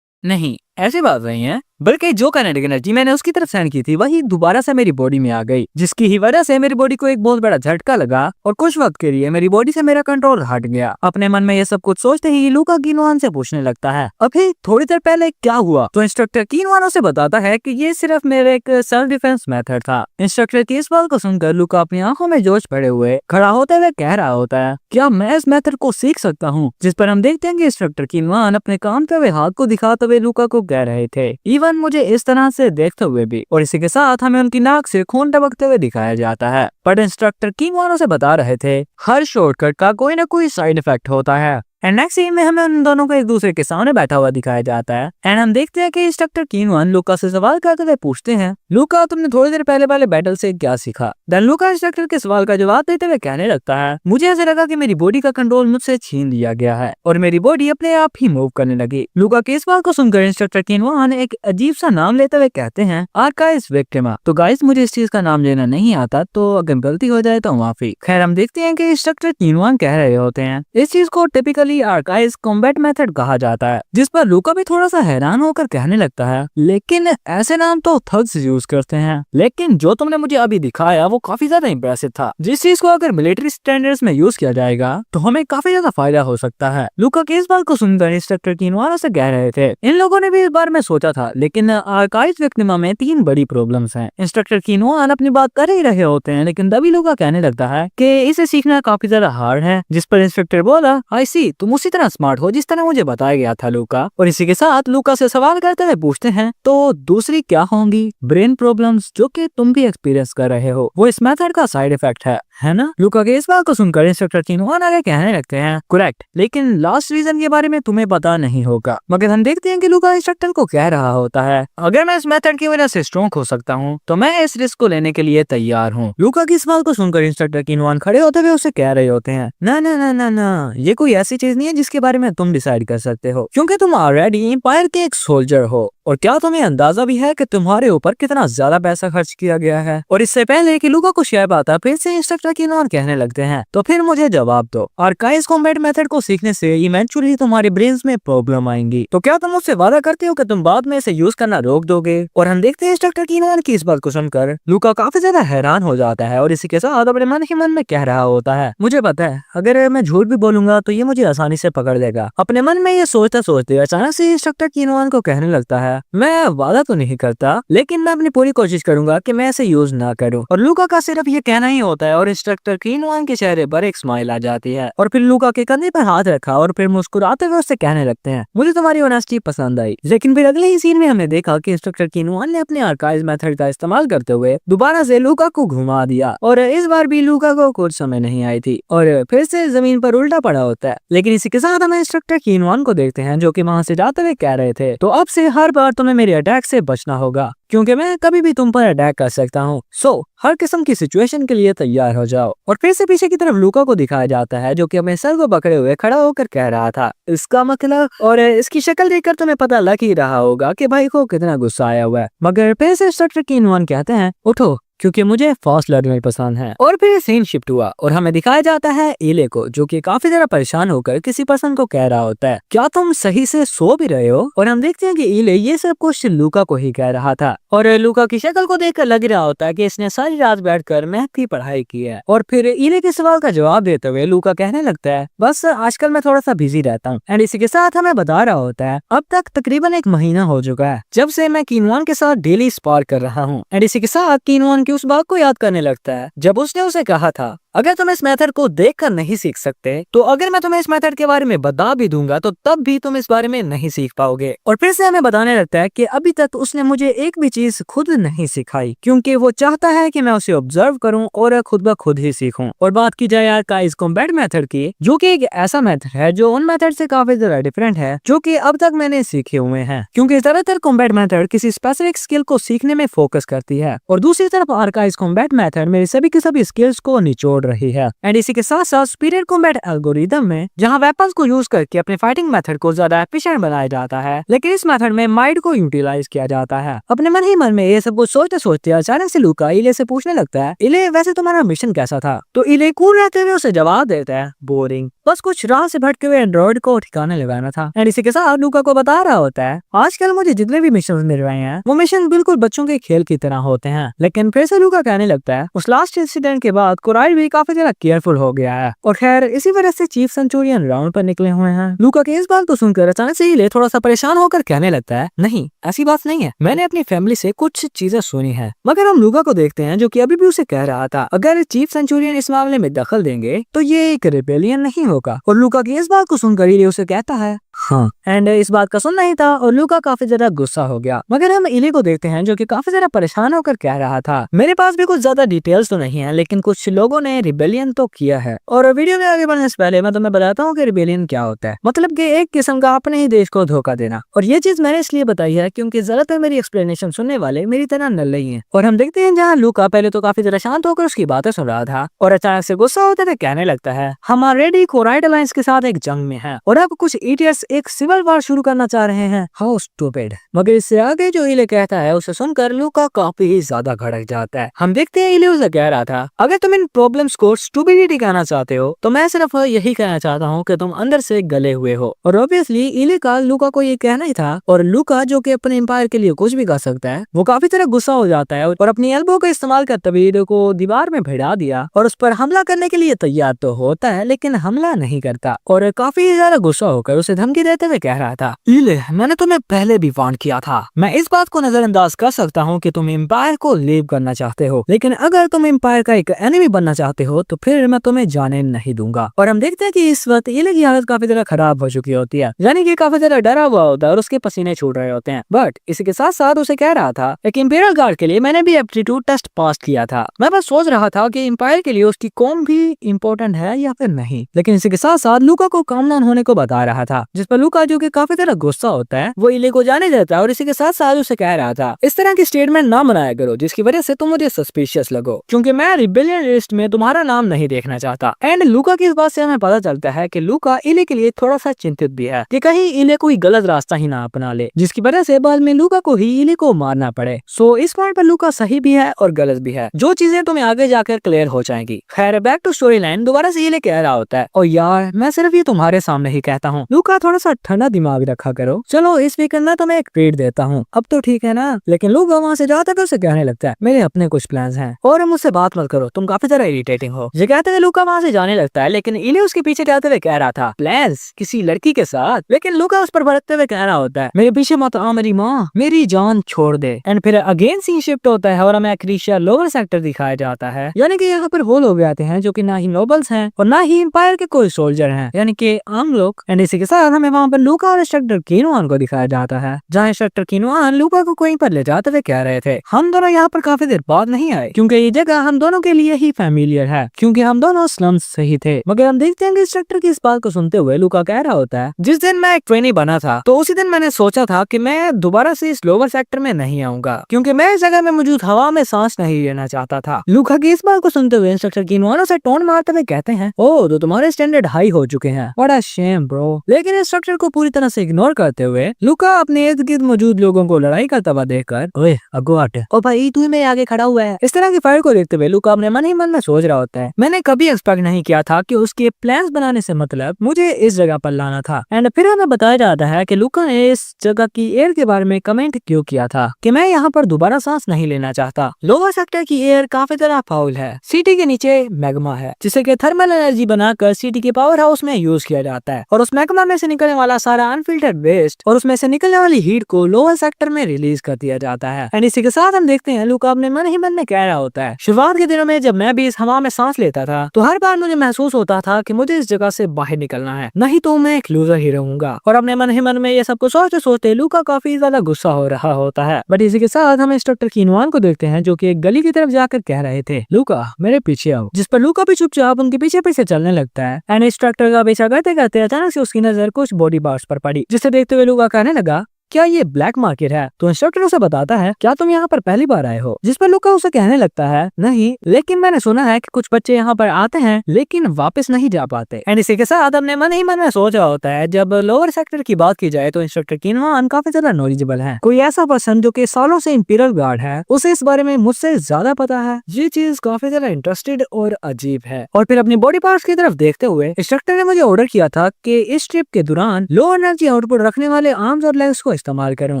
नहीं, ऐसी बात नहीं है, बल्कि जो काइनेटिक एनर्जी मैंने उसकी तरफ सेंड की थी वही दोबारा से मेरी बॉडी में आ गई, जिसकी ही वजह से मेरी बॉडी को एक बहुत बड़ा झटका लगा और कुछ वक्त के लिए मेरी बॉडी से मेरा कंट्रोल हट गया। अपने मन में ये सब कुछ सोचते ही लूका कीनवान से पूछने लगता है, अभी थोड़ी देर पहले क्या हुआ? तो इंस्ट्रक्टर कीनवान उसे बताता है कि ये सिर्फ मेरे एक सेल्फ डिफेंस मेथड था। इंस्ट्रक्टर की इस बात को सुनकर लूका अपनी आंखों में जोश पड़े हुए खड़ा होते हुए कह रहा होता है, क्या मैं इस मेथड को सीख सकता हूँ? जिस पर हम देखते हैं कि इंस्ट्रक्टर कीनवान अपने कामते हुए हाथ को दिखाते हुए लूका को कह रहे थे, इवन मुझे इस तरह से देखते हुए भी। और इसी के साथ हमें उनकी नाक से खून टपकते हुए दिखाया जाता है। पर इंस्ट्रक्टर कीनवान उसे बता रहे थे, हर शॉर्टकट का कोई ना कोई साइड इफेक्ट होता है एंड नेक्स्ट सीन में हमें उन दोनों को एक दूसरे के सामने बैठा हुआ दिखाया जाता है एंड हम देखते हैं कि इंस्ट्रक्टर कीनवान लूका से सवाल करते हुए पूछते हैं, लूका तुमने थोड़ी देर पहले वाले बैटल से क्या सीखा? देन लूका इंस्ट्रक्टर के सवाल का जवाब देते हुए कहने लगता है, मुझे ऐसा लगा कि मेरी बॉडी का कंट्रोल मुझसे छीन लिया गया है और मेरी बॉडी अपने आप ही मूव करने लगी। लूका के इस बात को सुनकर इंस्ट्रक्टर कीनवान एक अजीब सा नाम लेते हुए कहते हैं, आर्काइव्स विक्टिमा। तो गाइस मुझे इस चीज का नाम लेना नहीं आता, तो अगर गलती हो जाए तो माफी। खैर हम देखते हैं कि इंस्ट्रक्टर कीनवान कह रहे होते हैं, इस चीज को टिपिकली आर्काइव्स कॉम्बैट मेथड कहा जाता है, जिस पर लूका भी थोड़ा सा हैरान होकर कहने लगता है, लेकिन ऐसे नाम तो थग्स यूज करते हैं, लेकिन जो तुमने मुझे अभी दिखाया वो काफी ज्यादा इंप्रेसिव था। जिस चीज को अगर मिलिट्री स्टैंडर्ड्स में यूज किया जाएगा तो हमें काफी ज्यादा फायदा हो सकता है। लूका के इस बात को सुनकर इंस्ट्रक्टर कीनवान से कह रहे थे, इन लोगों ने भी इस बारे में सोचा था, लेकिन आर्काइव्स विक्टिमा में 3 बड़ी प्रॉब्लम्स हैं। इंस्ट्रक्टर कीनवान अपनी बात कर ही रहे होते हैं, लेकिन तभी लूका कहने लगता है कि इसे सीखना काफी ज्यादा हार्ड है, जिस पर इंस्ट्रक्टर बोला, आई सी, तुम उसी तरह स्मार्ट हो जिस तरह मुझे बताया गया था लूका। और इसी के साथ लूका से सवाल करते हुए पूछते हैं, तो दूसरी क्या होंगी? ब्रेन प्रॉब्लम्स, जो कि तुम भी एक्सपीरियंस कर रहे हो, वो इस मेथड का साइड इफेक्ट है ना? लूका के इस बात को सुनकर इंस्ट्रक्टर कीनवान आगे कहने लगते हैं, करेक्ट, लेकिन लास्ट रीजन के बारे में तुम्हें पता नहीं होगा। मगर हम देखते हैं कि लूका इंस्ट्रक्टर को कह रहा होता है, अगर मैं इस मेथड की वजह से स्ट्रॉन्ग हो सकता हूँ तो मैं इस रिस्क को लेने के लिए तैयार हूँ। लूका की इस बात को सुनकर इंस्ट्रक्टर कीनवान खड़े होते हुए उसे कह रहे होते हैं, ना ना ना ना ना, ये कोई ऐसी चीज नहीं है जिसके बारे में तुम डिसाइड कर सकते हो, क्योंकि तुम ऑलरेडी एम्पायर के एक सोल्जर हो। और क्या तुम्हें अंदाजा भी है कि तुम्हारे ऊपर कितना ज्यादा पैसा खर्च किया गया है? और इससे पहले कि लूका को शय आता फिर से इंस्ट्रक्टर कीनवान कहने लगते हैं, तो फिर मुझे जवाब दो, आर्काइव्स कॉम्बैट मेथड को सीखने से इवेंचुअली तुम्हारे ब्रेन्स में प्रॉब्लम आएंगी, तो क्या तुम मुझसे वादा करते हो कि तुम बाद में इसे यूज करना रोक दोगे? और हम देखते हैं इंस्ट्रक्टर कीनवान की इस बात को सुनकर लूका काफी ज्यादा हैरान हो जाता है और इसी के साथ अपने मन ही मन में कह रहा होता है, मुझे पता है अगर मैं झूठ भी बोलूंगा तो ये मुझे आसानी से पकड़ लेगा। अपने मन में ये सोचते सोचते अचानक से इंस्ट्रक्टर कीनवान को कहने लगता है, मैं वादा तो नहीं करता, लेकिन मैं अपनी पूरी कोशिश करूंगा कि मैं इसे यूज ना करूं। और लूका का सिर्फ ये कहना ही होता है और इंस्ट्रक्टर कीनवान के चेहरे पर एक स्माइल आ जाती है और फिर लूका के कंधे पर हाथ रखा और फिर मुस्कुराते हुए उससे कहने लगते हैं, मुझे तुम्हारी ऑनेस्टी पसंद आई। लेकिन फिर अगले ही सीन में हमने देखा कि इंस्ट्रक्टर कीनवान ने अपने आर्काइव्स मेथड का इस्तेमाल करते हुए दोबारा से लूका को घुमा दिया और इस बार भी लूका को कुछ समय नहीं आई थी और फिर से जमीन पर उल्टा पड़ा होता है। लेकिन इसी के साथ हम इंस्ट्रक्टर कीनवान को देखते हैं जो कि वहां से जाते हुए कह रहे थे, तो अब से हर बार तुम्हें मेरे अटैक से बचना होगा, क्योंकि मैं कभी भी तुम पर अटैक कर सकता हूँ। सो हर किस्म की सिचुएशन के लिए तैयार हो जाओ। और फिर से पीछे की तरफ लूका को दिखाया जाता है जो कि अपने सर को पकड़े हुए खड़ा होकर कह रहा था, इसका मतलब, और इसकी शक्ल देखकर तुम्हें पता लग ही रहा होगा कि भाई को कितना गुस्सा आया हुआ है। मगर फिर से इंस्ट्रक्टर कीनवान कहते हैं, उठो, क्योंकि मुझे फास्ट लर्निंग पसंद है। और फिर सीन शिफ्ट हुआ और हमें दिखाया जाता है इले को, जो कि काफी ज्यादा परेशान होकर किसी पर्सन को कह रहा होता है, क्या तुम सही से सो भी रहे हो? और हम देखते हैं कि इले ये सब कुछ लूका को ही कह रहा था और लूका की शक्ल को देखकर लग रहा होता है कि इसने सारी रात बैठकर मैथ की पढ़ाई की है। और फिर इले के सवाल का जवाब देते हुए लूका कहने लगता है, बस आजकल मैं थोड़ा सा बिजी रहता हूँ। एंड इसी के साथ हमें बता रहा होता है, अब तक तकरीबन 1 महीना हो चुका है जब से मैं कीनवान के साथ डेली स्पार कर रहा हूँ। एंड इसी के साथ कीनवान की उस बात को याद करने लगता है जब उसने उसे कहा था, अगर तुम इस मेथड को देखकर नहीं सीख सकते तो अगर मैं तुम्हें इस मेथड के बारे में बता भी दूंगा तो तब भी तुम इस बारे में नहीं सीख पाओगे। और फिर से हमें बताने लगता है कि अभी तक उसने मुझे एक भी चीज खुद नहीं सिखाई, क्योंकि वो चाहता है कि मैं उसे ऑब्जर्व करूं और खुद ब खुद ही सीखूं। और बात की जाए आर्काइव्स कॉम्बैट मेथड की, जो कि एक ऐसा मेथड है जो उन मेथड से काफी ज्यादा डिफरेंट है जो कि अब तक मैंने सीखे हुए हैं, क्योंकि ज्यादातर कॉम्बैट मेथड किसी स्पेसिफिक स्किल को सीखने में फोकस करती है और दूसरी तरफ आर्काइव्स कॉम्बैट मेथड मेरी सभी की सभी स्किल्स को निचोड़ रही है। एंड इसी के साथ साथ सुपीरियर कॉम्बैट एल्गोरिदम में जहां वेपन्स को यूज करके अपने फाइटिंग मेथड को ज्यादा एफिशिएंट बनाया जाता है, लेकिन इस मेथड में माइंड को यूटिलाइज किया जाता है। अपने मन ही मन में ये सब कुछ सोचते सोचते अचानक से लूका इले से पूछने लगता है, इले वैसे तुम्हारा मिशन कैसा था? तो इले कूल रहते हुए उसे जवाब देता है, बोरिंग, बस कुछ राह से भटके हुए एंड्रॉइड को ठिकाने लगाना था। एंड इसी के साथ लूका को बता रहा होता है, आजकल मुझे जितने भी मिशन मिल रहे हैं वो मिशन बिल्कुल बच्चों के खेल की तरह होते हैं। लेकिन फिर से लूका कहने लगता है, उस लास्ट इंसिडेंट के बाद कोराइल भी काफी ज्यादा केयरफुल हो गया है और खैर इसी वजह से चीफ सेंचुरियन राउंड पर निकले हुए हैं। लूका के इस बात को सुनकर अचानक से इले थोड़ा सा परेशान होकर कहने लगता है, नहीं ऐसी बात नहीं है, मैंने अपनी फैमिली से कुछ चीजें सुनी है। मगर हम लूका को देखते हैं जो कि अभी भी उसे कह रहा था, अगर चीफ सेंचुरियन इस मामले में दखल देंगे तो ये एक रिबेलियन नहीं होगा। और लूका की इस बात को सुनकर इले उसे कहता है, हाँ, एंड इस बात का सुनना ही था और लूका काफी ज्यादा गुस्सा हो गया। मगर हम इली को देखते हैं जो कि काफी ज्यादा परेशान होकर कह रहा था, मेरे पास भी कुछ ज्यादा डिटेल्स तो नहीं है, लेकिन कुछ लोगों ने रिबेलियन तो किया है। और वीडियो में आगे बढ़ने से पहले मैं तुम्हें बताता हूँ कि रिबेलियन क्या होता है। मतलब कि एक किस्म का अपने ही देश को धोखा देना। और ये चीज मैंने इसलिए बताई है क्योंकि ज्यादातर मेरी एक्सप्लेनेशन सुनने वाले मेरी तरह नल्ले ही हैं। और हम देखते हैं जहाँ लूका पहले तो काफी ज्यादा शांत होकर उसकी बातें सुन रहा था और अचानक से गुस्सा होते थे कहने लगता है, हम ऑलरेडी कोराइट अलायंस के साथ एक जंग में हैं और अब कुछ इडियट्स एक सिविल वॉर शुरू करना चाह रहे हैं। How stupid. मगर इससे आगे जो इले कहता है उसे सुनकर लूका काफी ही ज्यादा भड़क जाता है। हम देखते हैं इले उसे कह रहा था, अगर तुम इन प्रॉब्लम्स को स्टूपिडिटी कहना चाहते हो तो मैं सिर्फ यही कहना चाहता हूँ कि तुम अंदर से गले हुए हो। और ऑब्वियसली इले का लूका को ये कहना ही था और लूका जो कि अपने एम्पायर के लिए कुछ भी कर सकता है वो काफी तरह गुस्सा हो जाता है और अपनी एल्बो का इस्तेमाल करते हुए इले को दीवार में भिड़ा दिया और उस पर हमला करने के लिए तैयार तो होता है लेकिन हमला नहीं करता और काफी ज्यादा गुस्सा होकर उसे धमकी देते हुए कह रहा था, इले मैंने तुम्हें पहले भी वार्न किया था, मैं इस बात को नजरअंदाज कर सकता हूँ कि तुम एम्पायर को लीव करना चाहते हो, लेकिन अगर तुम एम्पायर का एक एनिमी बनना चाहते हो तो फिर मैं तुम्हें जाने नहीं दूंगा। और हम देखते हैं कि इस वक्त इले की हालत काफी ज्यादा खराब हो चुकी होती है, यानी कि काफी ज्यादा डरा हुआ होता है और उसके पसीने छूट रहे होते हैं। बट इसी के साथ साथ उसे कह रहा था, एक इंपीरियल गार्ड के लिए मैंने भी एप्टीट्यूड टेस्ट पास किया था, मैं बस सोच रहा था कि एम्पायर के लिए उसकी कौम भी इम्पोर्टेंट है या फिर नहीं। लेकिन इसी के साथ साथ लूका को काम डाउन होने को बता रहा था, जिस पर लूका जो कि काफी तरह गुस्सा होता है वो इले को जाने देता है और इसी के साथ साथ उसे कह रहा था, इस तरह की स्टेटमेंट ना बनाया करो जिसकी वजह से तुम मुझे सस्पिशियस लगो, क्योंकि मैं रिबेलियन लिस्ट में तुम्हारा नाम नहीं देखना चाहता। एंड लूका की इस बात से हमें पता चलता है कि लूका इले के लिए थोड़ा सा चिंतित भी है कि कहीं इले कोई गलत रास्ता ही ना अपना ले, जिसकी वजह से बाद में लूका को ही इले को मारना पड़े। सो इस पॉइंट पर लूका सही भी है और गलत भी है, जो चीजें तुम्हें आगे जाकर क्लियर हो जाएंगी। खैर बैक टू स्टोरी लाइन, दोबारा से इले कह रहा होता है, और यार मैं सिर्फ ये तुम्हारे सामने ही कहता हूँ, लूका थोड़ा सा ठंडा दिमाग रखा करो, चलो इस वीकेंड में तुम्हें एक ट्रीट देता हूँ, अब तो ठीक है ना। लेकिन लूका वहाँ से जाता है उसे कहने लगता है, मेरे अपने कुछ प्लान्स हैं और मुझसे बात मत करो, तुम काफी ज्यादा इरिटेटिंग हो। ये कहते हुए लूका वहाँ से जाने लगता है, लेकिन इले उसके पीछे जाते हुए कह रहा था, प्लान्स किसी लड़की के साथ। लेकिन लूका उस पर भड़कते हुए कह रहा होता है, मेरे पीछे मत आ मेरी माँ, मेरी जान छोड़ दे। एंड फिर अगेन सीन शिफ्ट होता है और हमें क्रीशिया लोअर सेक्टर दिखाया जाता है, यानी कि यहाँ पर वो लोग आते हैं जो कि ना ही नोबल्स हैं और ना ही एम्पायर के कोई सोल्जर हैं, यानी कि आम लोग। एंड इसी के साथ हमें वहाँ पर लूका और इंस्ट्रक्टर कीनुआन को दिखाया जाता है, जहाँ इंस्ट्रक्टर कीनुआन लूका को कहीं पर ले जाते हुए कह रहे थे, हम दोनों यहाँ पर काफी देर बाद नहीं आए क्योंकि ये जगह हम दोनों के लिए ही फैमिलियर है, क्योंकि हम दोनों स्लम्स से ही थे। मगर हम देखते हैं कि इंस्ट्रक्टर की इस बात को सुनते हुए लूका कह रहा होता है, जिस दिन मैं एक ट्रेनी बना था तो उसी दिन मैंने सोचा था कि मैं दोबारा से इस लोअर सेक्टर में नहीं आऊंगा, क्योंकि मैं इस जगह में मौजूद हवा में सांस नहीं लेना चाहता था। लूका की इस बात को सुनते हुए इंस्ट्रक्टर कीनुआन से टोन मारते हुए कहते हैं, ओ तो तुम्हारे स्टैंडर्ड हाई हो चुके हैं, व्हाट अ शेम ब्रो। लेकिन इंस्ट्रक्टर को पूरी तरह से इग्नोर करते हुए लूका अपने इर्द गिर्द मौजूद लोगों को लड़ाई करता हुआ देखकर, ओए अगो हट, ओ भाई तू मेरे आगे खड़ा हुआ है, इस तरह की फायर को देखते हुए लूका अपने मन ही मन में सोच रहा होता है, मैंने कभी एक्सपेक्ट नहीं किया था कि उसके प्लान्स बनाने से मतलब मुझे इस जगह पर लाना था। एंड फिर हमें बताया जाता है कि लूका ने इस जगह की एयर के बारे में कमेंट क्यों किया था कि मैं यहाँ पर दोबारा सांस नहीं लेना चाहता। लोअर सेक्टर की एयर काफी तरह फाउल है, सिटी के नीचे मैग्मा है जिसे कि थर्मल एनर्जी बनाकर सिटी के पावर हाउस में यूज किया जाता है और उस मैग्मा में से निकलने वाला सारा अनफिल्टर्ड वेस्ट और उसमें से निकलने वाली हीट को लोअर सेक्टर में रिलीज कर दिया जाता है। एंड इसी के साथ हम देखते हैं लूका अपने मन ही मन में कह रहा होता है, शुरुआत के दिनों में जब मैं भी इस हवा में सांस लेता था तो हर बार मुझे महसूस होता था कि मुझे इस जगह से बाहर निकलना है, नहीं तो मैं एक लूजर ही रहूंगा। और अपने मन ही मन में ये सब कुछ सोचते सोचते लूका काफी ज्यादा गुस्सा हो रहा होता है। बट इसी के साथ हम इंस्ट्रक्टर कीनुआन को देखते हैं जो कि एक गली की तरफ जाकर कह रहे थे, लूका मेरे पीछे आओ, जिस पर लूका भी चुपचाप उनके पीछे पीछे चलने लगता है। एंड इंस्ट्रक्टर का पीछा करते करते अचानक से उसकी नजर कुछ बॉडी पार्ट्स पर पड़ी, जिसे देखते हुए लूका कहने लगा, क्या ये ब्लैक मार्केट है? तो इंस्ट्रक्टर उसे बताता है, क्या तुम यहाँ पर पहली बार आए हो? जिस पर लूका उसे कहने लगता है, नहीं, लेकिन मैंने सुना है कि कुछ बच्चे यहाँ पर आते हैं लेकिन वापस नहीं जा पाते। एंड इसी के साथ अपने मन ही मन में सोच रहा होता है, जब लोअर सेक्टर की बात की जाए तो इंस्ट्रक्टर कीनुआन काफी ज्यादा नॉलेजेबल है, कोई ऐसा पर्सन जो कि सालों से इंपीरियल गार्ड है उसे इस बारे में मुझसे ज्यादा पता है। ये चीज काफी ज्यादा इंटरेस्टेड और अजीब है। और फिर अपनी बॉडी पार्ट्स की तरफ देखते हुए इंस्ट्रक्टर ने मुझे ऑर्डर किया था कि इस ट्रिप के दौरान लो एनर्जी आउटपुट रखने वाले आर्म्स और लेग्स को इस्तेमाल करूं।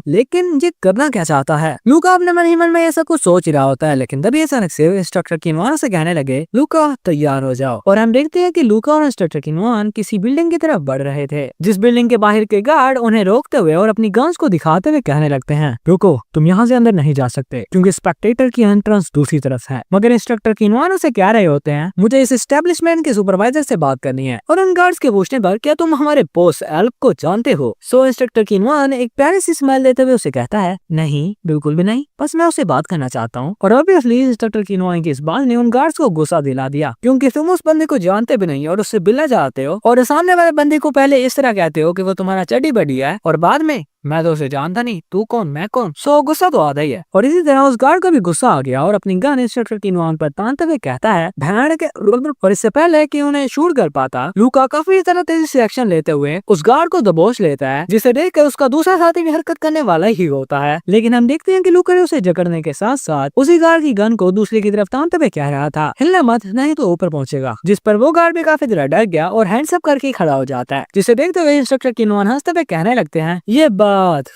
लेकिन ये करना क्या चाहता है? लूका अपने मन ही मन में ऐसा कुछ सोच रहा होता है, लेकिन तभी अचानक से इंस्ट्रक्टर किनवान से कहने लगे, लूका तैयार हो जाओ। और हम देखते हैं कि लूका और इंस्ट्रक्टर किनवान किसी बिल्डिंग की तरफ बढ़ रहे थे, जिस बिल्डिंग के बाहर के गार्ड उन्हें रोकते हुए और अपनी गन्स को दिखाते हुए कहने लगते हैं, रुको, तुम यहाँ से अंदर नहीं जा सकते क्योंकि स्पेक्टेटर की एंट्रेंस दूसरी तरफ है। मगर इंस्ट्रक्टर किनवान उसे कह रहे होते हैं, मुझे इस एस्टेब्लिशमेंट के सुपरवाइजर से बात करनी है। और उन गार्ड्स के पूछने पर, क्या तुम हमारे बॉस एल्फ को जानते हो? सो इंस्ट्रक्टर किनवान एक प्यारी सी स्माइल देते हुए उसे कहता है, नहीं, बिल्कुल भी नहीं, बस मैं उससे बात करना चाहता हूँ। और ऑब्वियसली इंस्ट्रक्टर किनवान की इस बात ने उन गार्ड्स को गुस्सा दिला दिया, क्योंकि तुम उस बंदे को जानते भी नहीं और उससे मिलना चाहते हो, और सामने वाले बंदे को पहले इस तरह कहते हो कि वो तुम्हारा चड्डी बढ़िया है, और बाद में मैं तो उसे जानता नहीं, तू कौन मैं कौन। सो गुस्सा तो आता ही है। और इसी तरह उस गार्ड को भी गुस्सा आ गया और अपनी गन इंस्ट्रक्टर किनवान पर तानते हुए कहता है, भैंड के। और इससे पहले कि उन्हें शूट कर पाता, लूका काफी तरह तेजी से एक्शन लेते हुए उस गार्ड को दबोच लेता है, जिसे देखकर उसका दूसरा साथी भी हरकत करने वाला ही होता है। लेकिन हम देखते हैं कि लूका ने उसे जकड़ने के साथ साथ उसी गार्ड की गन को दूसरे की तरफ तानते हुए कह रहा था, हिलना मत, नहीं तो ऊपर पहुंचेगा। जिस पर वो गार्ड भी काफी तरह डर गया और हैंड्स अप करके खड़ा हो जाता है, जिसे देखते हुए इंस्ट्रक्टर किनवान हंसते हुए कहने लगते हैं, ये बात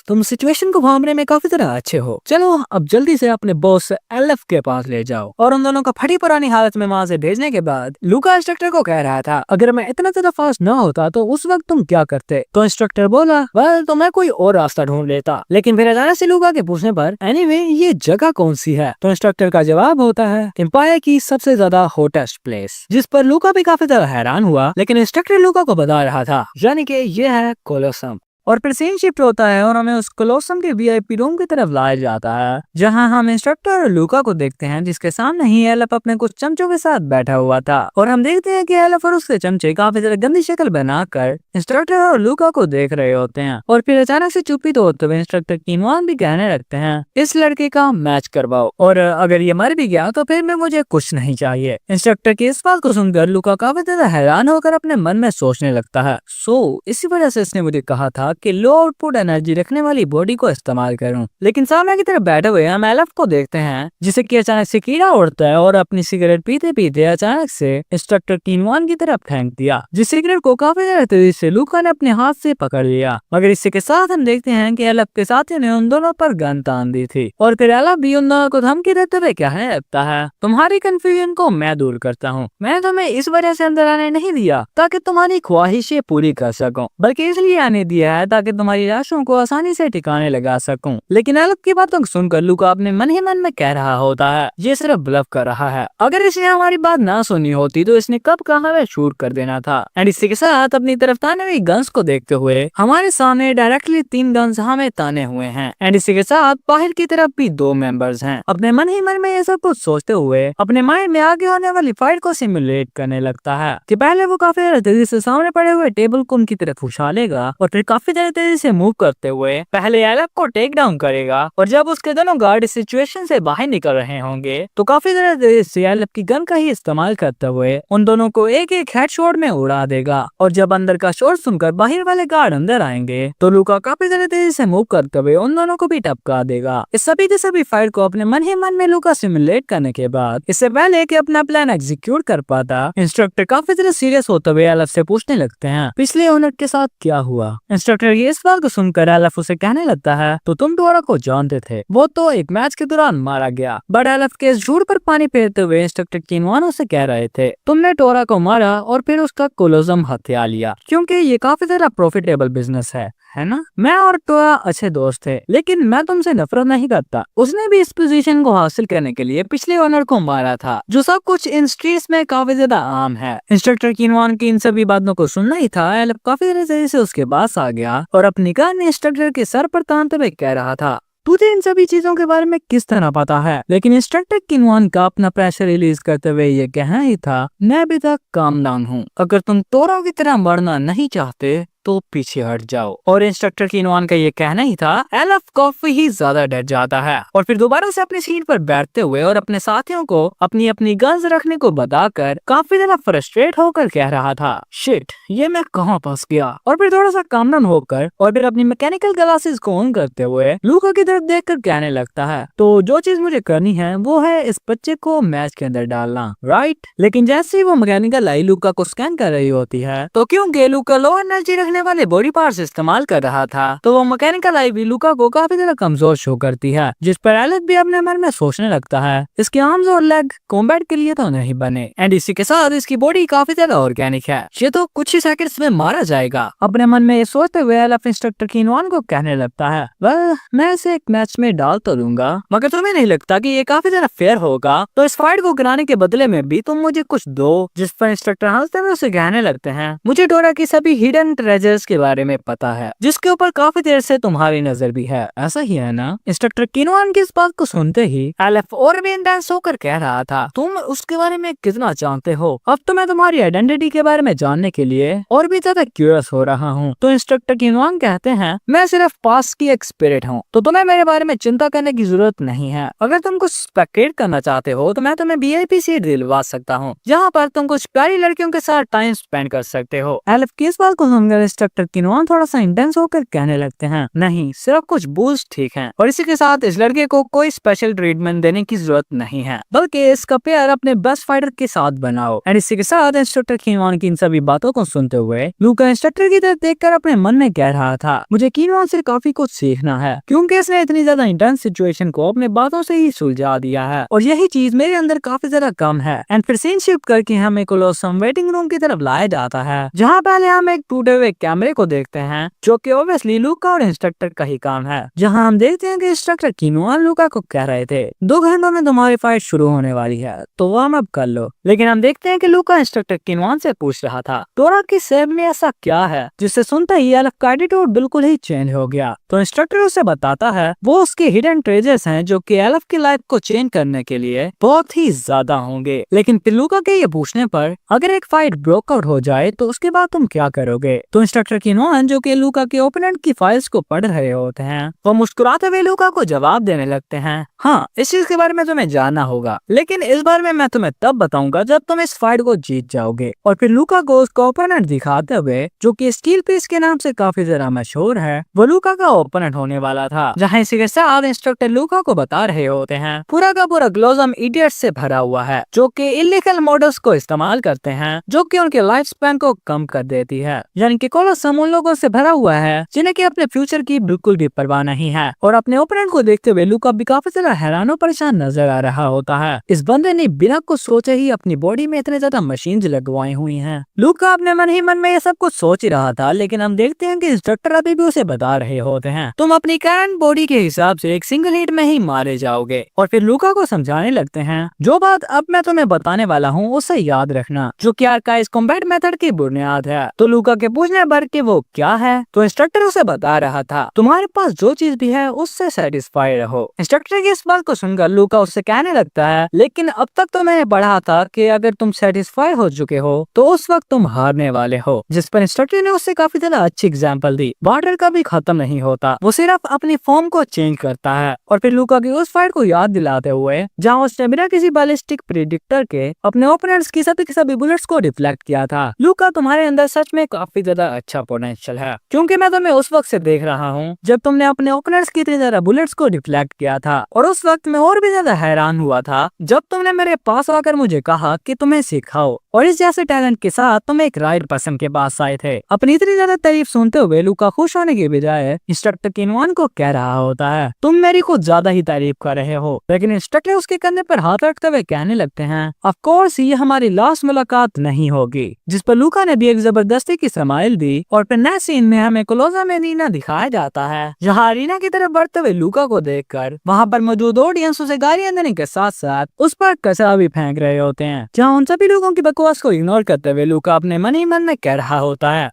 तुम सिचुएशन को भांपने में काफी तरह अच्छे हो, चलो अब जल्दी से अपने बॉस एल्फ के पास ले जाओ। और उन दोनों को फटी पुरानी हालत में वहाँ से भेजने के बाद लूका इंस्ट्रक्टर को कह रहा था, अगर मैं इतना ज्यादा फास्ट न होता तो उस वक्त तुम क्या करते? तो इंस्ट्रक्टर बोला, वेल तो मैं कोई और रास्ता ढूंढ लेता। लेकिन फिर अचानक से लूका के पूछने पर, एनीवे ये जगह कौन सी है? तो इंस्ट्रक्टर का जवाब होता है, एम्पायर की सबसे ज्यादा हॉटेस्ट प्लेस। जिस पर लूका भी काफी तरह हैरान हुआ, लेकिन इंस्ट्रक्टर लूका को बता रहा था, यानी कि ये है कोलोसम। और फिर सीन शिफ्ट होता है और हमें उस कोलोसम के वीआईपी रूम की तरफ लाया जाता है, जहां हम इंस्ट्रक्टर और लूका को देखते हैं, जिसके सामने ही एल्फ अपने कुछ चमचों के साथ बैठा हुआ था। और हम देखते हैं कि एल्फ और उसके चमचे काफी तरह गंदी शक्ल बनाकर इंस्ट्रक्टर और लूका को देख रहे होते हैं। और फिर अचानक से चुप्पी तोड़ते हुए इंस्ट्रक्टर किनवान भी कहने लगते हैं, इस लड़के का मैच करवाओ, और अगर ये मर भी गया तो फिर में मुझे कुछ नहीं चाहिए। इंस्ट्रक्टर की इस बात को सुनकर लूका काफी ज्यादा हैरान होकर अपने मन में सोचने लगता है, सो इसी वजह से इसने मुझे कहा था कि लो आउटपुट एनर्जी रखने वाली बॉडी को इस्तेमाल करूं। लेकिन सामने की तरफ बैठे हुए हम एल्फ को देखते हैं, जिसे कि अचानक से कीड़ा उड़ता है और अपनी सिगरेट पीते पीते अचानक से इंस्ट्रक्टर किनवान की तरफ फेंक दिया, जिस सिगरेट को काफी ज्यादा तेजी से लूका ने अपने हाथ से पकड़ लिया। मगर इसी के साथ हम देखते हैं कि एल्फ के साथियों ने उन दोनों पर गन तान दी थी। और फिर एल्फ भी उन दोनों को धमकी देते हुए कहने लगता है, तुम्हारी कंफ्यूजन को मैं दूर करता हूँ। मैं तुम्हें इस वजह से अंदर आने नहीं दिया ताकि तुम्हारी ख्वाहिशें पूरी कर सकूं, बल्कि इसलिए आने दिया है ताकि तुम्हारी लाशों को आसानी से ठिकाने लगा सकूं। लेकिन एल्फ की बातों को सुनकर लूका अपने मन ही मन में कह रहा होता है, ये सिर्फ ब्लफ कर रहा है। अगर इसने हमारी बात ना सुनी होती तो इसने कब कहाँ में शूट कर देना था। एंड इसी के साथ अपनी तरफ ताने हुई गन्स को देखते हुए हमारे सामने डायरेक्टली 3 गन्स हमें ताने हुए हैं। एंड इसी के साथ बाहर की तरफ भी 2 मेंबर्स हैं। अपने मन ही मन में ये सब कुछ सोचते हुए अपने माइंड में आगे होने वाली फाइट को सिमुलेट करने लगता है कि पहले वो काफी तेजी से सामने पड़े हुए टेबल को उनकी तरफ उछालेगा और फिर काफी तेजी से मूव करते हुए पहले एल्फ को टेक डाउन करेगा। और जब उसके दोनों गार्ड इस सिचुएशन से बाहर निकल रहे होंगे तो काफी तेजी से एल्फ की गन का ही इस्तेमाल करते हुए उन दोनों को एक एक हेडशॉट में उड़ा देगा। और जब अंदर का शोर सुनकर बाहर वाले गार्ड अंदर आएंगे तो लूका काफी तेजी से मूव करते हुए उन दोनों को भी टपका देगा। इस सभी के सभी फाइट को अपने मन ही मन में लूका सिमुलेट करने के बाद इससे पहले कि अपना प्लान एग्जीक्यूट कर पाता, इंस्ट्रक्टर काफी तरह सीरियस होते हुए एल्फ से पूछने लगते हैं, पिछले ओनर के साथ क्या हुआ? इंस्ट्रक्टर ये इस बात को सुनकर एल्फ उसे कहने लगता है, तो तुम टोरा को जानते थे, वो तो एक मैच के दौरान मारा गया। बट एल्फ के इस झूठ पर पानी फेरते हुए इंस्ट्रक्टर किनवान से कह रहे थे, तुमने टोरा को मारा और फिर उसका कोलोसम हथिया लिया, क्योंकि ये काफी ज्यादा प्रॉफिटेबल बिजनेस है ना? मैं और टोरा अच्छे दोस्त थे, लेकिन मैं तुमसे नफरत नहीं करता। उसने भी इस पोजीशन को हासिल करने के लिए पिछले ओनर को मारा था, जो सब कुछ इन स्ट्रीट्स में काफी ज्यादा आम है। इंस्ट्रक्टर किनवान की इन सभी बातों को सुनना ही था, एल्फ काफी देर से उसके पास आ गया और अपनी गन इंस्ट्रक्टर के सर पर तानते हुए कह रहा था, तुझे इन सभी चीजों के बारे में किस तरह पता है? लेकिन इंस्ट्रक्टर किनवान का अपना प्रेशर रिलीज करते हुए ये कहना ही था, मैं अभी तक काम डाउन हूँ, अगर तुम तोरों की तरह मरना नहीं चाहते तो पीछे हट जाओ। और इंस्ट्रक्टर किनवान का ये कहना ही था, एल्फ काफी ही ज्यादा डर जाता है और फिर दोबारा से अपनी सीट पर बैठते हुए और अपने साथियों को अपनी अपनी गन्स रखने को बताकर काफी ज्यादा फ्रस्ट्रेट होकर कह रहा था, शिट, ये मैं कहाँ फंस गया। और फिर थोड़ा सा काम डाउन होकर और फिर अपनी मैकेनिकल ग्लासेस को ऑन करते हुए लूका की तरफ देखकर कहने लगता है, तो जो चीज मुझे करनी है वो है इस बच्चे को मैच के अंदर डालना, राइट? लेकिन जैसे ही वो मैकेनिकल आई लूका को स्कैन कर रही होती है, तो क्योंकि लूका लो एनर्जी रखने बनने वाले बॉडी पार्ट्स इस्तेमाल कर रहा था तो वो मैकेनिकल आई भी लूका को काफी ज्यादा कमजोर शो करती है, जिस पर एलेफ भी अपने मन में सोचने लगता है इसके आर्म्स और लेग कॉम्बैट के लिए तो नहीं बने एंड इसी के साथ इसकी बॉडी काफी ज्यादा ऑर्गेनिक है, ये तो कुछ ही सेकंड्स में मारा जाएगा। अपने मन में ये सोचते हुए एलेफ इंस्ट्रक्टर कीनवान को कहने लगता है वेल मैं इसे एक मैच में डाल तो दूंगा, मगर तुम्हें नहीं लगता कि ये काफी ज्यादा फेयर होगा? तो इस फाइट को कराने के बदले में भी तुम मुझे कुछ दो। जिस पर इंस्ट्रक्टर हंसते हुए उसे कहने लगते हैं मुझे डोरा की सभी हिडन ट्रेजर्स के बारे में पता है, जिसके ऊपर काफी देर से तुम्हारी नजर भी है, ऐसा ही है ना? इंस्ट्रक्टर कीनवान की इस बात को सुनते ही एलेफ और भी इंटेंस होकर कह रहा था तुम उसके बारे में कितना जानते हो? अब तो मैं तुम्हारी आइडेंटिटी के बारे में जानने के लिए और भी ज्यादा क्यूरियस हो रहा हूँ। तो इंस्ट्रक्टर कीनवान कहते हैं मैं सिर्फ पास की एक स्पिरिट हूँ, तो तुम्हें मेरे बारे में चिंता करने की जरूरत नहीं है। अगर तुम कुछ स्पेक्टेट करना चाहते हो तो मैं तुम्हें VIP सीट दिलवा सकता हूँ, जहाँ पर तुम कुछ प्यारी लड़कियों के साथ टाइम स्पेंड कर सकते हो। एलेफ की इस बात को सुनकर इंस्ट्रक्टर कीनवान थोड़ा सा इंटेंस होकर कहने लगते हैं नहीं, सिर्फ कुछ बूस्ट ठीक है, और इसी के साथ इस लड़के को कोई स्पेशल ट्रीटमेंट देने की जरूरत नहीं है, बल्कि इसका पेयर अपने बेस्ट फाइटर के साथ बनाओ। एंड इसी के साथ इंस्ट्रक्टर कीनवान की इन सभी बातों को सुनते हुए लूका इंस्ट्रक्टर की तरफ देखकर अपने मन में कह रहा था मुझे कीनवान से काफी कुछ सीखना है, क्योंकि इसने इतनी ज्यादा इंटेंस सिचुएशन को अपने बातों से ही सुलझा दिया है, और यही चीज मेरे अंदर काफी ज्यादा कम है। एंड फिर सीन शिफ्ट करके हमें कोलोसम वेटिंग रूम की तरफ लाया जाता है, जहाँ पहले हम एक टूटे हुए कैमरे को देखते हैं, जो कि ऑब्वियसली लूका और इंस्ट्रक्टर का ही काम है, जहाँ हम देखते हैं कि इंस्ट्रक्टर कीनवान लूका को कह रहे थे 2 घंटों में तुम्हारी फाइट शुरू होने वाली है, तो वार्म अप कर लो। लेकिन हम देखते हैं कि लूका इंस्ट्रक्टर कीनवान से पूछ रहा था डोरा की सेब में ऐसा क्या है, जिससे सुनते ही एलेफ का एटीट्यूड बिल्कुल ही चेंज हो गया। तो इंस्ट्रक्टर उसे बताता है वो उसके हिडन ट्रेजर्स हैं, जो कि एलेफ की लाइफ को चेंज करने के लिए बहुत ही ज्यादा होंगे। लेकिन फिर लूका के ये पूछने पर अगर एक फाइट ब्रेकआउट हो जाए तो उसके बाद तुम क्या करोगे? तो इंस्ट्रक्टर कीनवान, जो कि लूका के ओपोनेंट की फाइल्स को पढ़ रहे होते हैं, वो मुस्कुराते हुए लूका को जवाब देने लगते हैं हाँ, इस चीज के बारे में तुम्हें जानना होगा, लेकिन इस बारे में मैं तुम्हें तब बताऊंगा जब तुम इस फाइट को जीत जाओगे। और फिर लूका को उसका ओपोनेंट दिखाते हुए, जो कि स्टील पीस के नाम से काफी ज्यादा मशहूर है, वो लूका का ओपोनेंट होने वाला था। जहाँ इसी के साथ इंस्ट्रक्टर लूका को बता रहे होते हैं पूरा का पूरा ग्लोजम इडियट से भरा हुआ है, जो कि इलीगल मॉडल्स को इस्तेमाल करते हैं, जो कि उनके लाइफ स्पैन को कम कर देती है। यानी कि कोलोसम उन लोगों से भरा हुआ है जिन्हें कि अपने फ्यूचर की बिल्कुल भी परवाह नहीं है। और अपने ओपोनेंट को देखते हुए लूका भी काफी ज्यादा हैरान और परेशान नजर आ रहा होता है। इस बंदे ने बिना कुछ सोचे ही अपनी बॉडी में इतने ज्यादा मशीन लगवाई हुई हैं। लूका अपने मन ही मन में ये सब कुछ सोच ही रहा था, लेकिन हम देखते हैं कि इंस्ट्रक्टर अभी भी उसे बता रहे होते हैं तुम अपनी करंट बॉडी के हिसाब से एक सिंगल हिट में ही मारे जाओगे। और फिर लूका को समझाने लगते हैं जो बात अब मैं तुम्हें बताने वाला हूँ उसे याद रखना, जो कि आर्काइव कॉम्बैट मेथड की बुनियाद है। तो लूका के पूछने पर कि वो क्या है, तो इंस्ट्रक्टर उसे बता रहा था तुम्हारे पास जो चीज भी है उससे सेटिस्फाई रहो। इंस्ट्रक्टर की इस बात को सुनकर लूका उससे कहने लगता है लेकिन अब तक तो मैंने पढ़ा था कि अगर तुम सेटिस्फाई हो चुके हो तो उस वक्त तुम हारने वाले हो। जिस पर इंस्ट्रक्टर ने उससे काफी ज्यादा अच्छी एग्जांपल दी वाटर कभी खत्म नहीं होता, वो सिर्फ अपनी फॉर्म को चेंज करता है। और फिर लूका की उस फाइट को याद दिलाते हुए जहाँ उसने बिना किसी बैलिस्टिक प्रेडिक्टर के अपने ओपोनेंट्स की सभी बुलेट्स को रिफ्लेक्ट किया था। लूका तुम्हारे अंदर सच में काफी ज्यादा अच्छा पोटेंशियल है, क्योंकि मैं तुम्हें उस वक्त से देख रहा हूँ जब तुमने अपने ओपोनेंट्स की इतनी ज्यादा बुलेट्स को रिफ्लेक्ट किया था। और उस वक्त मैं और भी ज्यादा हैरान हुआ था जब तुमने मेरे पास आकर मुझे कहा कि तुम्हें सिखाओ, और इस जैसे टैलेंट के साथ तुम एक राइट पर्सन के पास आए थे। अपनी इतनी ज्यादा तारीफ सुनते हुए लूका खुश होने के बजाय इंस्ट्रक्टर कीनवान को कह रहा होता है तुम मेरी कुछ ज्यादा ही तारीफ कर रहे हो। लेकिन इंस्ट्रक्टर उसके कंधे पर हाथ रखते हुए कहने लगते हैं ऑफ कोर्स ये हमारी लास्ट मुलाकात नहीं होगी। जिस पर लूका ने भी एक जबरदस्ती की स्माइल दी। और फिर नेक्स्ट सीन में हमें कोलोसा में रीना दिखाया जाता है, जहाँ रीना की तरफ बढ़ते हुए लूका को देखकर वहाँ पर मौजूद ऑडियंस उसे गालियां देने के साथ साथ उस पर कचरा भी फेंक रहे होते हैं। जहाँ उन सभी लोगों की बकवास को इग्नोर करते हुए लूका अपने मन ही मन में कह रहा होता है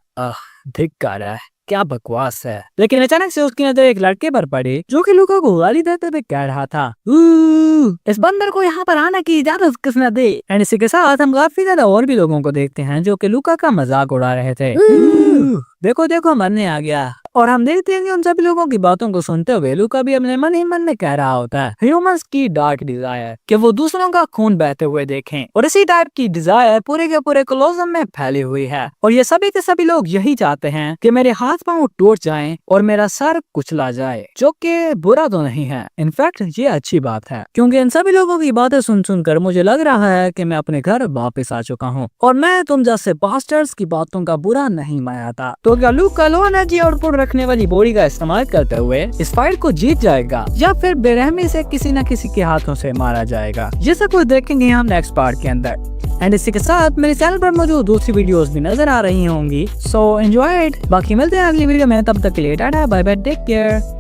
धिक्कार है, क्या बकवास है। लेकिन अचानक से उसकी नजर एक लड़के पर पड़ी जो कि लूका को गाली देते हुए कह रहा था इस बंदर को यहाँ पर आने की इजाजत किसने दी। एंड इसी के साथ हम काफी ज्यादा और भी लोगों को देखते हैं जो कि लूका का मजाक उड़ा रहे थे। देखो देखो मरने आ गया, और हम देखते हैं कि उन सभी लोगों की बातों को सुनते हुए लूका भी अपने मन ही मन में कह रहा होता है ह्यूमंस की डार्क डिजायर कि वो दूसरों का खून बहते हुए देखें, और इसी टाइप की डिजायर पूरे के पूरे कोलोसम में फैली हुई है। और ये सभी के सभी लोग यही चाहते हैं कि मेरे हाथ पांव टूट जाएं और मेरा सर कुचला जाए, जो कि बुरा तो नहीं है, इनफैक्ट ये अच्छी बात है, क्योंकि इन सभी लोगों की बातें सुन सुनकर मुझे लग रहा है कि मैं अपने घर वापस आ चुका हूँ और मैं तुम जैसे बास्टर्स की बातों का बुरा नहीं मानता। तो क्या लूका लो एनर्जी आउटपुट रखने वाली बॉडी का इस्तेमाल करते हुए इस फाइट को जीत जाएगा या फिर बेरहमी से किसी न किसी के हाथों से मारा जाएगा? ये सब कुछ देखेंगे हम नेक्स्ट पार्ट के अंदर। एंड इसी के साथ मेरे चैनल पर मौजूद दूसरी वीडियोस भी नजर आ रही होंगी, सो एंजॉय इट। बाकी मिलते हैं अगली वीडियो में, तब तक के लिए tata bye bye, take care.